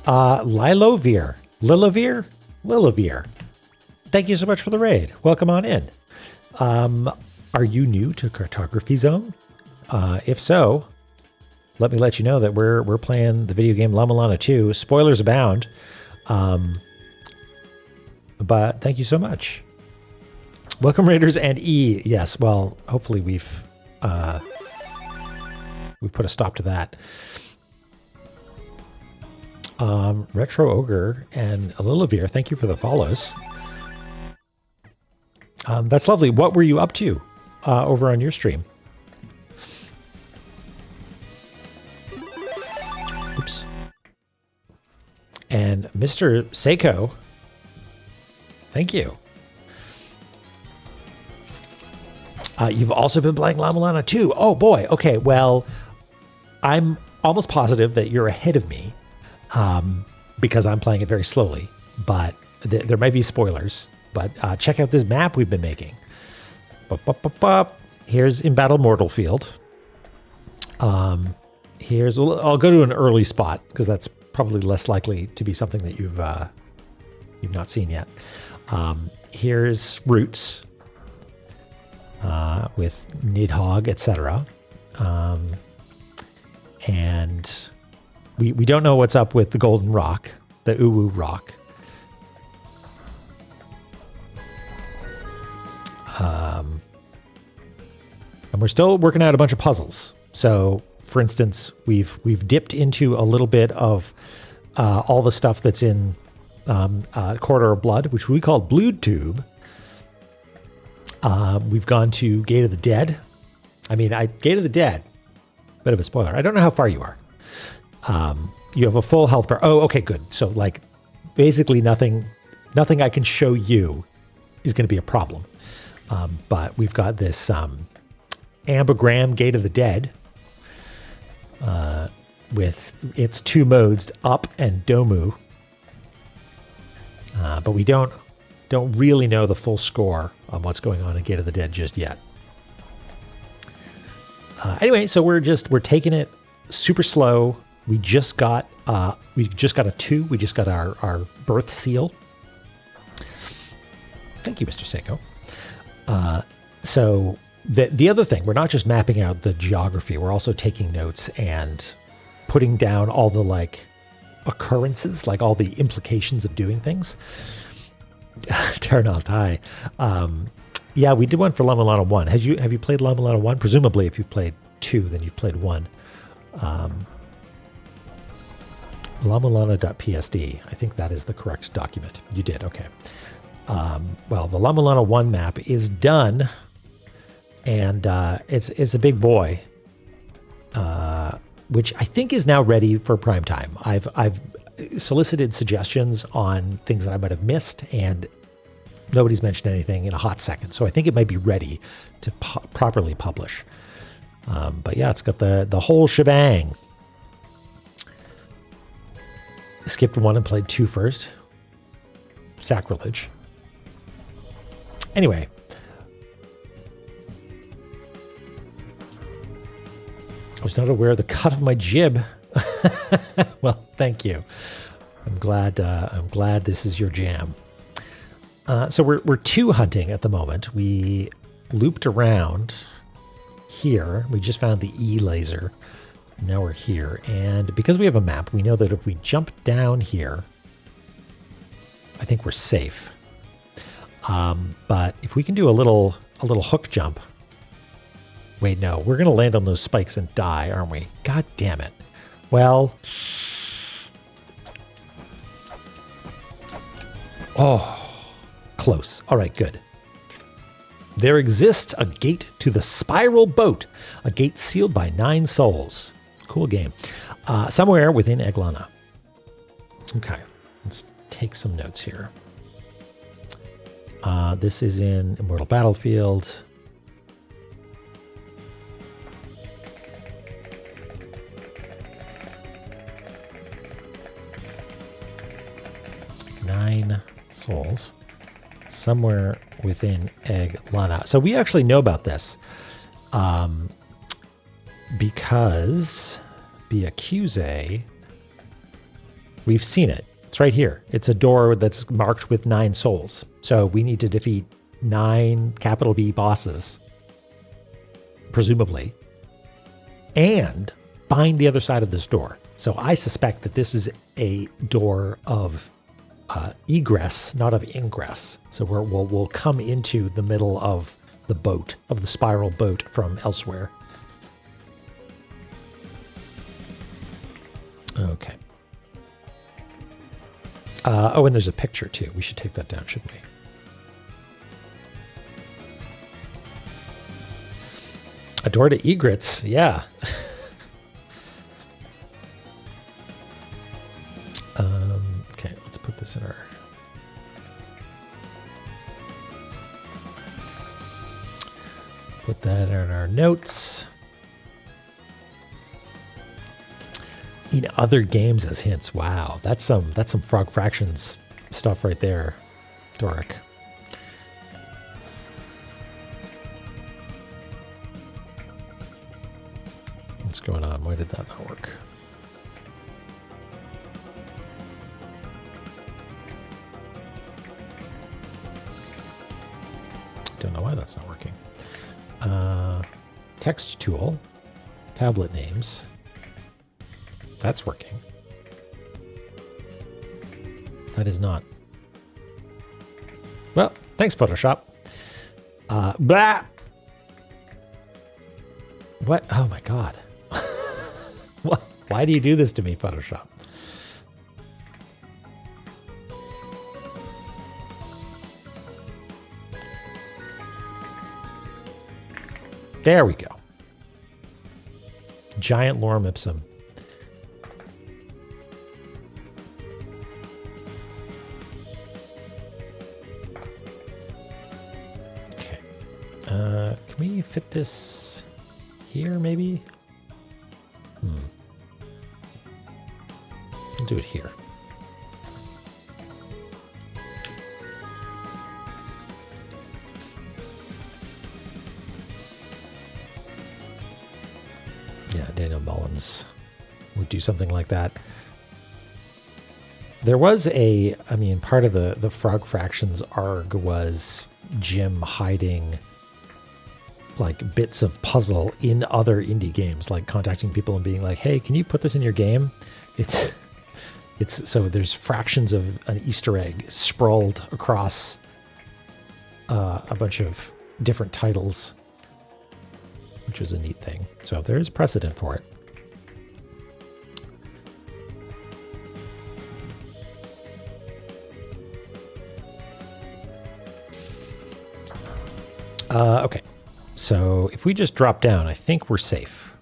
Lilovir. Lilovir. Thank you so much for the raid. Welcome on in. Are you new to Cartography Zone? If so, let me let you know that we're playing the video game La-Mulana 2. Spoilers abound. But thank you so much. Welcome, Raiders and E. Yes, well, hopefully we've put a stop to that. Retro Ogre and Lilovir, thank you for the follows. That's lovely. What were you up to over on your stream? Oops. And Mr. Seiko, thank you. You've also been playing La-Mulana 2. Oh boy. Okay. Well, I'm almost positive that you're ahead of me because I'm playing it very slowly. But there might be spoilers. But check out this map we've been making. Here's In Battle Mortal Field. Here's I'll go to an early spot because that's probably less likely to be something that you've not seen yet. Here's Roots. With Nidhogg, etc. And we don't know what's up with the Golden Rock, the Uwu Rock. And we're still working out a bunch of puzzles. So, for instance, we've dipped into a little bit of all the stuff that's in Corridor of Blood, which we call Blood Tube. We've gone to Gate of the Dead. Gate of the Dead, bit of a spoiler. I don't know how far you are. You have a full health bar. Oh, okay, good. So like basically nothing I can show you is going to be a problem. But we've got this Ambergram Gate of the Dead with its two modes, up and Domu. But we don't really know the full score on what's going on in Gate of the Dead just yet. Anyway, so we're taking it super slow. We just got a 2. We just got our birth seal. Thank you, Mr. Seiko. So the other thing, we're not just mapping out the geography. We're also taking notes and putting down all the like occurrences, like all the implications of doing things. Terranost, hi. Yeah, we did one for La-Mulana 1. Have you played La-Mulana 1? Presumably, if you've played 2, then you've played 1. La-Mulana.psd. I think that is the correct document. You did, okay. Well, the La-Mulana 1 map is done, and it's a big boy, which I think is now ready for prime time. I've solicited suggestions on things that I might have missed, and nobody's mentioned anything in a hot second. So I think it might be ready to properly publish. But yeah, it's got the whole shebang. Skipped 1 and played 2 first. Sacrilege. Anyway. I was not aware of the cut of my jib. Well, thank you. I'm glad this is your jam. So we're 2 hunting at the moment. We looped around here. We just found the E laser. Now we're here, and because we have a map, we know that if we jump down here, I think we're safe. But if we can do a little hook jump, wait, no, we're gonna land on those spikes and die, aren't we? God damn it. Well, oh, close. All right, good. There exists a gate to the spiral boat, a gate sealed by 9 souls. Cool game. Somewhere within Eglana. Okay, let's take some notes here. This is in Immortal Battlefield. Nine souls. Somewhere within Eglana. So we actually know about this. Because Biacuse, we've seen it. It's right here. It's a door that's marked with 9 souls. So we need to defeat 9 capital B bosses, presumably, and find the other side of this door. So I suspect that this is a door of egress, not of ingress. So we'll come into the middle of the boat, of the spiral boat from elsewhere. Okay. Oh, and there's a picture too. We should take that down, shouldn't we? A door to egrets, yeah. Okay, let's put this in our... Put that in our notes. In other games as hints. Wow, that's some Frog Fractions stuff right there, Doric. What's going on? Why did that not work? Don't know why that's not working. Text tool, tablet names. That's working. That is not. Well, thanks, Photoshop. Blah. What? Oh my God. Why do you do this to me, Photoshop? There we go. Giant lorem ipsum. Okay. Can we fit this here, maybe? I'll do it here. Yeah, Daniel Mullins would do something like that. There was part of the Frog Fractions arg was Jim hiding like bits of puzzle in other indie games, like contacting people and being like, hey, can you put this in your game? It's so there's fractions of an Easter egg sprawled across a bunch of different titles, which was a neat thing. So there is precedent for it. Okay, so if we just drop down, I think we're safe.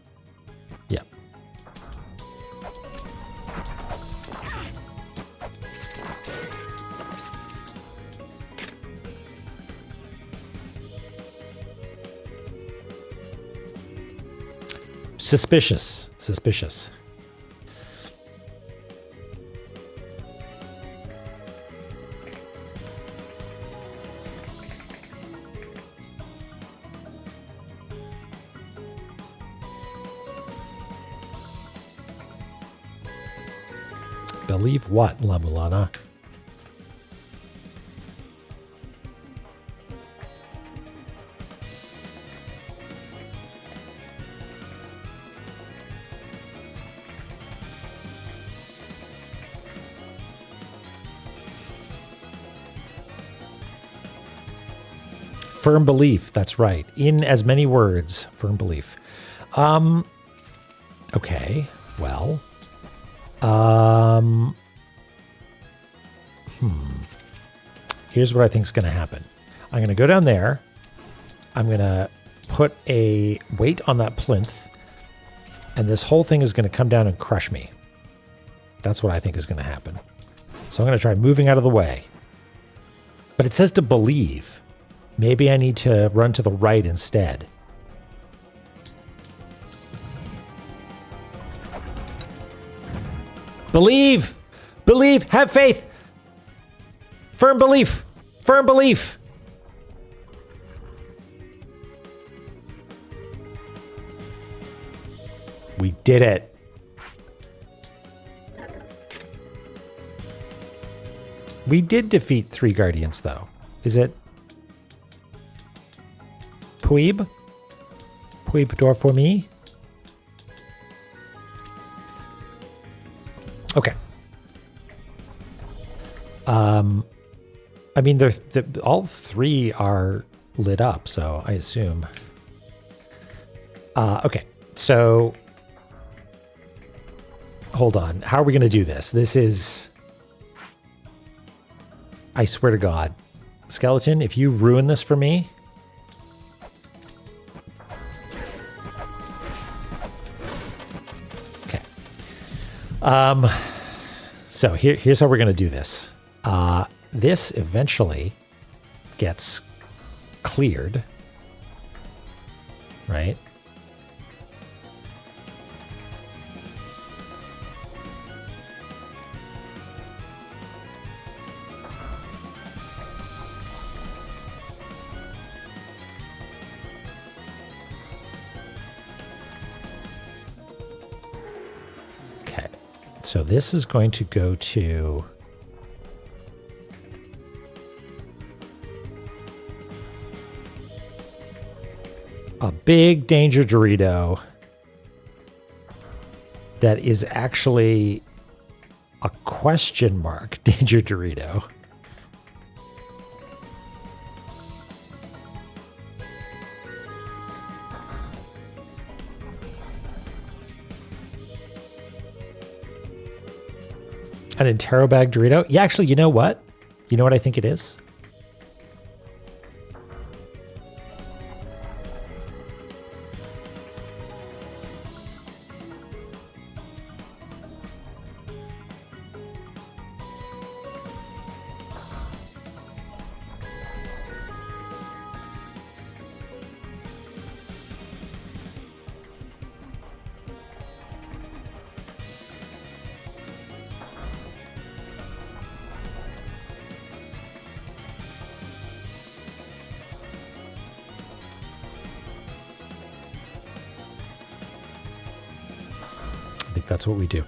Yeah. Suspicious. Suspicious. Believe what, La-Mulana? Firm belief, that's right. In as many words, firm belief. Okay, well. Here's what I think is going to happen. I'm going to go down there. I'm going to put a weight on that plinth, and this whole thing is going to come down and crush me. That's what I think is going to happen. So I'm going to try moving out of the way. But it says to believe. Maybe I need to run to the right instead. Believe! Believe! Have faith! Firm belief! Firm belief! We did it. We did defeat 3 Guardians, though. Is it Puib? Puib door for me? Okay. I mean, all 3 are lit up, so I assume. Okay, so hold on. How are we going to do this? This is, I swear to God, Skeleton, if you ruin this for me. Okay. So here's how we're going to do this. This eventually gets cleared, right? Okay, so this is going to go to a big danger Dorito that is actually a question mark danger Dorito. An Interrobag Dorito? Yeah, actually, you know what? You know what I think it is? That's what we do.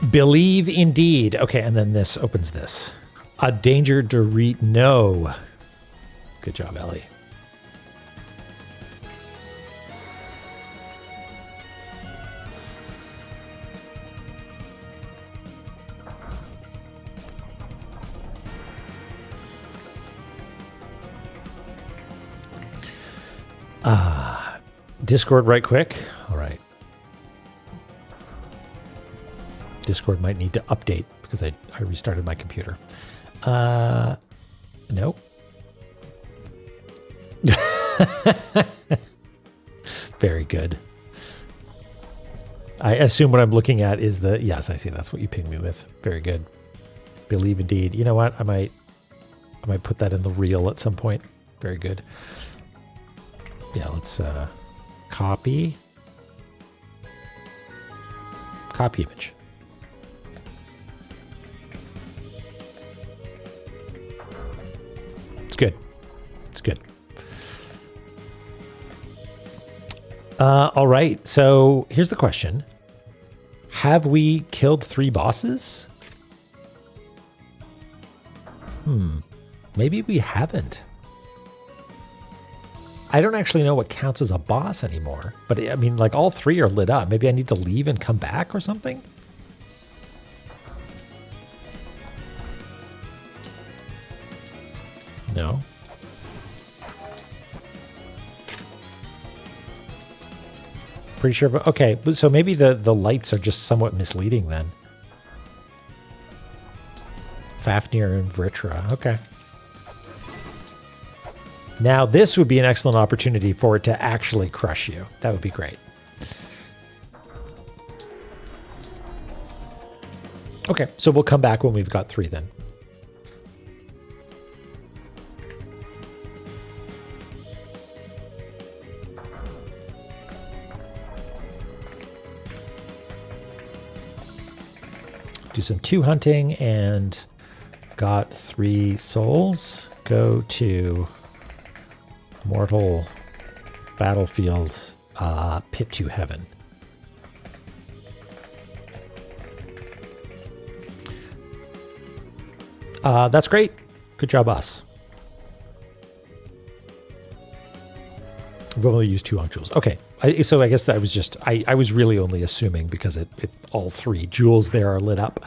Believe indeed. Okay, and then this opens this. A danger to read. No. Good job, Ellie. Discord right quick. All right. Discord might need to update because I restarted my computer. Nope. Very good. I assume what I'm looking at is the, yes, I see. That's what you pinged me with. Very good. Believe indeed. You know what? I might put that in the reel at some point. Very good. Yeah, let's copy image. It's good. It's good. All right. So here's the question. Have we killed 3 bosses? Maybe we haven't. I don't actually know what counts as a boss anymore. But I mean, like all 3 are lit up. Maybe I need to leave and come back or something? No. Pretty sure. Okay, so maybe the lights are just somewhat misleading then. Fafnir and Vritra. Okay. Now this would be an excellent opportunity for it to actually crush you. That would be great. Okay, so we'll come back when we've got 3 then. Do some 2 hunting and got 3 souls. Go to Mortal Battlefield, Pit to Heaven. That's great. Good job, us. We've only used 2 jewels. Okay, so I guess that was just, I was really only assuming because all 3 jewels there are lit up.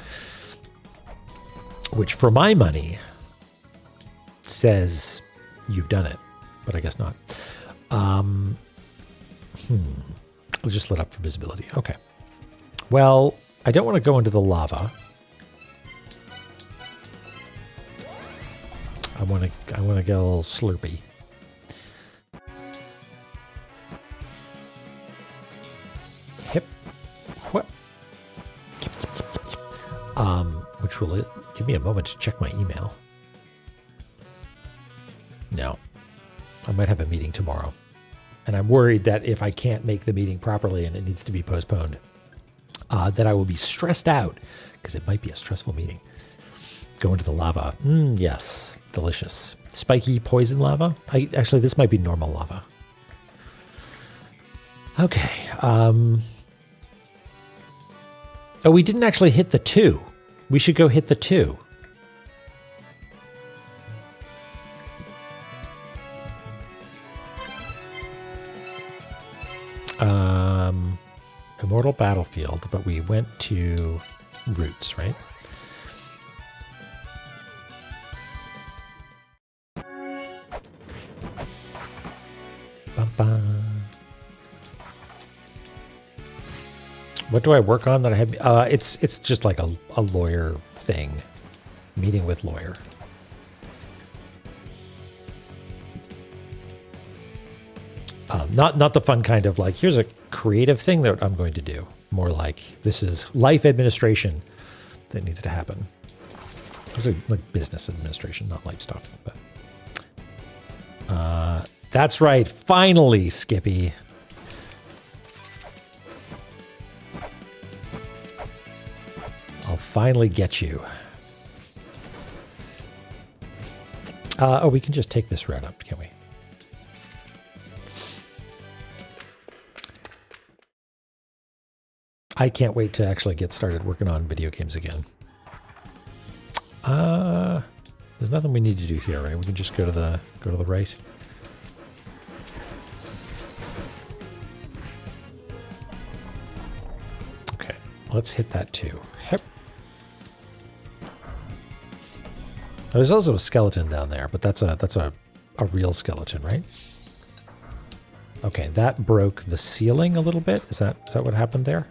Which for my money says you've done it, but I guess not. I'll just lit up for visibility. Okay. Well, I don't want to go into the lava. I want to get a little slurpy. Hip. What? Which will give me a moment to check my email. No. I might have a meeting tomorrow. And I'm worried that if I can't make the meeting properly and it needs to be postponed, that I will be stressed out because it might be a stressful meeting. Go into the lava. Yes. Delicious. Spiky poison lava. Actually, this might be normal lava. Okay. Oh, we didn't actually hit the 2. We should go hit the 2. Immortal Battlefield, but we went to Roots, right? What do I work on that I have? It's just like a lawyer thing. Meeting with lawyer. Not the fun kind of like, here's a creative thing that I'm going to do. More like, this is life administration that needs to happen. It's like business administration, not life stuff. But that's right. Finally, Skippy. I'll finally get you. Oh, we can just take this route up, can we? I can't wait to actually get started working on video games again. There's nothing we need to do here, right? We can just go to the right. Okay, let's hit that too. Yep. There's also a skeleton down there, but that's a real skeleton, right? Okay, that broke the ceiling a little bit. Is that what happened there?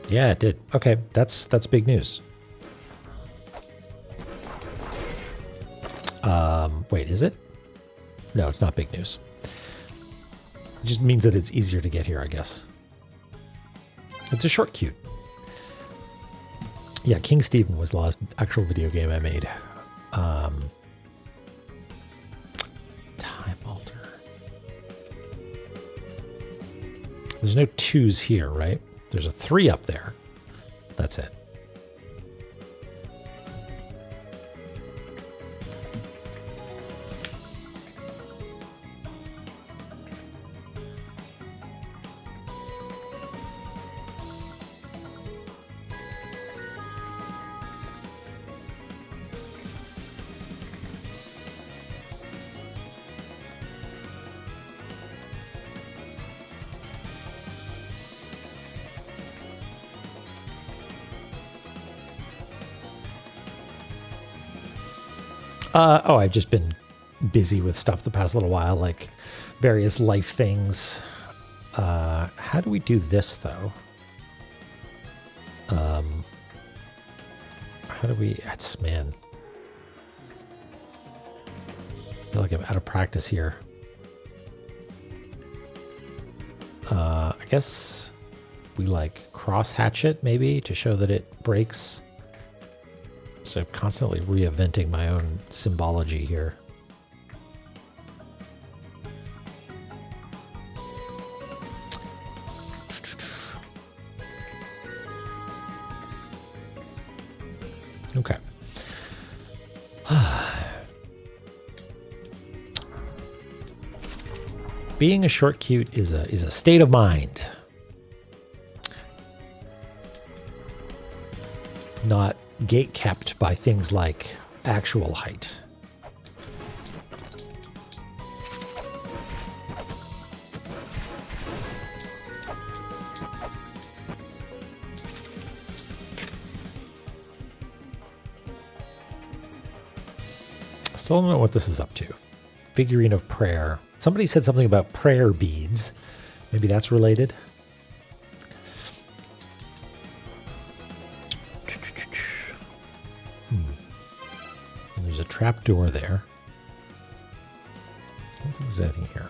Yeah, it did. Okay, that's big news. Wait, is it? No, it's not big news. It just means that it's easier to get here, I guess. It's a short queue. Yeah, King Stephen was the last actual video game I made. Time Alter. There's no 2s here, right? There's a 3 up there. That's it. Oh, I've just been busy with stuff the past little while, like various life things. How do we do this, though? How do we... man. I feel like I'm out of practice here. I guess we, like, cross-hatch it, maybe, to show that it breaks. So constantly reinventing my own symbology here. Okay. Being a short cute is a state of mind. Not gate kept by things like actual height. Still don't know what this is up to. Figurine of prayer. Somebody said something about prayer beads. Maybe that's related. There's a trap door there. I don't think there's anything here.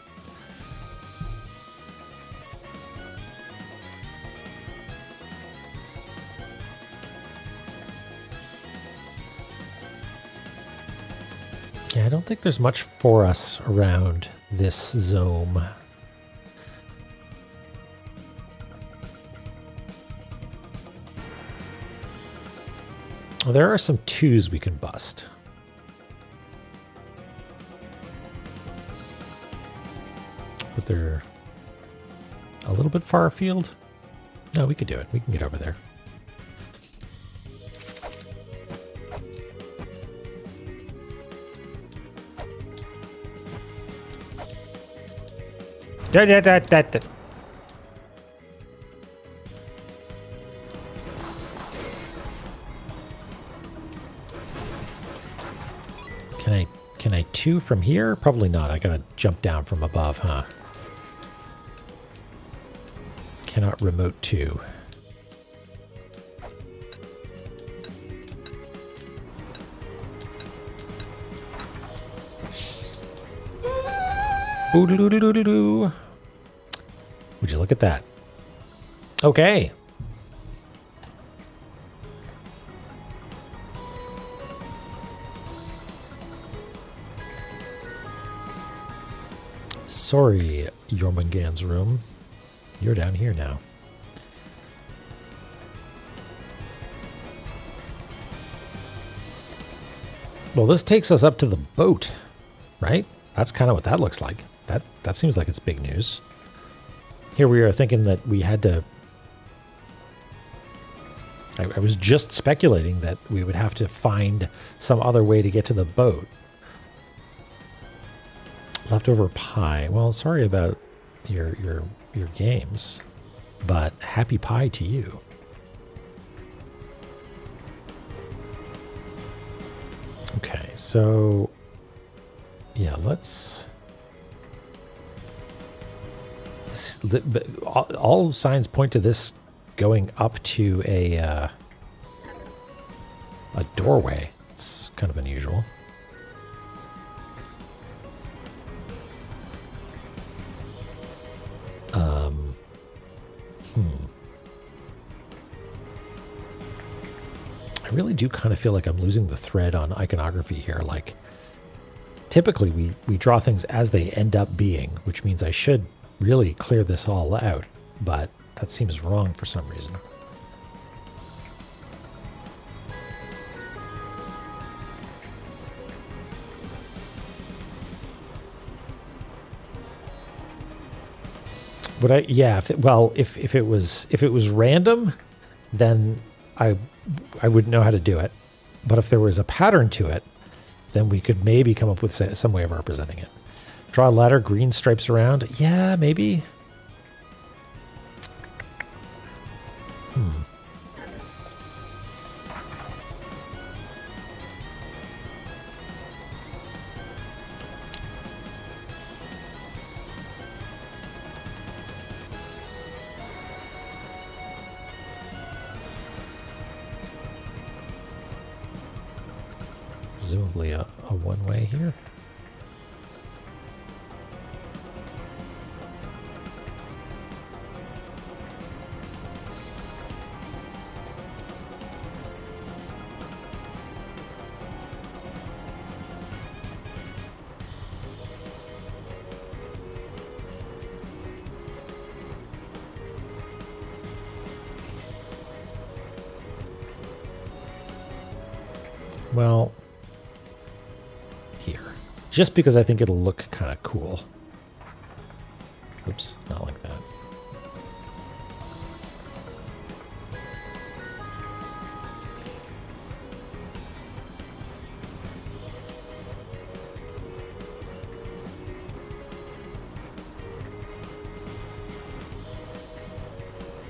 Yeah, I don't think there's much for us around this zone. Well, there are some 2s we can bust. But they're a little bit far afield. No, we could do it. We can get over there. Can I 2 from here? Probably not. I gotta jump down from above, huh? Cannot remote 2. Oodle-oodle-oodle-doo. Would you look at that? Okay. Sorry, Jormungand's room. You're down here now. Well, this takes us up to the boat, right? That's kind of what that looks like. That seems like it's big news. Here we are thinking that we had to... I was just speculating that we would have to find some other way to get to the boat. Leftover pie. Well, sorry about your games, but happy pie to you. Okay, so yeah, let's... All signs point to this going up to a doorway. It's kind of unusual. I really do kind of feel like I'm losing the thread on iconography here. Like, typically we draw things as they end up being, which means I should really clear this all out, but that seems wrong for some reason. Would I? Yeah. If it was random, then I wouldn't know how to do it. But if there was a pattern to it, then we could maybe come up with some way of representing it. Draw a ladder, green stripes around. Yeah, maybe. Presumably a one-way here. Well, here. Just because I think it'll look kind of cool. Oops, not like that.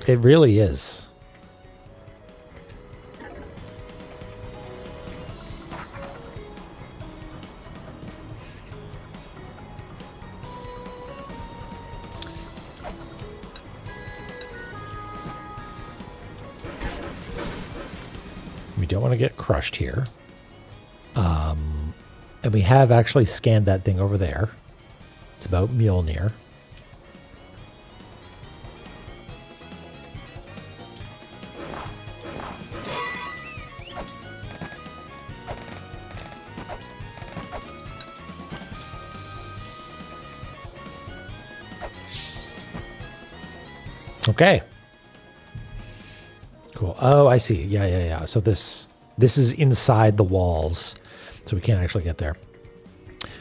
It really is. We don't want to get crushed here. And we have actually scanned that thing over there. It's about Mjolnir. Okay. Cool. Oh, I see. Yeah. So this is inside the walls, so we can't actually get there.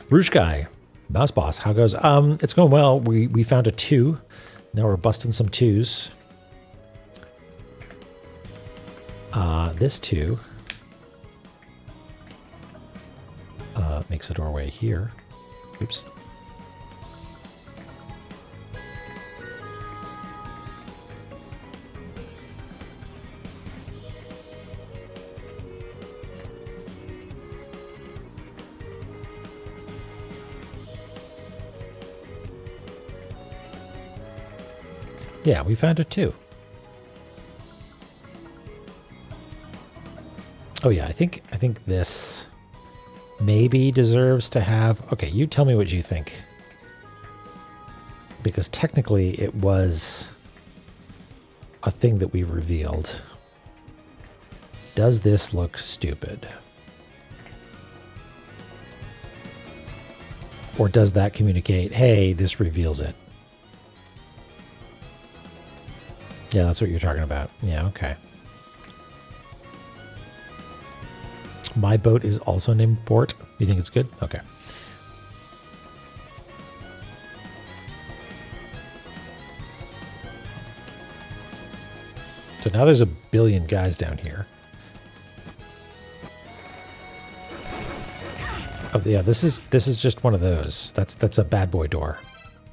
Rouge guy, mouse boss, how goes? It's going well. We found a 2. Now we're busting some 2s. This 2 makes a doorway here. Oops. Yeah, we found it too. Oh yeah, I think this maybe deserves to have... Okay, you tell me what you think. Because technically it was a thing that we revealed. Does this look stupid? Or does that communicate, hey, this reveals it? Yeah, that's what you're talking about. Yeah, okay. My boat is also named Port. You think it's good? Okay. So now there's a billion guys down here. Oh yeah, this is just one of those. That's a bad boy door.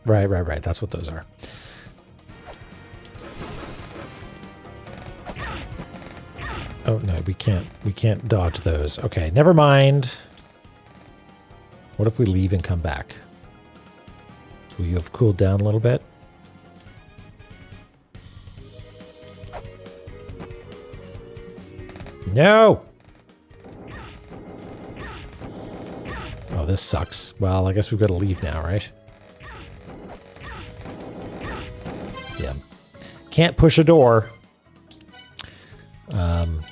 Right. That's what those are. Oh no, we can't dodge those. Okay, never mind. What if we leave and come back? Will you have cooled down a little bit? No! Oh, this sucks. Well, I guess we've got to leave now, right? Yeah. Can't push a door.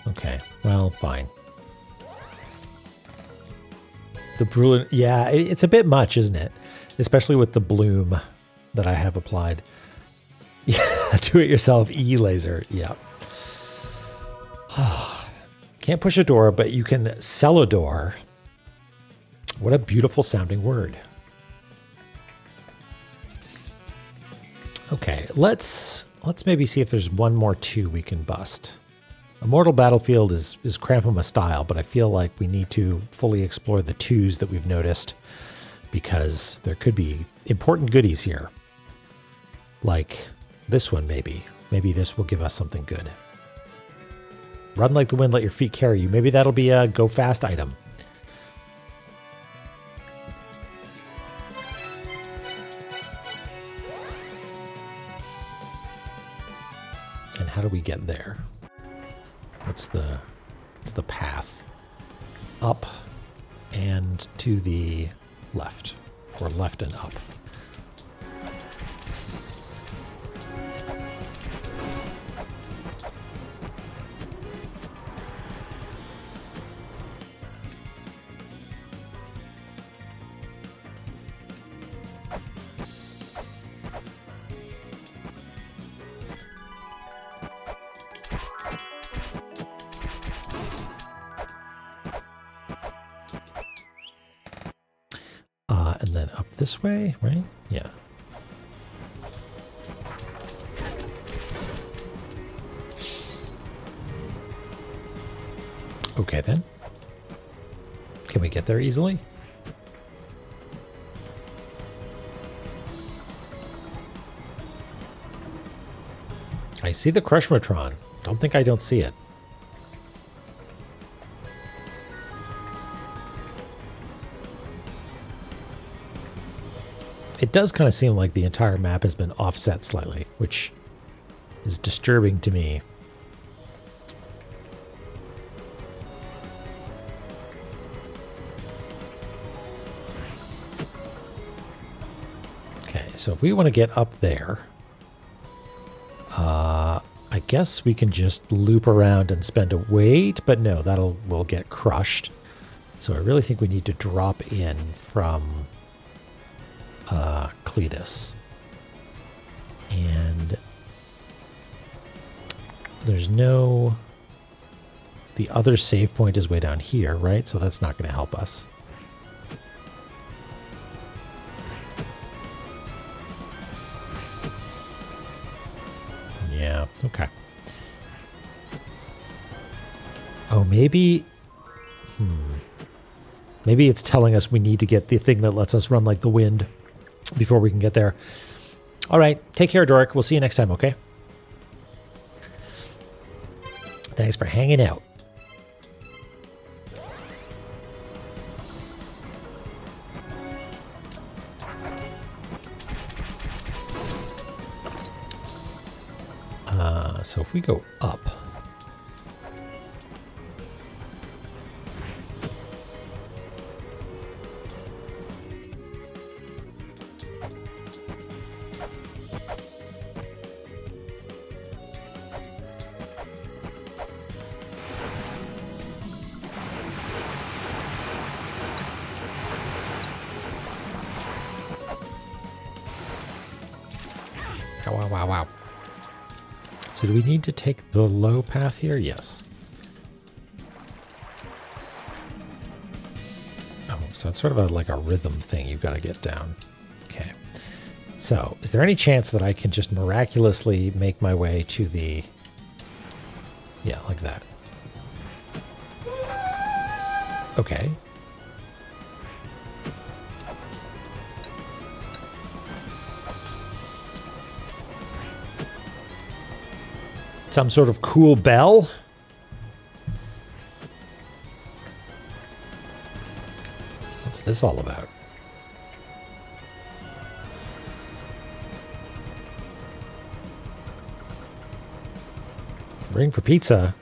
Okay. Well, fine. The brilliant, yeah, it's a bit much, isn't it? Especially with the bloom that I have applied. Yeah, do-it-yourself e-laser. Yeah. Can't push a door, but you can sell a door. What a beautiful sounding word. Okay, let's maybe see if there's one more 2 we can bust. Immortal Battlefield is cramping my style, but I feel like we need to fully explore the 2s that we've noticed because there could be important goodies here. Like this one, maybe. Maybe this will give us something good. Run like the wind, let your feet carry you. Maybe that'll be a go fast item. And how do we get there? What's the path? Up and to the left, or left and up. And then up this way, right? Yeah. Okay, then. Can we get there easily? I see the Crushmatron. Don't think I don't see it. It does kind of seem like the entire map has been offset slightly, which is disturbing to me. Okay, so if we want to get up there, I guess we can just loop around and spend a wait, but no, will get crushed. So I really think we need to drop in from Cletus. And there's no... The other save point is way down here, right? So that's not going to help us. Yeah, okay. Oh, maybe... Maybe it's telling us we need to get the thing that lets us run like the wind before we can get there. All right, take care, Doric. We'll see you next time, okay? Thanks for hanging out. So if we go up... Wow. So do we need to take the low path here? Yes. Oh, so it's sort of like a rhythm thing you've got to get down. Okay. So is there any chance that I can just miraculously make my way to the Yeah, like that. Okay. Some sort of cool bell. What's this all about? Ring for pizza.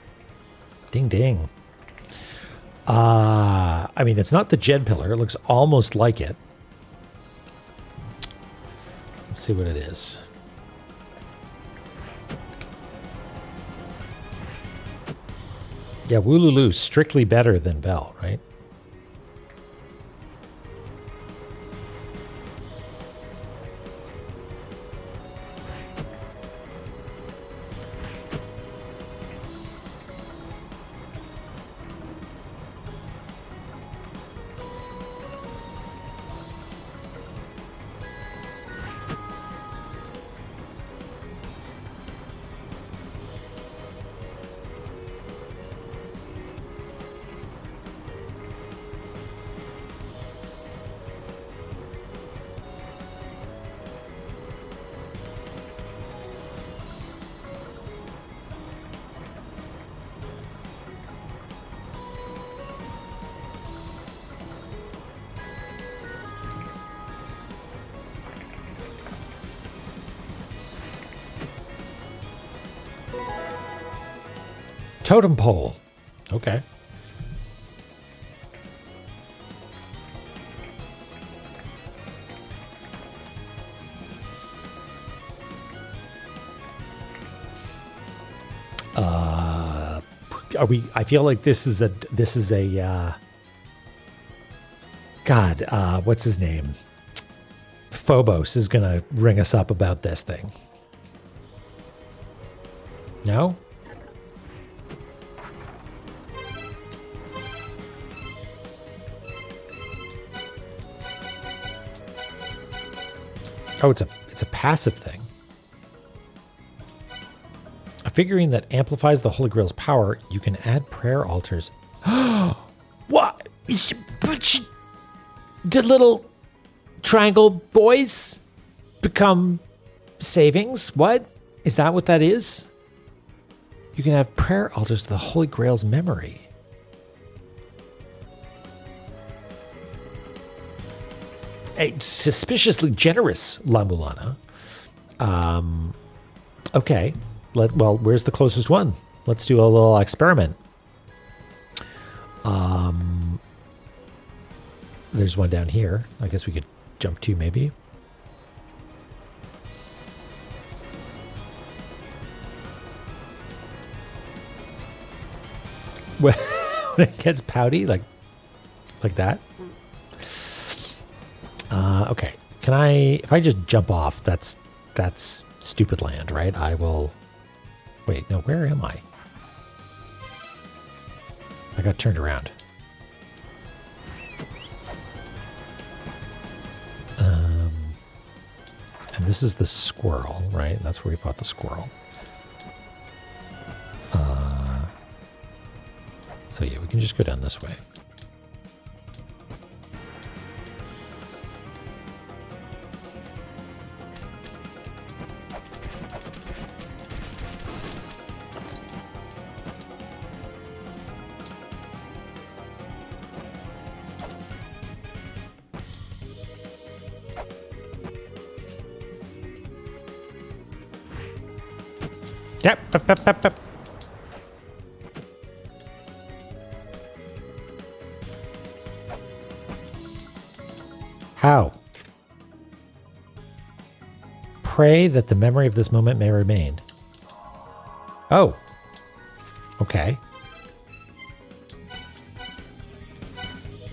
Ding ding. I mean, it's not the Jed pillar. It looks almost like it. Let's see what it is. Yeah, Woolulu, strictly better than Bell, right? Totem pole. Okay. Are we? I feel like this is a. God, what's his name? Phobos is gonna ring us up about this thing. No. Oh, it's a passive thing. A figurine that amplifies the Holy Grail's power. You can add prayer altars. What? The little triangle boys become savings? What? Is that what that is? You can have prayer altars to the Holy Grail's memory. A suspiciously generous La-Mulana. Okay. Well, where's the closest one? Let's do a little experiment. There's one down here. I guess we could jump to maybe. When it gets pouty, like that. Okay. Can I, if I just jump off, that's stupid land, right? I will, wait, no, where am I? I got turned around. And this is the squirrel, right? That's where we fought the squirrel. So yeah, we can just go down this way. Yep. How? Pray that the memory of this moment may remain. Oh. Okay.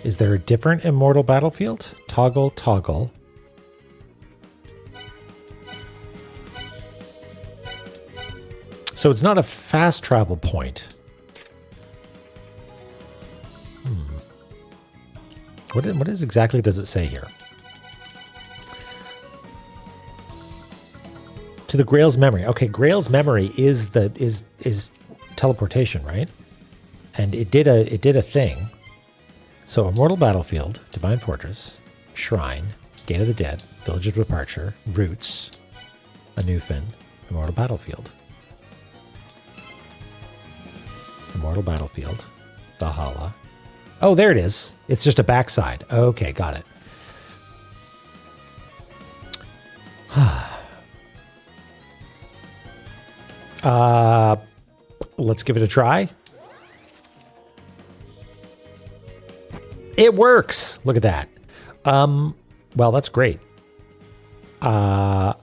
Is there a different immortal battlefield? Toggle, toggle. So it's not a fast travel point. What is exactly does it say here? To the Grail's memory. Okay, Grail's memory is teleportation, right? And it did a thing. So Immortal Battlefield, Divine Fortress, Shrine, Gate of the Dead, Village of Departure, Roots, a Newfin, Immortal Battlefield. Immortal Battlefield, Valhalla. Oh, there it is. It's just a backside. Okay, got it. Let's give it a try. It works. Look at that. Well, that's great. I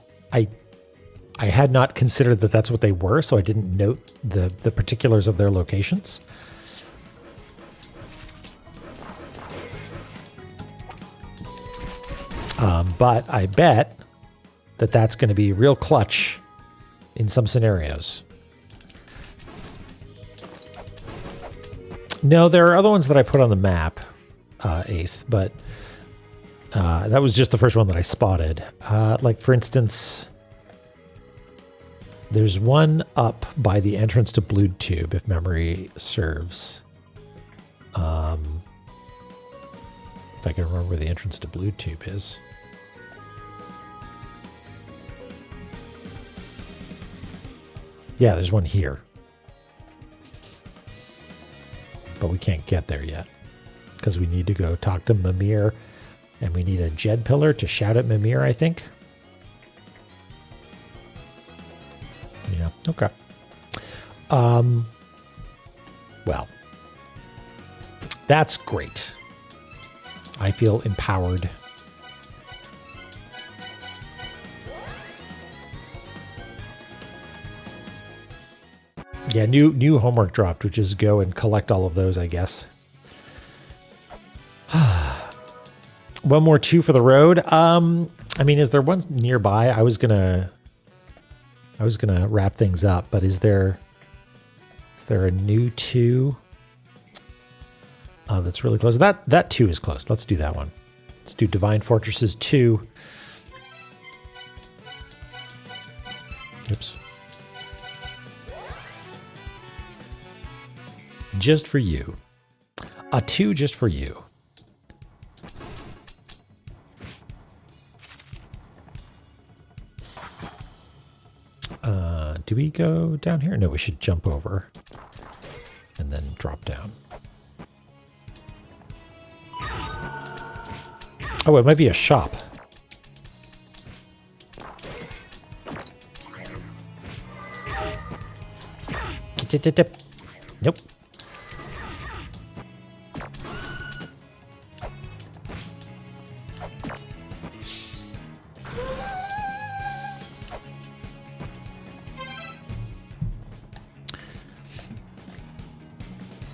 had not considered that that's what they were, so I didn't note the particulars of their locations. But I bet that that's going to be real clutch in some scenarios. No, there are other ones that I put on the map, 8th, but that was just the first one that I spotted. Like, for instance, there's one up by the entrance to Blue Tube, if memory serves. If I can remember where the entrance to Blue Tube is. Yeah, there's one here. But we can't get there yet because we need to go talk to Mimir, and we need a Jed pillar to shout at Mimir, I think. Yeah, okay. Well, that's great. I feel empowered. Yeah, new homework dropped, which is go and collect all of those, I guess. One more 2 for the road. I mean, is there one nearby? I was gonna wrap things up, but is there a new 2? That's really close. That 2 is close. Let's do that one. Let's do Divine Fortresses 2. Oops. Just for you. A 2 just for you. Do we go down here? No, we should jump over and then drop down. Oh, it might be a shop. Nope.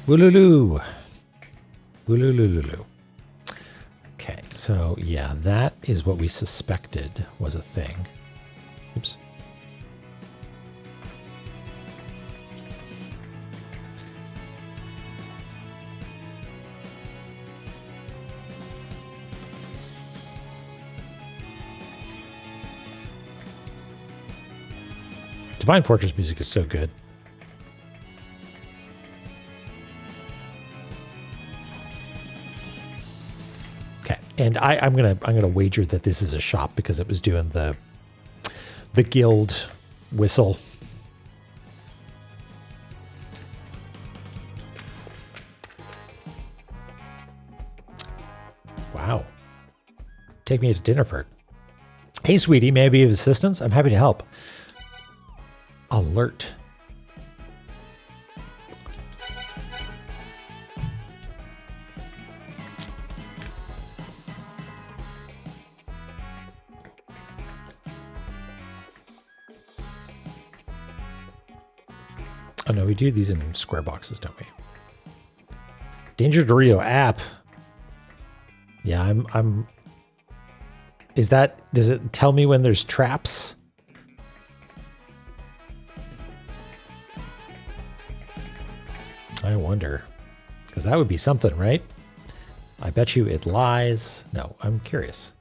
Wooloo. Wooloo. Okay, so yeah, that is what we suspected was a thing. Oops. Divine Fortress music is so good. And I'm gonna wager that this is a shop because it was doing the guild whistle. Wow. Take me to dinner for. Hey, sweetie, may I be of assistance? I'm happy to help. Alert. Oh no, we do these in square boxes, don't we? Danger to Rio app. Yeah, I'm. Does it tell me when there's traps? I wonder, because that would be something, right? I bet you it lies. No, I'm curious.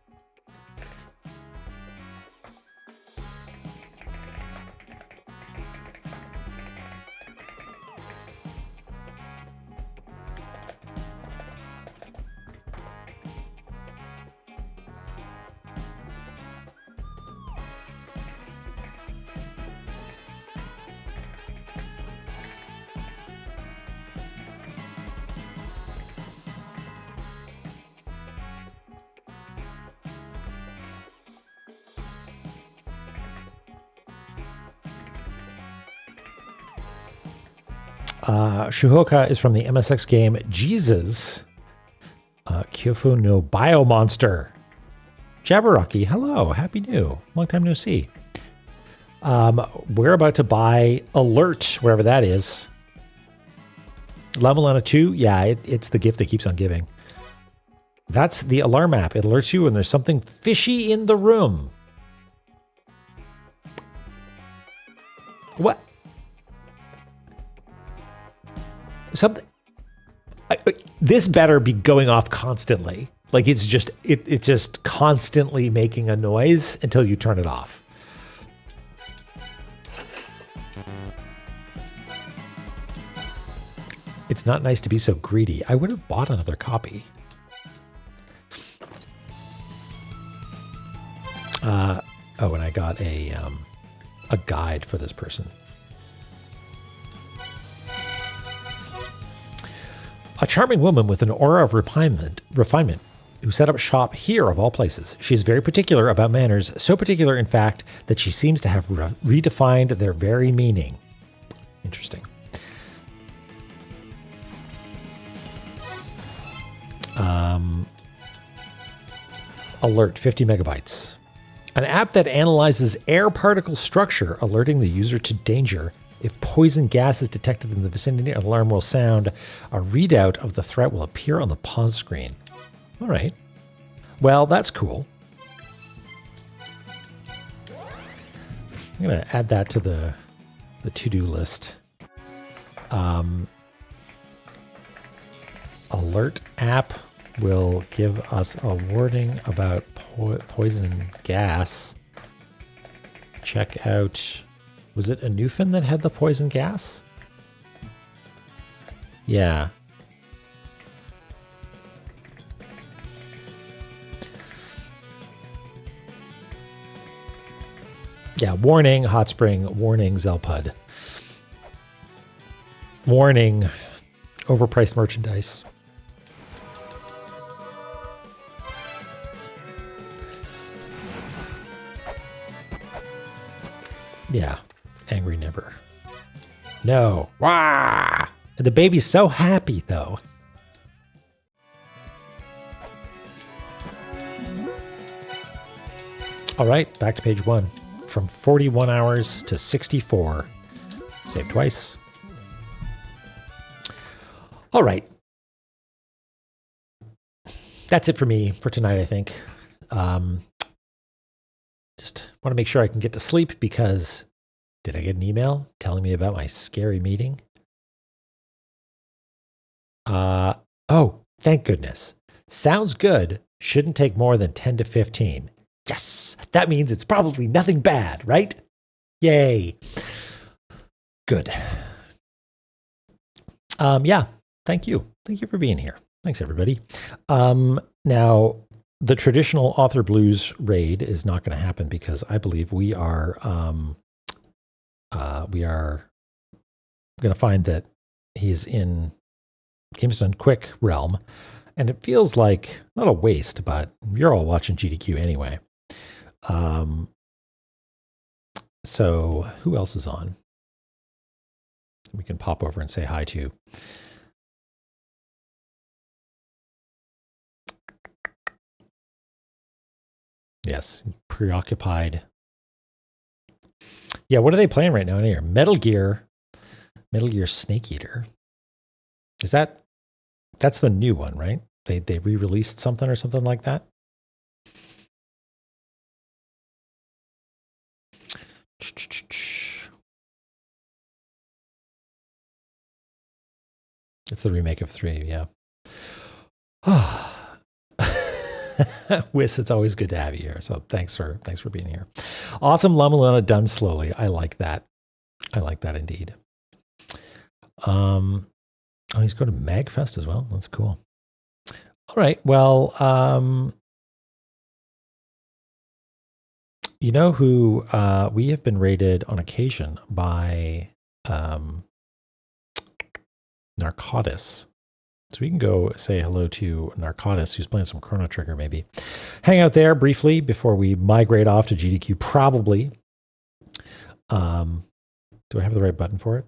Shuhoka is from the MSX game Jesus. Kyofu no Biomonster. Jabberwocky, hello, happy new. Long time no see. We're about to buy Alert, wherever that is. La-Mulana 2, yeah, it's the gift that keeps on giving. That's the alarm app. It alerts you when there's something fishy in the room. What? Something. This better be going off constantly. Like it's just constantly making a noise until you turn it off. It's not nice to be so greedy. I would have bought another copy. Oh, and I got a guide for this person. A charming woman with an aura of refinement who set up shop here of all places. She is very particular about manners, so particular in fact that she seems to have redefined their very meaning. Interesting. Alert, 50 megabytes. An app that analyzes air particle structure, alerting the user to danger. If poison gas is detected in the vicinity, an alarm will sound. A readout of the threat will appear on the pause screen. All right. Well, that's cool. I'm going to add that to the to-do list. Alert app will give us a warning about poison gas. Check out... Was it a Newfound that had the poison gas? Yeah. Yeah, warning, hot spring, warning, Zelpud. Warning, overpriced merchandise. Yeah, angry nibber. No. Wah! The baby's so happy, though. All right, back to page 1. From 41 hours to 64. Save twice. All right. That's it for me for tonight, I think. Just want to make sure I can get to sleep because did I get an email telling me about my scary meeting? Oh, thank goodness. Sounds good. Shouldn't take more than 10 to 15. Yes, that means it's probably nothing bad, right? Yay. Good. Yeah, thank you. Thank you for being here. Thanks, everybody. Now, the traditional Author Blues raid is not going to happen because I believe we are going to find that he's in Gamestone Quick realm, and it feels like not a waste, but you're all watching GDQ anyway. So who else is on? We can pop over and say hi to. Yes, preoccupied. Yeah, what are they playing right now in here? Metal Gear Snake Eater. Is that's the new one, right? They re-released something or something like that? It's the remake of 3, yeah. Whis, it's always good to have you here. So thanks for being here. Awesome La-Mulana done slowly. I like that. I like that indeed. Oh, he's going to MagFest as well. That's cool. All right. Well, you know who we have been raided on occasion by Narcotis. So we can go say hello to Narcotis, who's playing some Chrono Trigger, maybe. Hang out there briefly before we migrate off to GDQ, probably. Do I have the right button for it?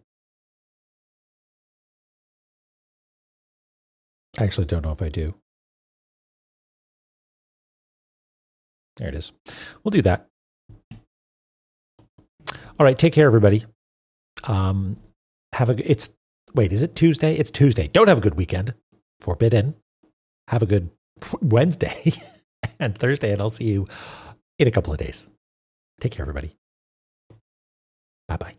I actually don't know if I do. There it is. We'll do that. All right. Take care, everybody. Wait, is it Tuesday? It's Tuesday. Don't have a good weekend. Forbidden. Have a good Wednesday and Thursday, and I'll see you in a couple of days. Take care, everybody. Bye-bye.